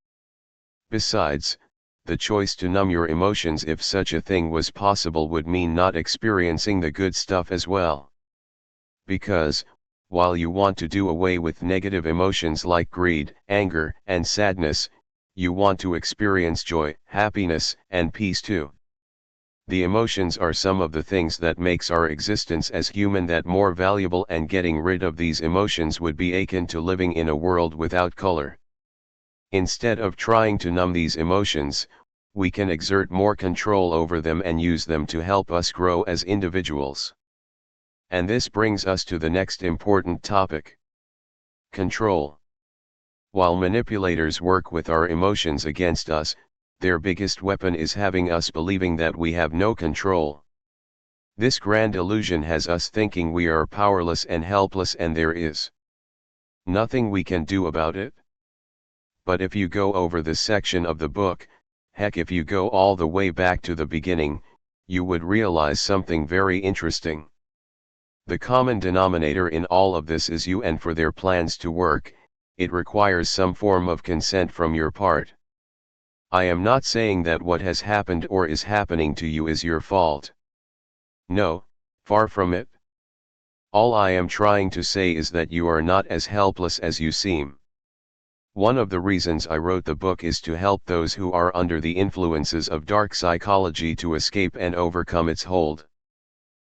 Besides, the choice to numb your emotions, if such a thing was possible, would mean not experiencing the good stuff as well. Because, while you want to do away with negative emotions like greed, anger, and sadness, you want to experience joy, happiness, and peace too. The emotions are some of the things that makes our existence as human that more valuable, and getting rid of these emotions would be akin to living in a world without color. Instead of trying to numb these emotions, we can exert more control over them and use them to help us grow as individuals. And this brings us to the next important topic: control. While manipulators work with our emotions against us, their biggest weapon is having us believing that we have no control. This grand illusion has us thinking we are powerless and helpless, and there is nothing we can do about it. But if you go over this section of the book, heck, if you go all the way back to the beginning, you would realize something very interesting. The common denominator in all of this is you, and for their plans to work, it requires some form of consent from your part. I am not saying that what has happened or is happening to you is your fault. No, far from it. All I am trying to say is that you are not as helpless as you seem. One of the reasons I wrote the book is to help those who are under the influences of dark psychology to escape and overcome its hold.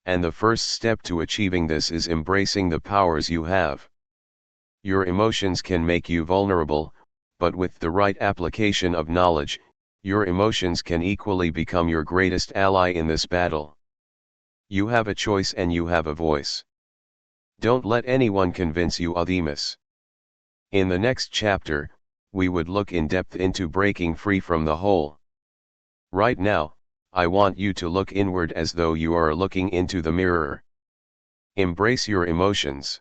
And the first step to achieving this is embracing the powers you have. Your emotions can make you vulnerable, but with the right application of knowledge, your emotions can equally become your greatest ally in this battle. You have a choice and you have a voice. Don't let anyone convince you otherwise. In the next chapter, we would look in depth into breaking free from the hole. Right now, I want you to look inward as though you are looking into the mirror. Embrace your emotions.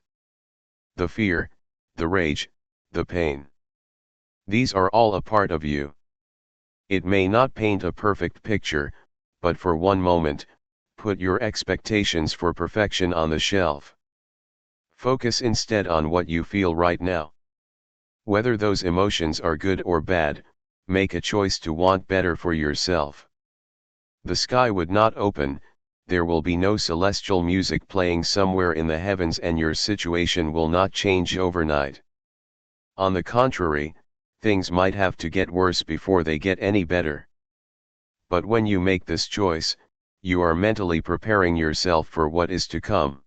The fear, the rage, the pain. These are all a part of you. It may not paint a perfect picture, but for one moment, put your expectations for perfection on the shelf. Focus instead on what you feel right now. Whether those emotions are good or bad, make a choice to want better for yourself. The sky would not open, there will be no celestial music playing somewhere in the heavens, and your situation will not change overnight. On the contrary, things might have to get worse before they get any better. But when you make this choice, you are mentally preparing yourself for what is to come.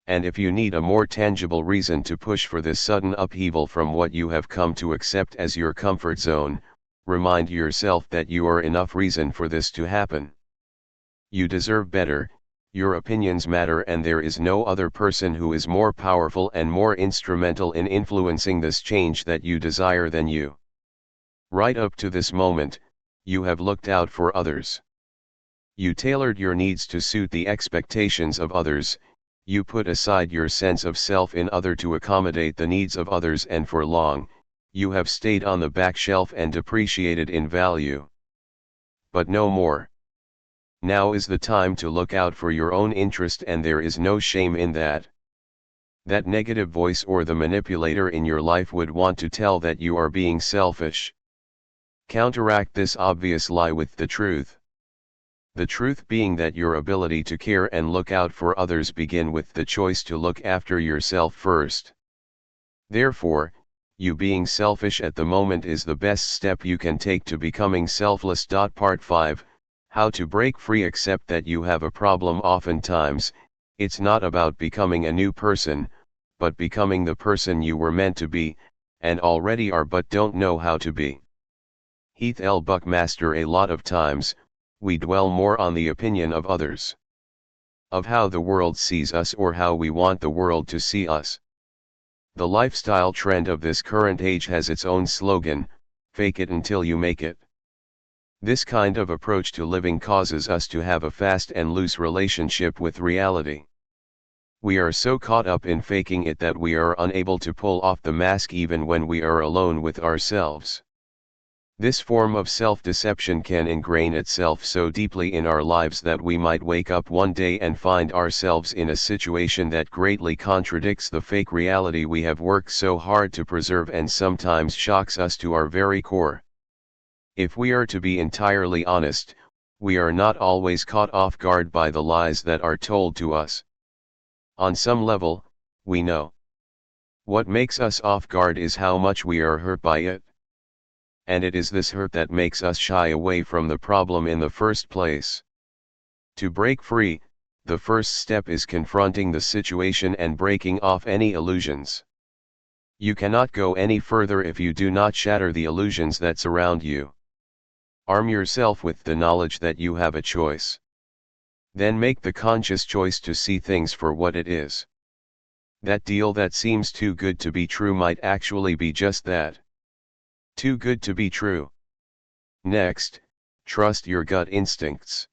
And if you need a more tangible reason to push for this sudden upheaval from what you have come to accept as your comfort zone, remind yourself that you are enough reason for this to happen. You deserve better, your opinions matter, and there is no other person who is more powerful and more instrumental in influencing this change that you desire than you. Right up to this moment, you have looked out for others. You tailored your needs to suit the expectations of others. You put aside your sense of self in order to accommodate the needs of others, and for long, you have stayed on the back shelf and depreciated in value. But no more. Now is the time to look out for your own interest, and there is no shame in that. That negative voice or the manipulator in your life would want to tell that you are being selfish. Counteract this obvious lie with the truth. The truth being that your ability to care and look out for others begin with the choice to look after yourself first. Therefore, you being selfish at the moment is the best step you can take to becoming selfless. Part 5, How to break free. Accept that you have a problem. Oftentimes, it's not about becoming a new person, but becoming the person you were meant to be, and already are but don't know how to be. Heath L. Buckmaster. A lot of times, we dwell more on the opinion of others, of how the world sees us or how we want the world to see us. The lifestyle trend of this current age has its own slogan, fake it until you make it. This kind of approach to living causes us to have a fast and loose relationship with reality. We are so caught up in faking it that we are unable to pull off the mask even when we are alone with ourselves. This form of self-deception can ingrain itself so deeply in our lives that we might wake up one day and find ourselves in a situation that greatly contradicts the fake reality we have worked so hard to preserve, and sometimes shocks us to our very core. If we are to be entirely honest, we are not always caught off guard by the lies that are told to us. On some level, we know. What makes us off guard is how much we are hurt by it. And it is this hurt that makes us shy away from the problem in the first place. To break free, the first step is confronting the situation and breaking off any illusions. You cannot go any further if you do not shatter the illusions that surround you. Arm yourself with the knowledge that you have a choice. Then make the conscious choice to see things for what it is. That deal that seems too good to be true might actually be just that. Too good to be true. Next, trust your gut instincts.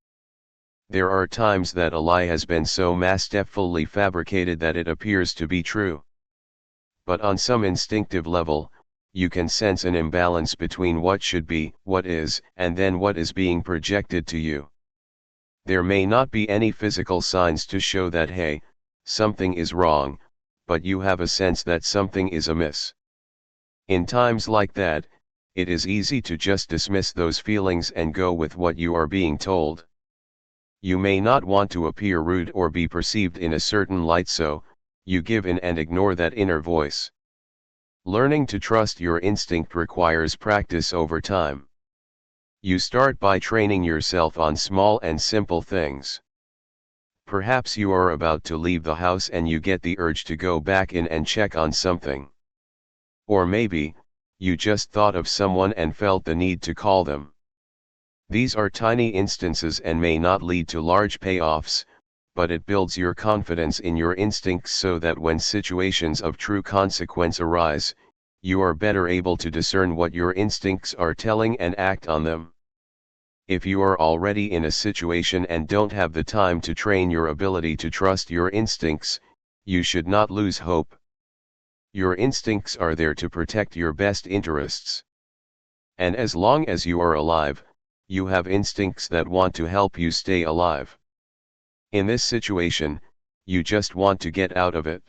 There are times that a lie has been so masterfully fabricated that it appears to be true. But on some instinctive level, you can sense an imbalance between what should be, what is, and then what is being projected to you. There may not be any physical signs to show that hey, something is wrong, but you have a sense that something is amiss. In times like that, it is easy to just dismiss those feelings and go with what you are being told. You may not want to appear rude or be perceived in a certain light, so you give in and ignore that inner voice. Learning to trust your instinct requires practice over time. You start by training yourself on small and simple things. Perhaps you are about to leave the house and you get the urge to go back in and check on something. Or maybe, you just thought of someone and felt the need to call them. These are tiny instances and may not lead to large payoffs, but it builds your confidence in your instincts so that when situations of true consequence arise, you are better able to discern what your instincts are telling and act on them. If you are already in a situation and don't have the time to train your ability to trust your instincts, you should not lose hope. Your instincts are there to protect your best interests. And as long as you are alive, you have instincts that want to help you stay alive. In this situation, you just want to get out of it.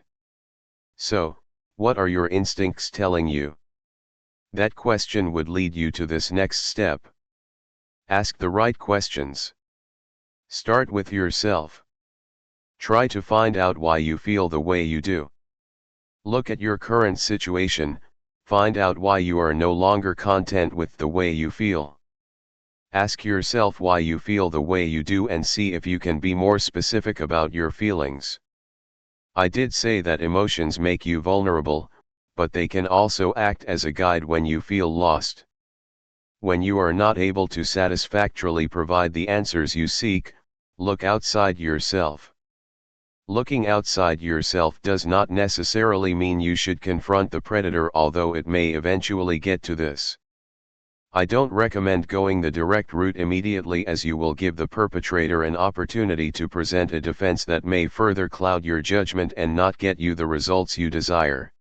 So, what are your instincts telling you? That question would lead you to this next step. Ask the right questions. Start with yourself. Try to find out why you feel the way you do. Look at your current situation, find out why you are no longer content with the way you feel. Ask yourself why you feel the way you do and see if you can be more specific about your feelings. I did say that emotions make you vulnerable, but they can also act as a guide when you feel lost. When you are not able to satisfactorily provide the answers you seek, look outside yourself. Looking outside yourself does not necessarily mean you should confront the predator, although it may eventually get to this. I don't recommend going the direct route immediately, as you will give the perpetrator an opportunity to present a defense that may further cloud your judgment and not get you the results you desire.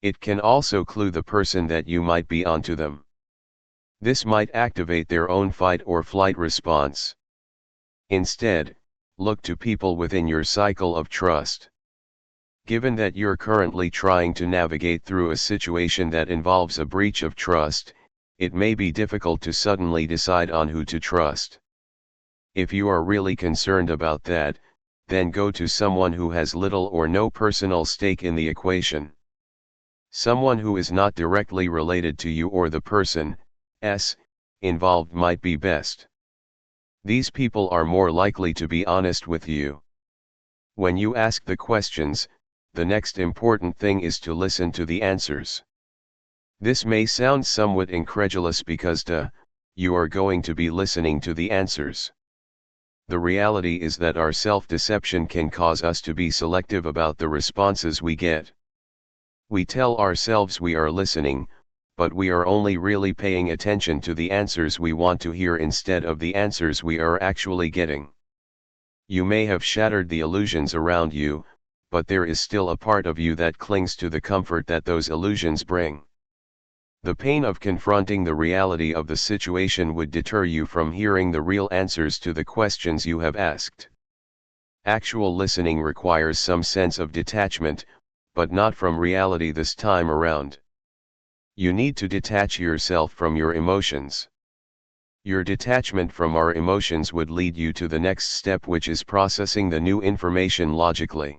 It can also clue the person that you might be onto them. This might activate their own fight or flight response. Instead, look to people within your cycle of trust. Given that you're currently trying to navigate through a situation that involves a breach of trust, it may be difficult to suddenly decide on who to trust. If you are really concerned about that, then go to someone who has little or no personal stake in the equation. Someone who is not directly related to you or the person's involved might be best. These people are more likely to be honest with you. When you ask the questions, the next important thing is to listen to the answers. This may sound somewhat incredulous because you are going to be listening to the answers. The reality is that our self-deception can cause us to be selective about the responses we get. We tell ourselves we are listening, but we are only really paying attention to the answers we want to hear instead of the answers we are actually getting. You may have shattered the illusions around you, but there is still a part of you that clings to the comfort that those illusions bring. The pain of confronting the reality of the situation would deter you from hearing the real answers to the questions you have asked. Actual listening requires some sense of detachment, but not from reality this time around. You need to detach yourself from your emotions. Your detachment from our emotions would lead you to the next step, which is processing the new information logically.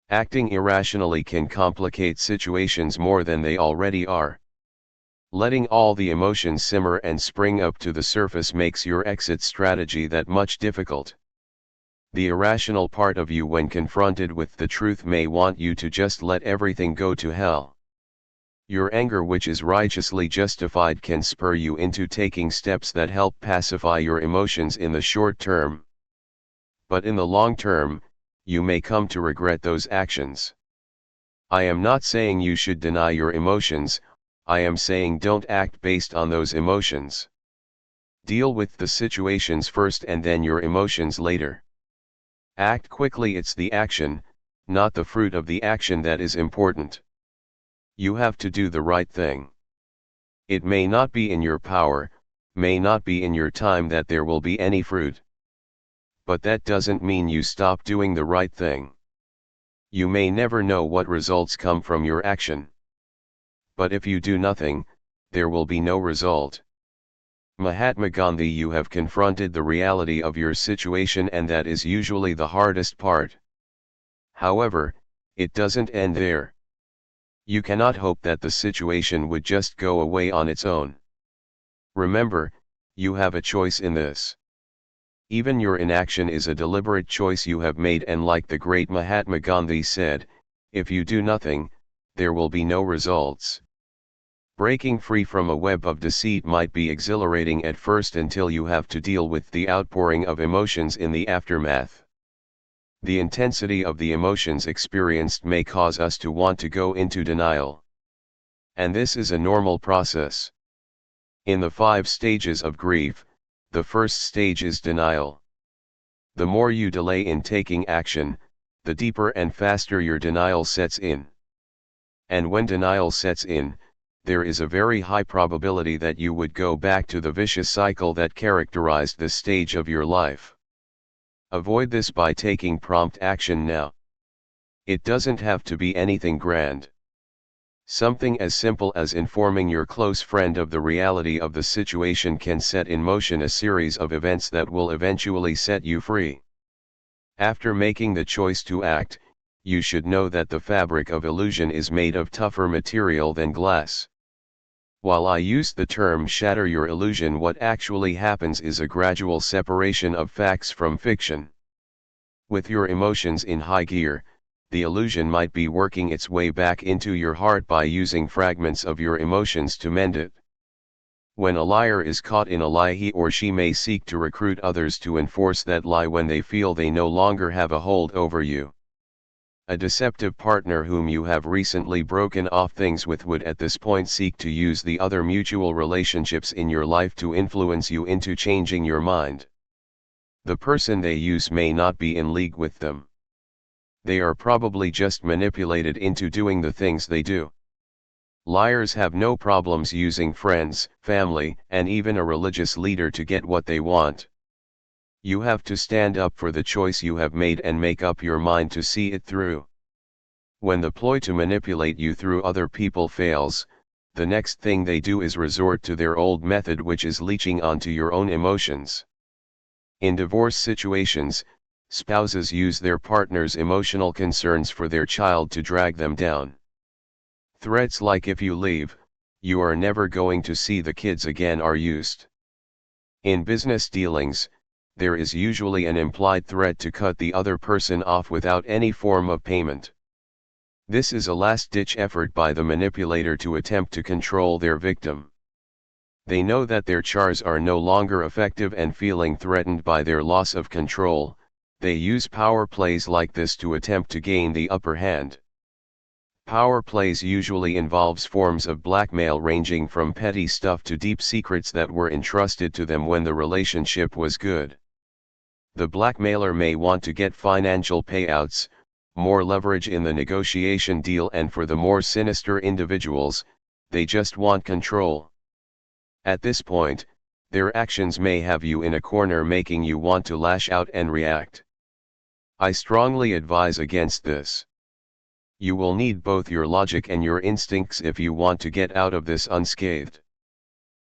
Acting irrationally can complicate situations more than they already are. Letting all the emotions simmer and spring up to the surface makes your exit strategy that much difficult. The irrational part of you, when confronted with the truth, may want you to just let everything go to hell. Your anger, which is righteously justified, can spur you into taking steps that help pacify your emotions in the short term. But in the long term, you may come to regret those actions. I am not saying you should deny your emotions, I am saying don't act based on those emotions. Deal with the situations first and then your emotions later. Act quickly. It's the action, not the fruit of the action, that is important. You have to do the right thing. It may not be in your power, may not be in your time that there will be any fruit. But that doesn't mean you stop doing the right thing. You may never know what results come from your action. But if you do nothing, there will be no result. Mahatma Gandhi, you have confronted the reality of your situation, and that is usually the hardest part. However, it doesn't end there. You cannot hope that the situation would just go away on its own. Remember, you have a choice in this. Even your inaction is a deliberate choice you have made, and like the great Mahatma Gandhi said, if you do nothing, there will be no results. Breaking free from a web of deceit might be exhilarating at first until you have to deal with the outpouring of emotions in the aftermath. The intensity of the emotions experienced may cause us to want to go into denial. And this is a normal process. In the 5 stages of grief, the first stage is denial. The more you delay in taking action, the deeper and faster your denial sets in. And when denial sets in, there is a very high probability that you would go back to the vicious cycle that characterized this stage of your life. Avoid this by taking prompt action now. It doesn't have to be anything grand. Something as simple as informing your close friend of the reality of the situation can set in motion a series of events that will eventually set you free. After making the choice to act, you should know that the fabric of illusion is made of tougher material than glass. While I use the term shatter your illusion, what actually happens is a gradual separation of facts from fiction. With your emotions in high gear, the illusion might be working its way back into your heart by using fragments of your emotions to mend it. When a liar is caught in a lie, he or she may seek to recruit others to enforce that lie when they feel they no longer have a hold over you. A deceptive partner whom you have recently broken off things with would at this point seek to use the other mutual relationships in your life to influence you into changing your mind. The person they use may not be in league with them. They are probably just manipulated into doing the things they do. Liars have no problems using friends, family, and even a religious leader to get what they want. You have to stand up for the choice you have made and make up your mind to see it through. When the ploy to manipulate you through other people fails, the next thing they do is resort to their old method, which is leeching onto your own emotions. In divorce situations, spouses use their partner's emotional concerns for their child to drag them down. Threats like "if you leave, you are never going to see the kids again" are used. In business dealings, there is usually an implied threat to cut the other person off without any form of payment. This is a last-ditch effort by the manipulator to attempt to control their victim. They know that their chars are no longer effective, and feeling threatened by their loss of control, they use power plays like this to attempt to gain the upper hand. Power plays usually involves forms of blackmail ranging from petty stuff to deep secrets that were entrusted to them when the relationship was good. The blackmailer may want to get financial payouts, more leverage in the negotiation deal, and for the more sinister individuals, they just want control. At this point, their actions may have you in a corner, making you want to lash out and react. I strongly advise against this. You will need both your logic and your instincts if you want to get out of this unscathed.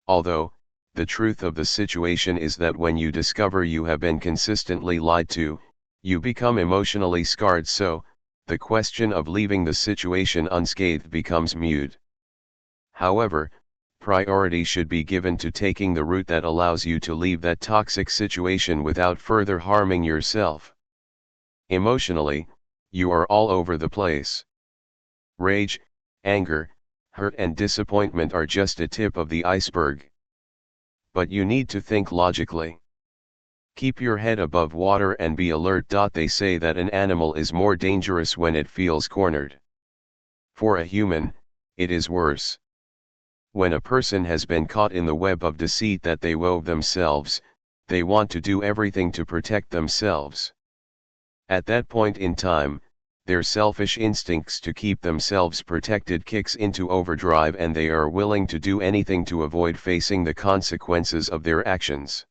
Although, the truth of the situation is that when you discover you have been consistently lied to, you become emotionally scarred, so the question of leaving the situation unscathed becomes moot. However, priority should be given to taking the route that allows you to leave that toxic situation without further harming yourself. Emotionally, you are all over the place. Rage, anger, hurt, and disappointment are just a tip of the iceberg. But you need to think logically. Keep your head above water and be alert. They say that an animal is more dangerous when it feels cornered. For a human, it is worse. When a person has been caught in the web of deceit that they wove themselves, they want to do everything to protect themselves. At that point in time, their selfish instincts to keep themselves protected kicks into overdrive, and they are willing to do anything to avoid facing the consequences of their actions.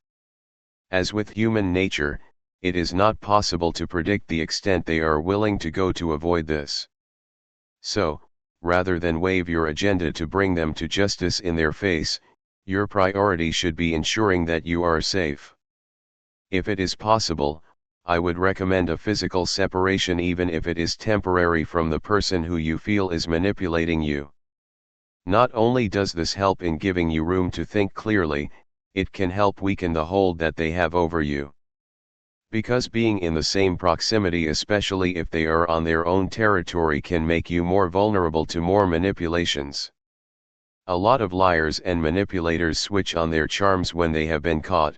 As with human nature, it is not possible to predict the extent they are willing to go to avoid this. So, rather than wave your agenda to bring them to justice in their face, your priority should be ensuring that you are safe. If it is possible, I would recommend a physical separation, even if it is temporary, from the person who you feel is manipulating you. Not only does this help in giving you room to think clearly, it can help weaken the hold that they have over you. Because being in the same proximity, especially if they are on their own territory, can make you more vulnerable to more manipulations. A lot of liars and manipulators switch on their charms when they have been caught.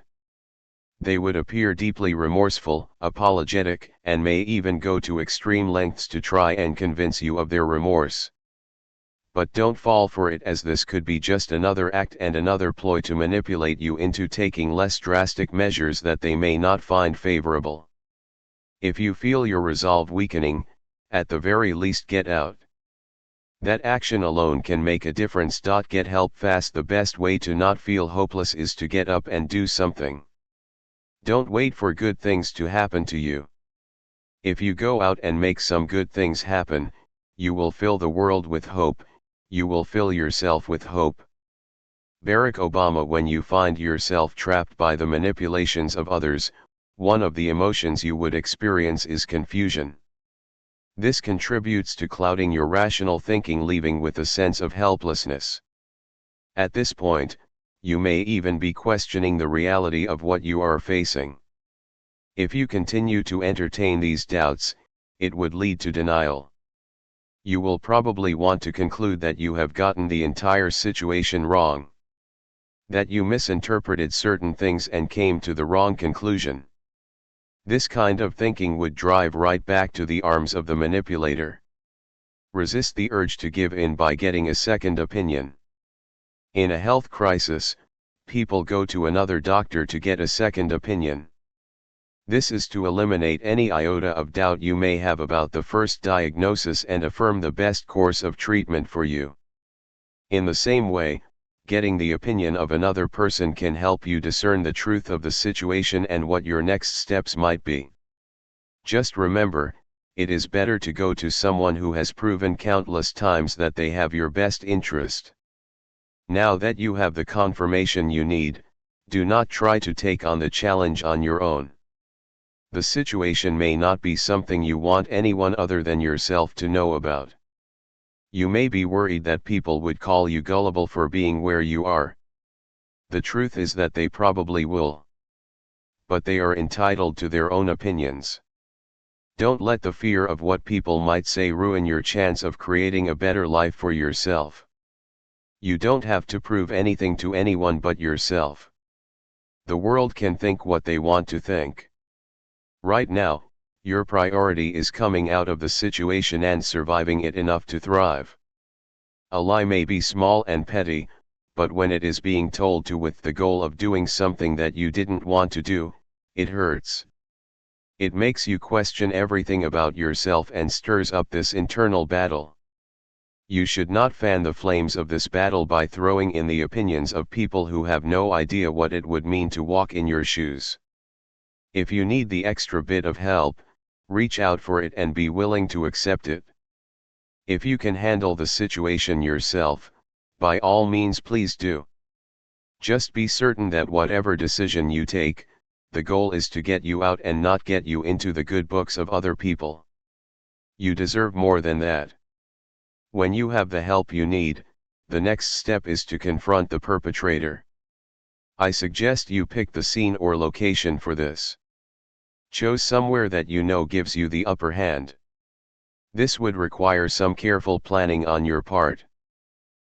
They would appear deeply remorseful, apologetic, and may even go to extreme lengths to try and convince you of their remorse. But don't fall for it, as this could be just another act and another ploy to manipulate you into taking less drastic measures that they may not find favorable. If you feel your resolve weakening, at the very least get out. That action alone can make a difference. Get help fast. The best way to not feel hopeless is to get up and do something. Don't wait for good things to happen to you. If you go out and make some good things happen, you will fill the world with hope, you will fill yourself with hope. Barack Obama: when you find yourself trapped by the manipulations of others, one of the emotions you would experience is confusion. This contributes to clouding your rational thinking, leaving with a sense of helplessness. At this point, you may even be questioning the reality of what you are facing. If you continue to entertain these doubts, it would lead to denial. You will probably want to conclude that you have gotten the entire situation wrong, that you misinterpreted certain things and came to the wrong conclusion. This kind of thinking would drive right back to the arms of the manipulator. Resist the urge to give in by getting a second opinion. In a health crisis, people go to another doctor to get a second opinion. This is to eliminate any iota of doubt you may have about the first diagnosis and affirm the best course of treatment for you. In the same way, getting the opinion of another person can help you discern the truth of the situation and what your next steps might be. Just remember, it is better to go to someone who has proven countless times that they have your best interest. Now that you have the confirmation you need, do not try to take on the challenge on your own. The situation may not be something you want anyone other than yourself to know about. You may be worried that people would call you gullible for being where you are. The truth is that they probably will. But they are entitled to their own opinions. Don't let the fear of what people might say ruin your chance of creating a better life for yourself. You don't have to prove anything to anyone but yourself. The world can think what they want to think. Right now, your priority is coming out of the situation and surviving it enough to thrive. A lie may be small and petty, but when it is being told to with the goal of doing something that you didn't want to do, it hurts. It makes you question everything about yourself and stirs up this internal battle. You should not fan the flames of this battle by throwing in the opinions of people who have no idea what it would mean to walk in your shoes. If you need the extra bit of help, reach out for it and be willing to accept it. If you can handle the situation yourself, by all means please do. Just be certain that whatever decision you take, the goal is to get you out and not get you into the good books of other people. You deserve more than that. When you have the help you need, the next step is to confront the perpetrator. I suggest you pick the scene or location for this. Choose somewhere that you know gives you the upper hand. This would require some careful planning on your part.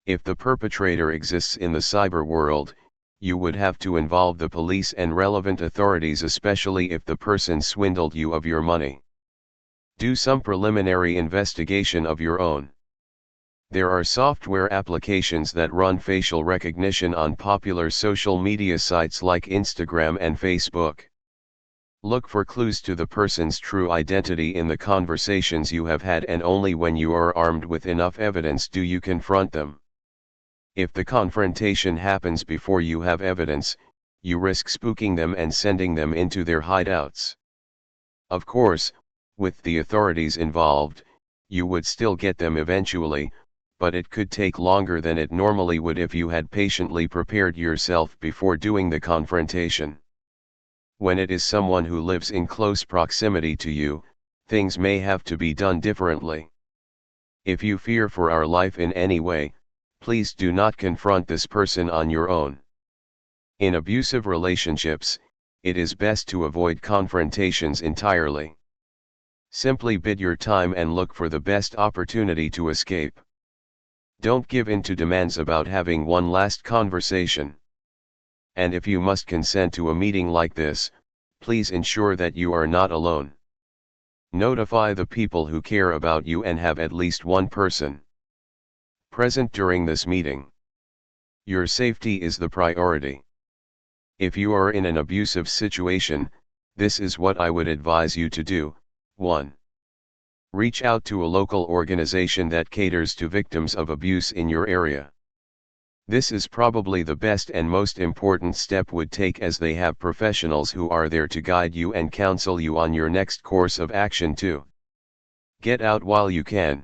If the perpetrator exists in the cyber world, you would have to involve the police and relevant authorities, especially if the person swindled you of your money. Do some preliminary investigation of your own. There are software applications that run facial recognition on popular social media sites like Instagram and Facebook. Look for clues to the person's true identity in the conversations you have had, and only when you are armed with enough evidence do you confront them. If the confrontation happens before you have evidence, you risk spooking them and sending them into their hideouts. Of course, with the authorities involved, you would still get them eventually, but it could take longer than it normally would if you had patiently prepared yourself before doing the confrontation. When it is someone who lives in close proximity to you, things may have to be done differently. If you fear for our life in any way, please do not confront this person on your own. In abusive relationships, it is best to avoid confrontations entirely. Simply bide your time and look for the best opportunity to escape. Don't give in to demands about having one last conversation. And if you must consent to a meeting like this, please ensure that you are not alone. Notify the people who care about you and have at least one person present during this meeting. Your safety is the priority. If you are in an abusive situation, this is what I would advise you to do. 1. Reach out to a local organization that caters to victims of abuse in your area. This is probably the best and most important step would take, as they have professionals who are there to guide you and counsel you on your next course of action. 2. Get out while you can.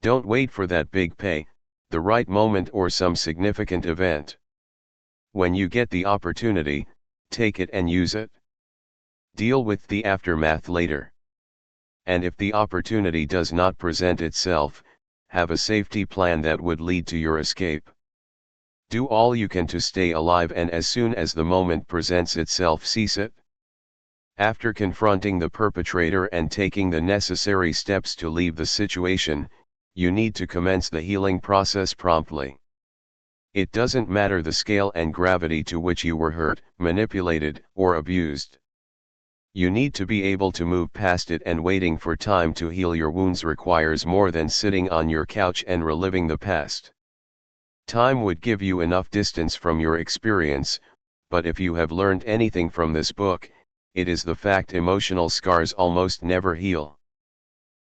Don't wait for that big pay, the right moment, or some significant event. When you get the opportunity, take it and use it. Deal with the aftermath later. And if the opportunity does not present itself, have a safety plan that would lead to your escape. Do all you can to stay alive, and as soon as the moment presents itself, seize it. After confronting the perpetrator and taking the necessary steps to leave the situation, you need to commence the healing process promptly. It doesn't matter the scale and gravity to which you were hurt, manipulated, or abused. You need to be able to move past it, and waiting for time to heal your wounds requires more than sitting on your couch and reliving the past. Time would give you enough distance from your experience, but if you have learned anything from this book, it is the fact emotional scars almost never heal.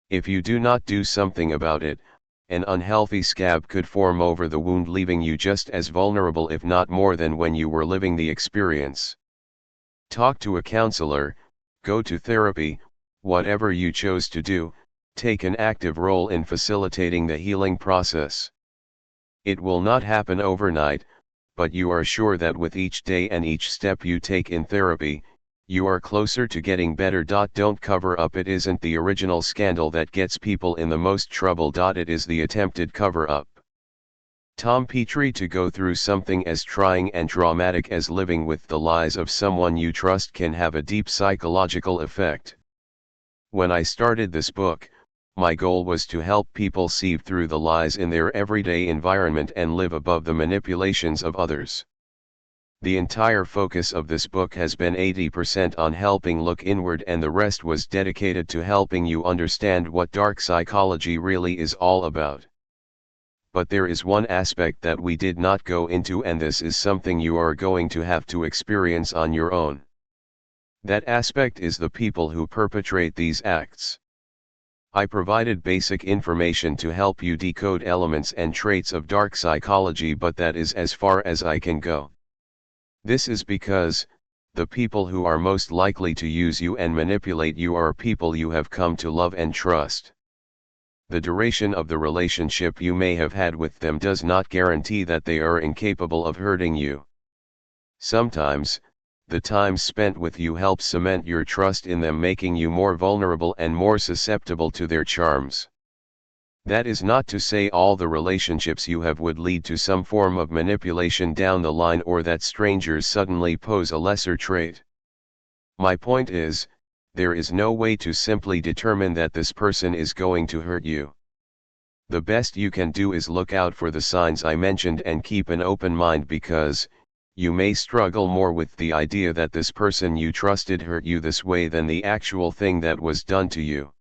If you do not do something about it, an unhealthy scab could form over the wound, leaving you just as vulnerable, if not more, than when you were living the experience. Talk to a counselor, go to therapy, whatever you chose to do, take an active role in facilitating the healing process. It will not happen overnight, but you are sure that with each day and each step you take in therapy, you are closer to getting better. Don't cover up. It isn't the original scandal that gets people in the most trouble. It is the attempted cover-up. Tom Petrie, to go through something as trying and traumatic as living with the lies of someone you trust can have a deep psychological effect. When I started this book, my goal was to help people sieve through the lies in their everyday environment and live above the manipulations of others. The entire focus of this book has been 80% on helping look inward, and the rest was dedicated to helping you understand what dark psychology really is all about. But there is one aspect that we did not go into, and this is something you are going to have to experience on your own. That aspect is the people who perpetrate these acts. I provided basic information to help you decode elements and traits of dark psychology, but that is as far as I can go. This is because the people who are most likely to use you and manipulate you are people you have come to love and trust. The duration of the relationship you may have had with them does not guarantee that they are incapable of hurting you. Sometimes, the time spent with you helps cement your trust in them, making you more vulnerable and more susceptible to their charms. That is not to say all the relationships you have would lead to some form of manipulation down the line, or that strangers suddenly pose a lesser trait. My point is, there is no way to simply determine that this person is going to hurt you. The best you can do is look out for the signs I mentioned and keep an open mind, because you may struggle more with the idea that this person you trusted hurt you this way than the actual thing that was done to you.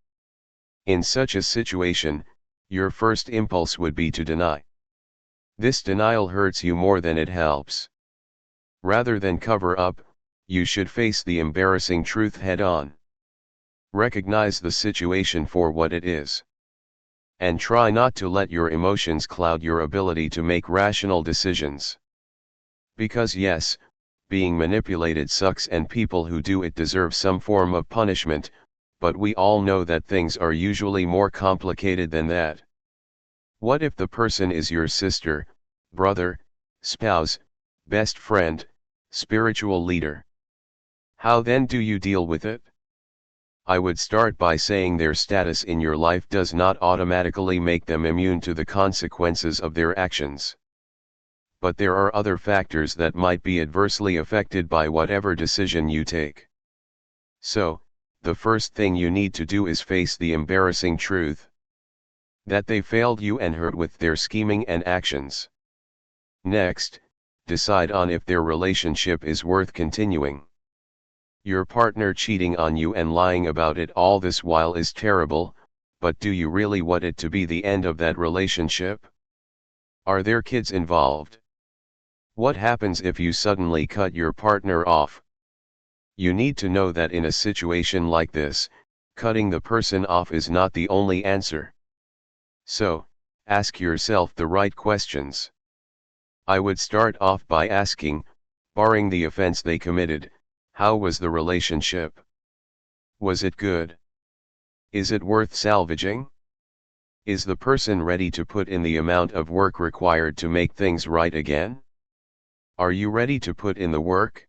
In such a situation, your first impulse would be to deny. This denial hurts you more than it helps. Rather than cover up, you should face the embarrassing truth head on. Recognize the situation for what it is. And try not to let your emotions cloud your ability to make rational decisions. Because yes, being manipulated sucks and people who do it deserve some form of punishment, but we all know that things are usually more complicated than that. What if the person is your sister, brother, spouse, best friend, spiritual leader? How then do you deal with it? I would start by saying their status in your life does not automatically make them immune to the consequences of their actions. But there are other factors that might be adversely affected by whatever decision you take. So, the first thing you need to do is face the embarrassing truth. That they failed you and hurt with their scheming and actions. Next, decide on if their relationship is worth continuing. Your partner cheating on you and lying about it all this while is terrible, but do you really want it to be the end of that relationship? Are there kids involved? What happens if you suddenly cut your partner off? You need to know that in a situation like this, cutting the person off is not the only answer. So, ask yourself the right questions. I would start off by asking, barring the offense they committed, how was the relationship? Was it good? Is it worth salvaging? Is the person ready to put in the amount of work required to make things right again? Are you ready to put in the work?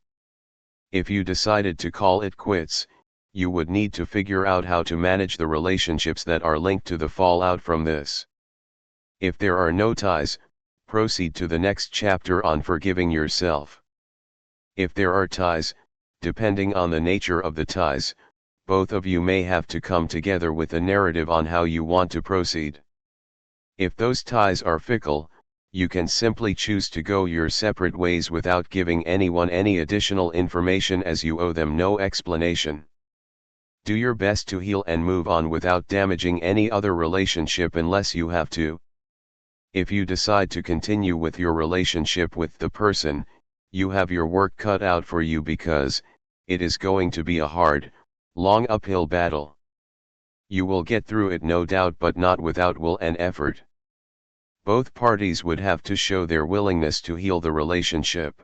If you decided to call it quits, you would need to figure out how to manage the relationships that are linked to the fallout from this. If there are no ties, proceed to the next chapter on forgiving yourself. If there are ties, depending on the nature of the ties, both of you may have to come together with a narrative on how you want to proceed. If those ties are fickle, you can simply choose to go your separate ways without giving anyone any additional information as you owe them no explanation. Do your best to heal and move on without damaging any other relationship unless you have to. If you decide to continue with your relationship with the person, you have your work cut out for you because it is going to be a hard, long uphill battle. You will get through it no doubt, but not without will and effort. Both parties would have to show their willingness to heal the relationship.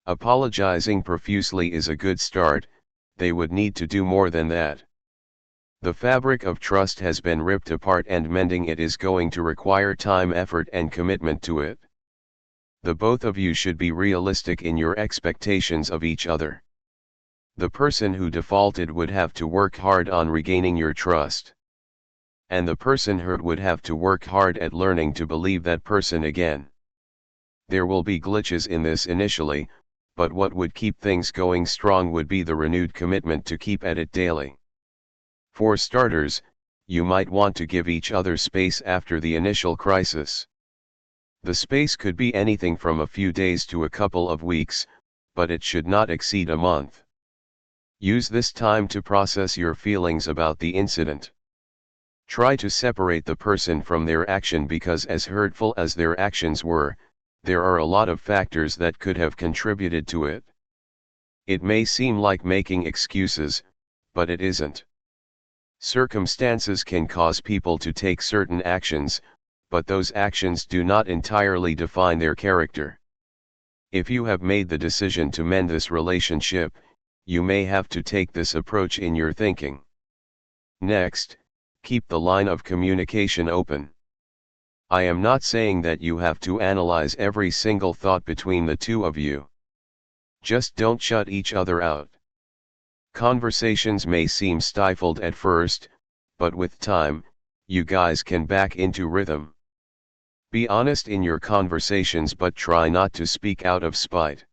Apologizing profusely is a good start, they would need to do more than that. The fabric of trust has been ripped apart and mending it is going to require time, effort and commitment to it. The both of you should be realistic in your expectations of each other. The person who defaulted would have to work hard on regaining your trust. And the person hurt would have to work hard at learning to believe that person again. There will be glitches in this initially, but what would keep things going strong would be the renewed commitment to keep at it daily. For starters, you might want to give each other space after the initial crisis. The space could be anything from a few days to a couple of weeks, but it should not exceed a month. Use this time to process your feelings about the incident. Try to separate the person from their action because as hurtful as their actions were, there are a lot of factors that could have contributed to it. It may seem like making excuses, but it isn't. Circumstances can cause people to take certain actions, but those actions do not entirely define their character. If you have made the decision to mend this relationship, you may have to take this approach in your thinking. Next, keep the line of communication open. I am not saying that you have to analyze every single thought between the two of you. Just don't shut each other out. Conversations may seem stifled at first, but with time, you guys can back into rhythm. Be honest in your conversations but try not to speak out of spite.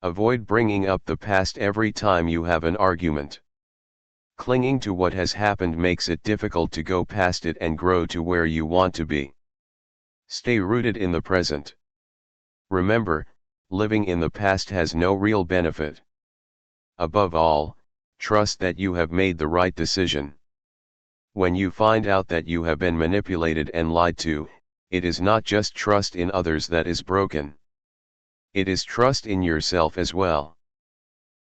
Avoid bringing up the past every time you have an argument. Clinging to what has happened makes it difficult to go past it and grow to where you want to be. Stay rooted in the present. Remember, living in the past has no real benefit. Above all, trust that you have made the right decision. When you find out that you have been manipulated and lied to, it is not just trust in others that is broken. It is trust in yourself as well.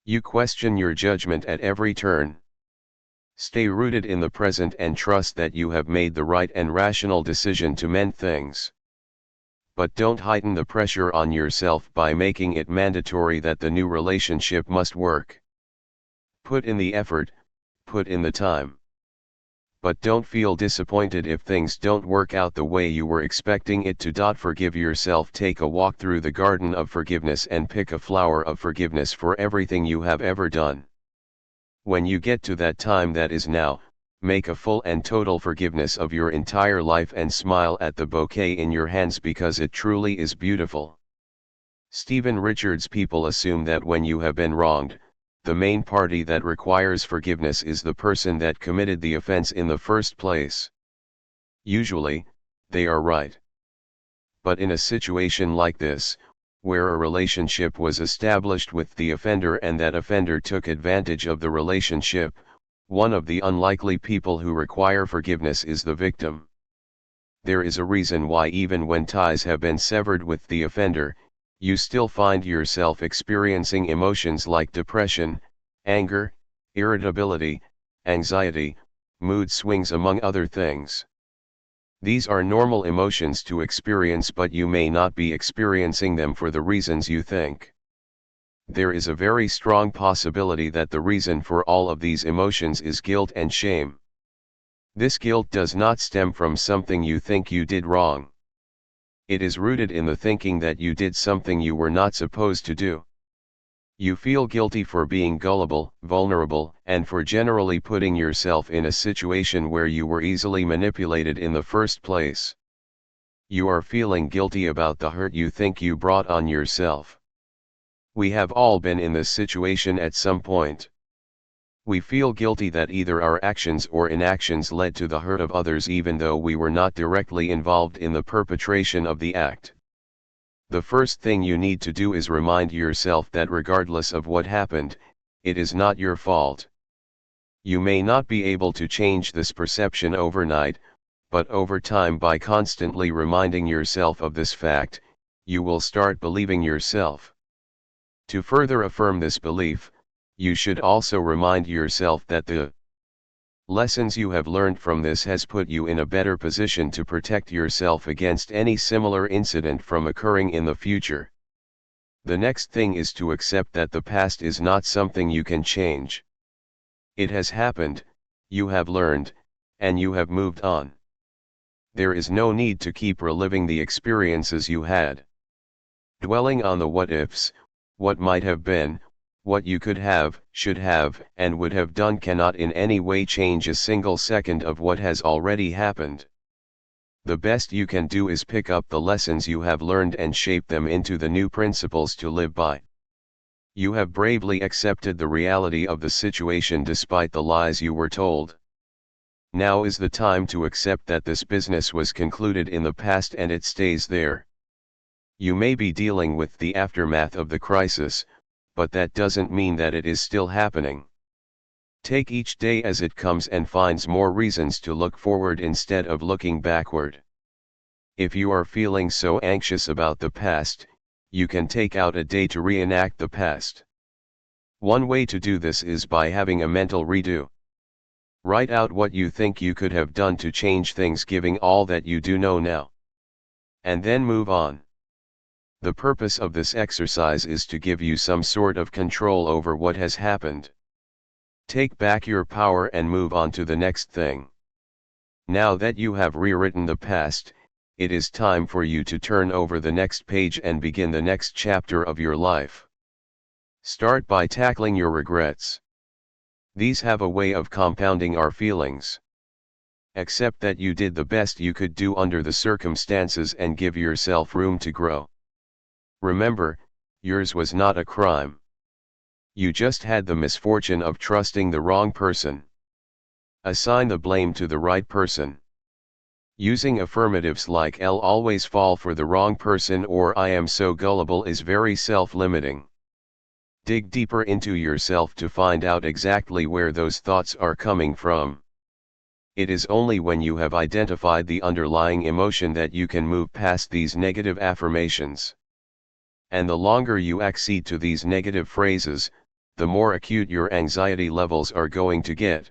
You question your judgment at every turn. Stay rooted in the present and trust that you have made the right and rational decision to mend things. But don't heighten the pressure on yourself by making it mandatory that the new relationship must work. Put in the effort, put in the time. But don't feel disappointed if things don't work out the way you were expecting it to. Forgive yourself. Take a walk through the garden of forgiveness and pick a flower of forgiveness for everything you have ever done. When you get to that time that is now, make a full and total forgiveness of your entire life and smile at the bouquet in your hands because it truly is beautiful. Stephen Richards. People assume that when you have been wronged, the main party that requires forgiveness is the person that committed the offense in the first place. Usually, they are right. But in a situation like this, where a relationship was established with the offender and that offender took advantage of the relationship, one of the unlikely people who require forgiveness is the victim. There is a reason why even when ties have been severed with the offender, you still find yourself experiencing emotions like depression, anger, irritability, anxiety, mood swings, among other things. These are normal emotions to experience, but you may not be experiencing them for the reasons you think. There is a very strong possibility that the reason for all of these emotions is guilt and shame. This guilt does not stem from something you think you did wrong. It is rooted in the thinking that you did something you were not supposed to do. You feel guilty for being gullible, vulnerable, and for generally putting yourself in a situation where you were easily manipulated in the first place. You are feeling guilty about the hurt you think you brought on yourself. We have all been in this situation at some point. We feel guilty that either our actions or inactions led to the hurt of others even though we were not directly involved in the perpetration of the act. The first thing you need to do is remind yourself that regardless of what happened, it is not your fault. You may not be able to change this perception overnight, but over time, by constantly reminding yourself of this fact, you will start believing yourself. To further affirm this belief, you should also remind yourself that the lessons you have learned from this has put you in a better position to protect yourself against any similar incident from occurring in the future. The next thing is to accept that the past is not something you can change. It has happened, you have learned, and you have moved on. There is no need to keep reliving the experiences you had. Dwelling on the what-ifs, what might have been, what you could have, should have, and would have done cannot in any way change a single second of what has already happened. The best you can do is pick up the lessons you have learned and shape them into the new principles to live by. You have bravely accepted the reality of the situation despite the lies you were told. Now is the time to accept that this business was concluded in the past and it stays there. You may be dealing with the aftermath of the crisis, but that doesn't mean that it is still happening. Take each day as it comes and finds more reasons to look forward instead of looking backward. If you are feeling so anxious about the past, you can take out a day to reenact the past. One way to do this is by having a mental redo. Write out what you think you could have done to change things given all that you do know now. And then move on. The purpose of this exercise is to give you some sort of control over what has happened. Take back your power and move on to the next thing. Now that you have rewritten the past, it is time for you to turn over the next page and begin the next chapter of your life. Start by tackling your regrets. These have a way of compounding our feelings. Accept that you did the best you could do under the circumstances and give yourself room to grow. Remember, yours was not a crime. You just had the misfortune of trusting the wrong person. Assign the blame to the right person. Using affirmatives like "I'll always fall for the wrong person" or "I am so gullible" is very self-limiting. Dig deeper into yourself to find out exactly where those thoughts are coming from. It is only when you have identified the underlying emotion that you can move past these negative affirmations. And the longer you accede to these negative phrases, the more acute your anxiety levels are going to get.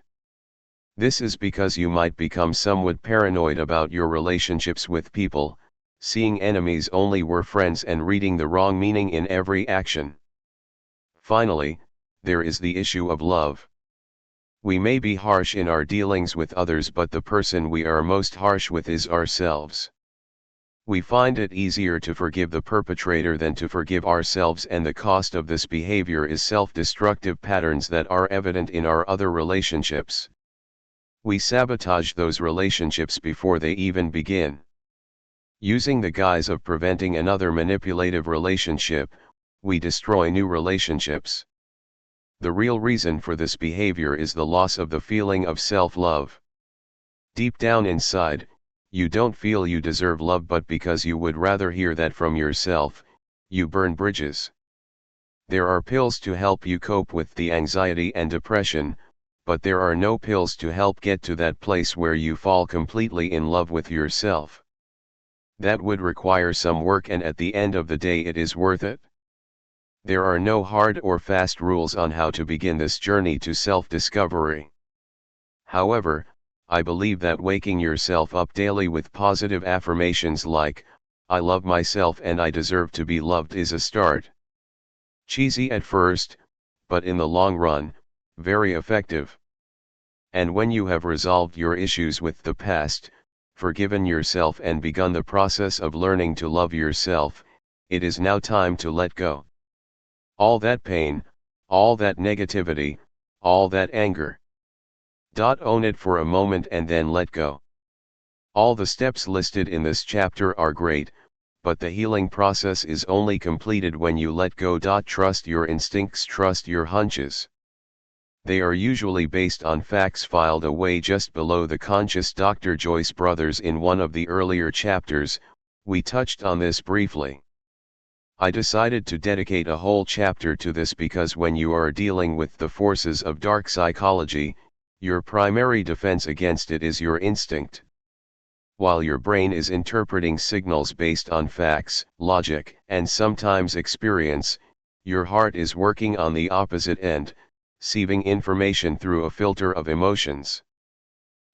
This is because you might become somewhat paranoid about your relationships with people, seeing enemies only were friends and reading the wrong meaning in every action. Finally, there is the issue of love. We may be harsh in our dealings with others, but the person we are most harsh with is ourselves. We find it easier to forgive the perpetrator than to forgive ourselves, and the cost of this behavior is self-destructive patterns that are evident in our other relationships. We sabotage those relationships before they even begin. Using the guise of preventing another manipulative relationship, we destroy new relationships. The real reason for this behavior is the loss of the feeling of self-love. Deep down inside, you don't feel you deserve love, but because you would rather hear that from yourself, you burn bridges. There are pills to help you cope with the anxiety and depression, but there are no pills to help get to that place where you fall completely in love with yourself. That would require some work, and at the end of the day it is worth it. There are no hard or fast rules on how to begin this journey to self-discovery. However, I believe that waking yourself up daily with positive affirmations like, "I love myself and I deserve to be loved," is a start. Cheesy at first, but in the long run, very effective. And when you have resolved your issues with the past, forgiven yourself and begun the process of learning to love yourself, it is now time to let go. All that pain, all that negativity, all that anger. Own it for a moment and then let go. All the steps listed in this chapter are great, but the healing process is only completed when you let go. Trust your instincts, trust your hunches. They are usually based on facts filed away just below the conscious. Dr. Joyce Brothers. In one of the earlier chapters, we touched on this briefly. I decided to dedicate a whole chapter to this because when you are dealing with the forces of dark psychology, your primary defense against it is your instinct. While your brain is interpreting signals based on facts, logic, and sometimes experience, your heart is working on the opposite end, sieving information through a filter of emotions.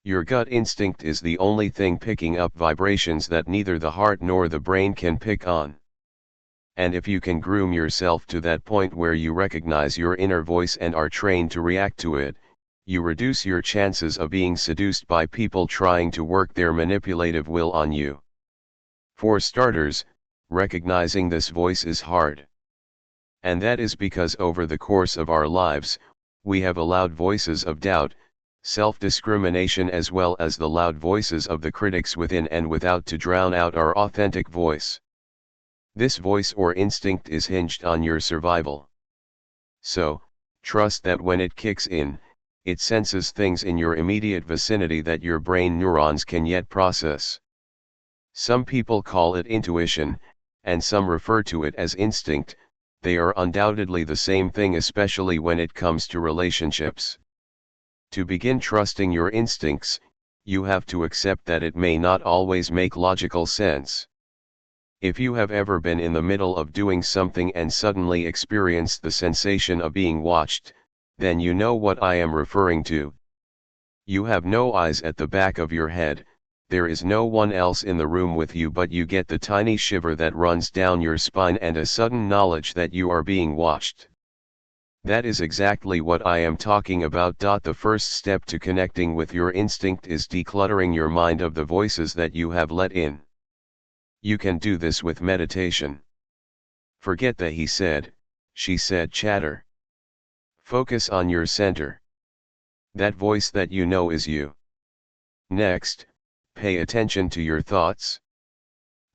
Your gut instinct is the only thing picking up vibrations that neither the heart nor the brain can pick on. And if you can groom yourself to that point where you recognize your inner voice and are trained to react to it, you reduce your chances of being seduced by people trying to work their manipulative will on you. For starters, recognizing this voice is hard. And that is because over the course of our lives, we have allowed voices of doubt, self-discrimination, as well as the loud voices of the critics within and without to drown out our authentic voice. This voice or instinct is hinged on your survival. So, trust that when it kicks in, it senses things in your immediate vicinity that your brain neurons can yet process. Some people call it intuition, and some refer to it as instinct. They are undoubtedly the same thing, especially when it comes to relationships. To begin trusting your instincts, you have to accept that it may not always make logical sense. If you have ever been in the middle of doing something and suddenly experienced the sensation of being watched, then you know what I am referring to. You have no eyes at the back of your head, there is no one else in the room with you, but you get the tiny shiver that runs down your spine and a sudden knowledge that you are being watched. That is exactly what I am talking about. The first step to connecting with your instinct is decluttering your mind of the voices that you have let in. You can do this with meditation. Forget the he said, she said chatter. Focus on your center. That voice that you know is you. Next, pay attention to your thoughts.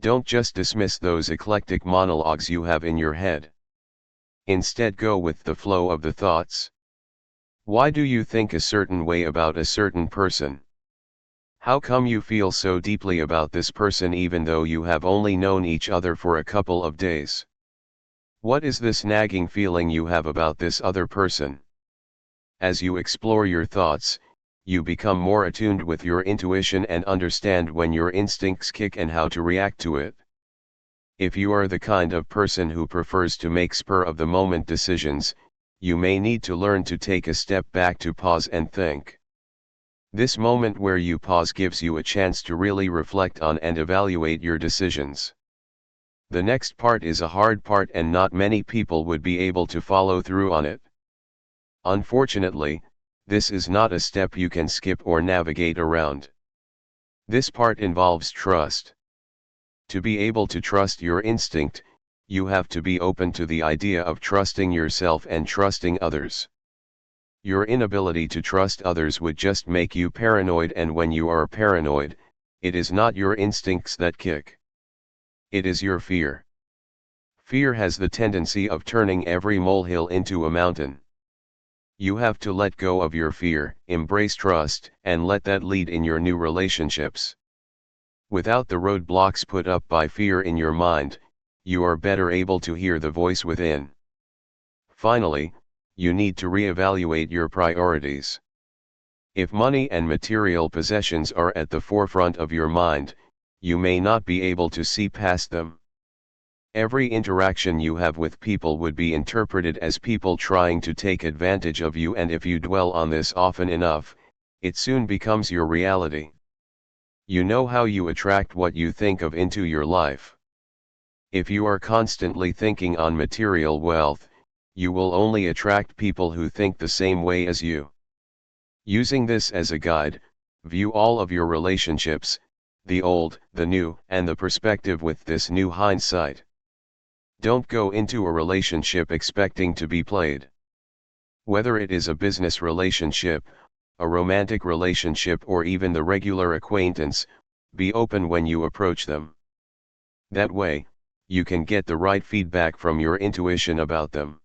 Don't just dismiss those eclectic monologues you have in your head. Instead, go with the flow of the thoughts. Why do you think a certain way about a certain person? How come you feel so deeply about this person even though you have only known each other for a couple of days? What is this nagging feeling you have about this other person? As you explore your thoughts, you become more attuned with your intuition and understand when your instincts kick and how to react to it. If you are the kind of person who prefers to make spur-of-the-moment decisions, you may need to learn to take a step back to pause and think. This moment where you pause gives you a chance to really reflect on and evaluate your decisions. The next part is a hard part and not many people would be able to follow through on it. Unfortunately, this is not a step you can skip or navigate around. This part involves trust. To be able to trust your instinct, you have to be open to the idea of trusting yourself and trusting others. Your inability to trust others would just make you paranoid, and when you are paranoid, it is not your instincts that kick. It is your fear. Fear has the tendency of turning every molehill into a mountain. You have to let go of your fear, embrace trust, and let that lead in your new relationships. Without the roadblocks put up by fear in your mind, you are better able to hear the voice within. Finally, you need to reevaluate your priorities. If money and material possessions are at the forefront of your mind, you may not be able to see past them. Every interaction you have with people would be interpreted as people trying to take advantage of you, and if you dwell on this often enough, it soon becomes your reality. You know how you attract what you think of into your life. If you are constantly thinking on material wealth, you will only attract people who think the same way as you. Using this as a guide, view all of your relationships, the old, the new, and the perspective with this new hindsight. Don't go into a relationship expecting to be played. Whether it is a business relationship, a romantic relationship, or even the regular acquaintance, be open when you approach them. That way, you can get the right feedback from your intuition about them.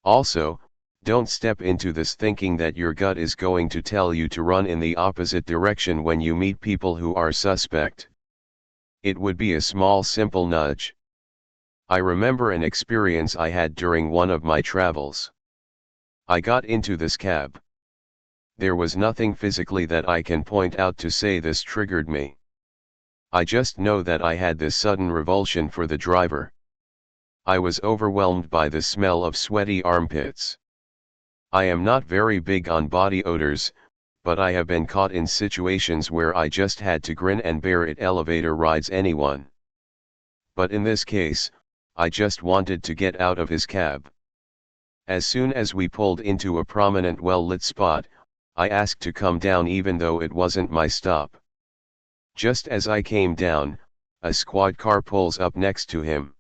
Also, don't step into this thinking that your gut is going to tell you to run in the opposite direction when you meet people who are suspect. It would be a small, simple nudge. I remember an experience I had during one of my travels. I got into this cab. There was nothing physically that I can point out to say this triggered me. I just know that I had this sudden revulsion for the driver. I was overwhelmed by the smell of sweaty armpits. I am not very big on body odors, but I have been caught in situations where I just had to grin and bear it. Elevator rides anyone. But in this case, I just wanted to get out of his cab. As soon as we pulled into a prominent well-lit spot, I asked to come down even though it wasn't my stop. Just as I came down, a squad car pulls up next to him.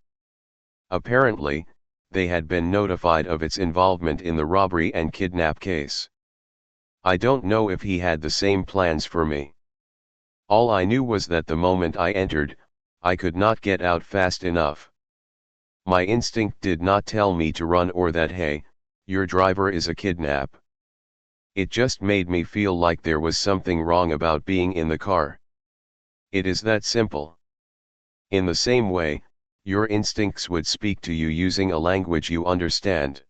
Apparently, they had been notified of its involvement in the robbery and kidnap case. I don't know if he had the same plans for me. All I knew was that the moment I entered, I could not get out fast enough. My instinct did not tell me to run or that, hey, your driver is a kidnap. It just made me feel like there was something wrong about being in the car. It is that simple. In the same way, your instincts would speak to you using a language you understand.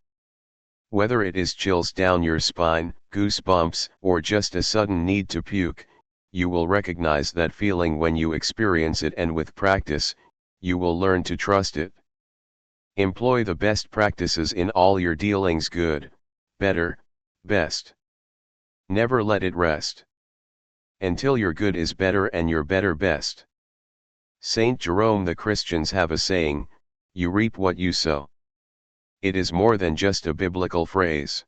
Whether it is chills down your spine, goosebumps, or just a sudden need to puke, you will recognize that feeling when you experience it, and with practice, you will learn to trust it. Employ the best practices in all your dealings: good, better, best. Never let it rest until your good is better and your better best. Saint Jerome the Christians have a saying, you reap what you sow. It is more than just a biblical phrase.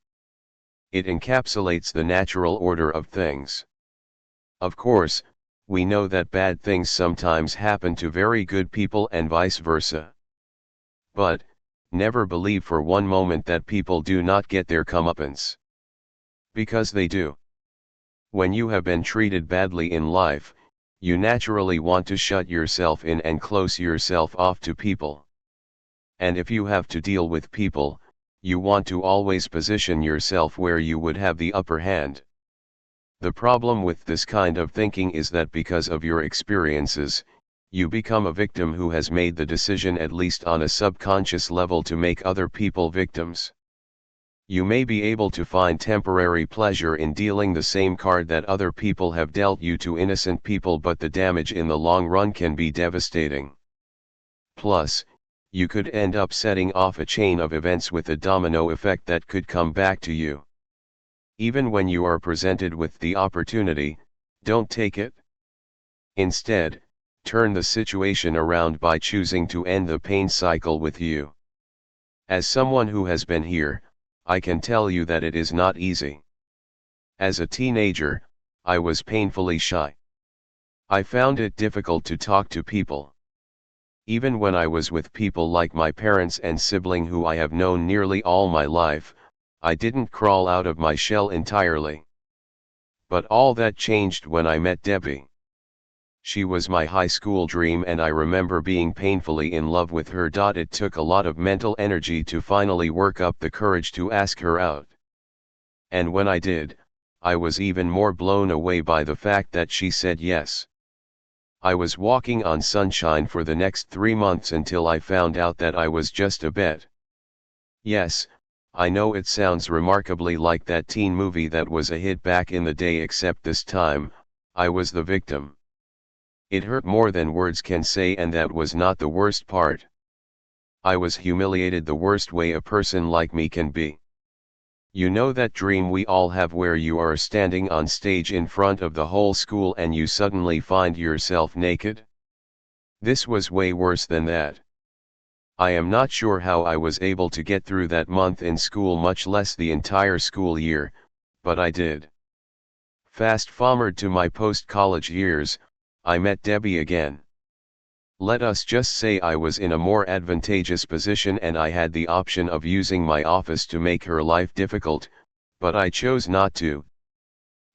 It encapsulates the natural order of things. Of course, we know that bad things sometimes happen to very good people and vice versa. But, never believe for one moment that people do not get their comeuppance. Because they do. When you have been treated badly in life, you naturally want to shut yourself in and close yourself off to people. And if you have to deal with people, you want to always position yourself where you would have the upper hand. The problem with this kind of thinking is that because of your experiences, you become a victim who has made the decision, at least on a subconscious level, to make other people victims. You may be able to find temporary pleasure in dealing the same card that other people have dealt you to innocent people, but the damage in the long run can be devastating. Plus, you could end up setting off a chain of events with a domino effect that could come back to you. Even when you are presented with the opportunity, don't take it. Instead, turn the situation around by choosing to end the pain cycle with you. As someone who has been here, I can tell you that it is not easy. As a teenager, I was painfully shy. I found it difficult to talk to people. Even when I was with people like my parents and sibling who I have known nearly all my life, I didn't crawl out of my shell entirely. But all that changed when I met Debbie. She was my high school dream and I remember being painfully in love with her. It took a lot of mental energy to finally work up the courage to ask her out. And when I did, I was even more blown away by the fact that she said yes. I was walking on sunshine for the next 3 months until I found out that I was just a bet. Yes, I know it sounds remarkably like that teen movie that was a hit back in the day, except this time, I was the victim. It hurt more than words can say, and that was not the worst part. I was humiliated the worst way a person like me can be. You know that dream we all have where you are standing on stage in front of the whole school and you suddenly find yourself naked? This was way worse than that. I am not sure how I was able to get through that month in school, much less the entire school year, but I did. Fast forward to my post-college years, I met Debbie again. Let us just say I was in a more advantageous position and I had the option of using my office to make her life difficult, but I chose not to.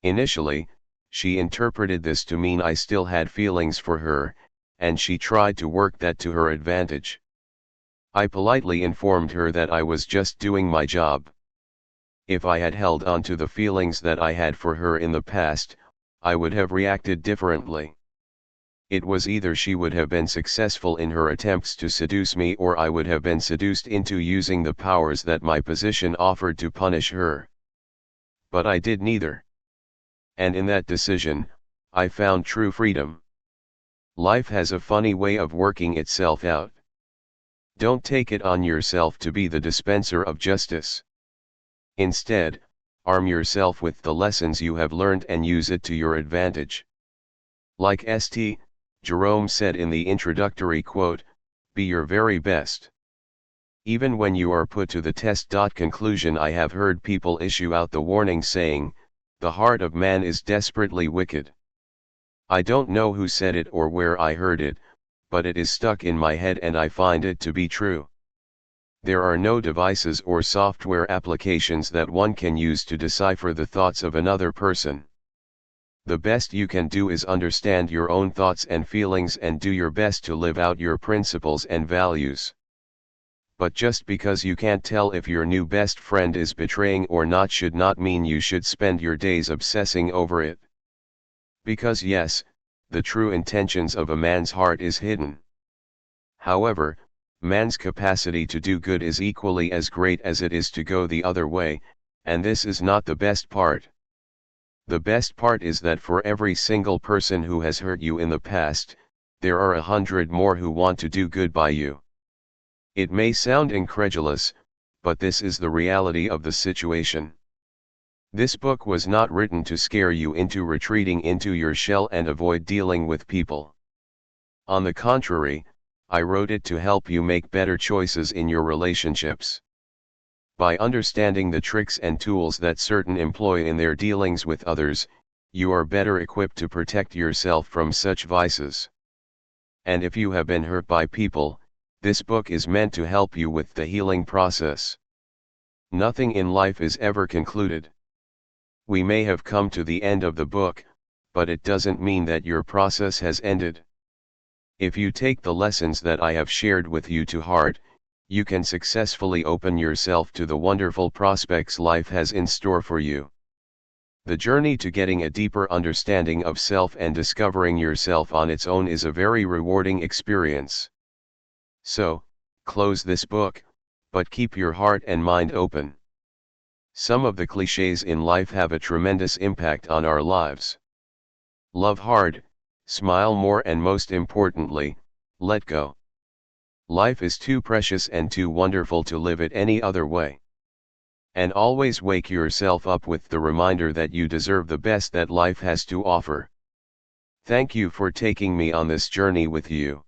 Initially, she interpreted this to mean I still had feelings for her, and she tried to work that to her advantage. I politely informed her that I was just doing my job. If I had held on to the feelings that I had for her in the past, I would have reacted differently. It was either she would have been successful in her attempts to seduce me or I would have been seduced into using the powers that my position offered to punish her. But I did neither. And in that decision, I found true freedom. Life has a funny way of working itself out. Don't take it on yourself to be the dispenser of justice. Instead, arm yourself with the lessons you have learned and use it to your advantage. Like St. Jerome said in the introductory quote, "Be your very best." Even when you are put to the test. Conclusion: I have heard people issue out the warning saying, "The heart of man is desperately wicked." I don't know who said it or where I heard it, but it is stuck in my head and I find it to be true. There are no devices or software applications that one can use to decipher the thoughts of another person. The best you can do is understand your own thoughts and feelings and do your best to live out your principles and values. But just because you can't tell if your new best friend is betraying or not should not mean you should spend your days obsessing over it. Because yes, the true intentions of a man's heart is hidden. However, man's capacity to do good is equally as great as it is to go the other way, and this is not the best part. The best part is that for every single person who has hurt you in the past, there are 100 more who want to do good by you. It may sound incredulous, but this is the reality of the situation. This book was not written to scare you into retreating into your shell and avoid dealing with people. On the contrary, I wrote it to help you make better choices in your relationships. By understanding the tricks and tools that certain employ in their dealings with others, you are better equipped to protect yourself from such vices. And if you have been hurt by people, this book is meant to help you with the healing process. Nothing in life is ever concluded. We may have come to the end of the book, but it doesn't mean that your process has ended. If you take the lessons that I have shared with you to heart, you can successfully open yourself to the wonderful prospects life has in store for you. The journey to getting a deeper understanding of self and discovering yourself on its own is a very rewarding experience. So, close this book, but keep your heart and mind open. Some of the cliches in life have a tremendous impact on our lives. Love hard, smile more, and most importantly, let go. Life is too precious and too wonderful to live it any other way. And always wake yourself up with the reminder that you deserve the best that life has to offer. Thank you for taking me on this journey with you.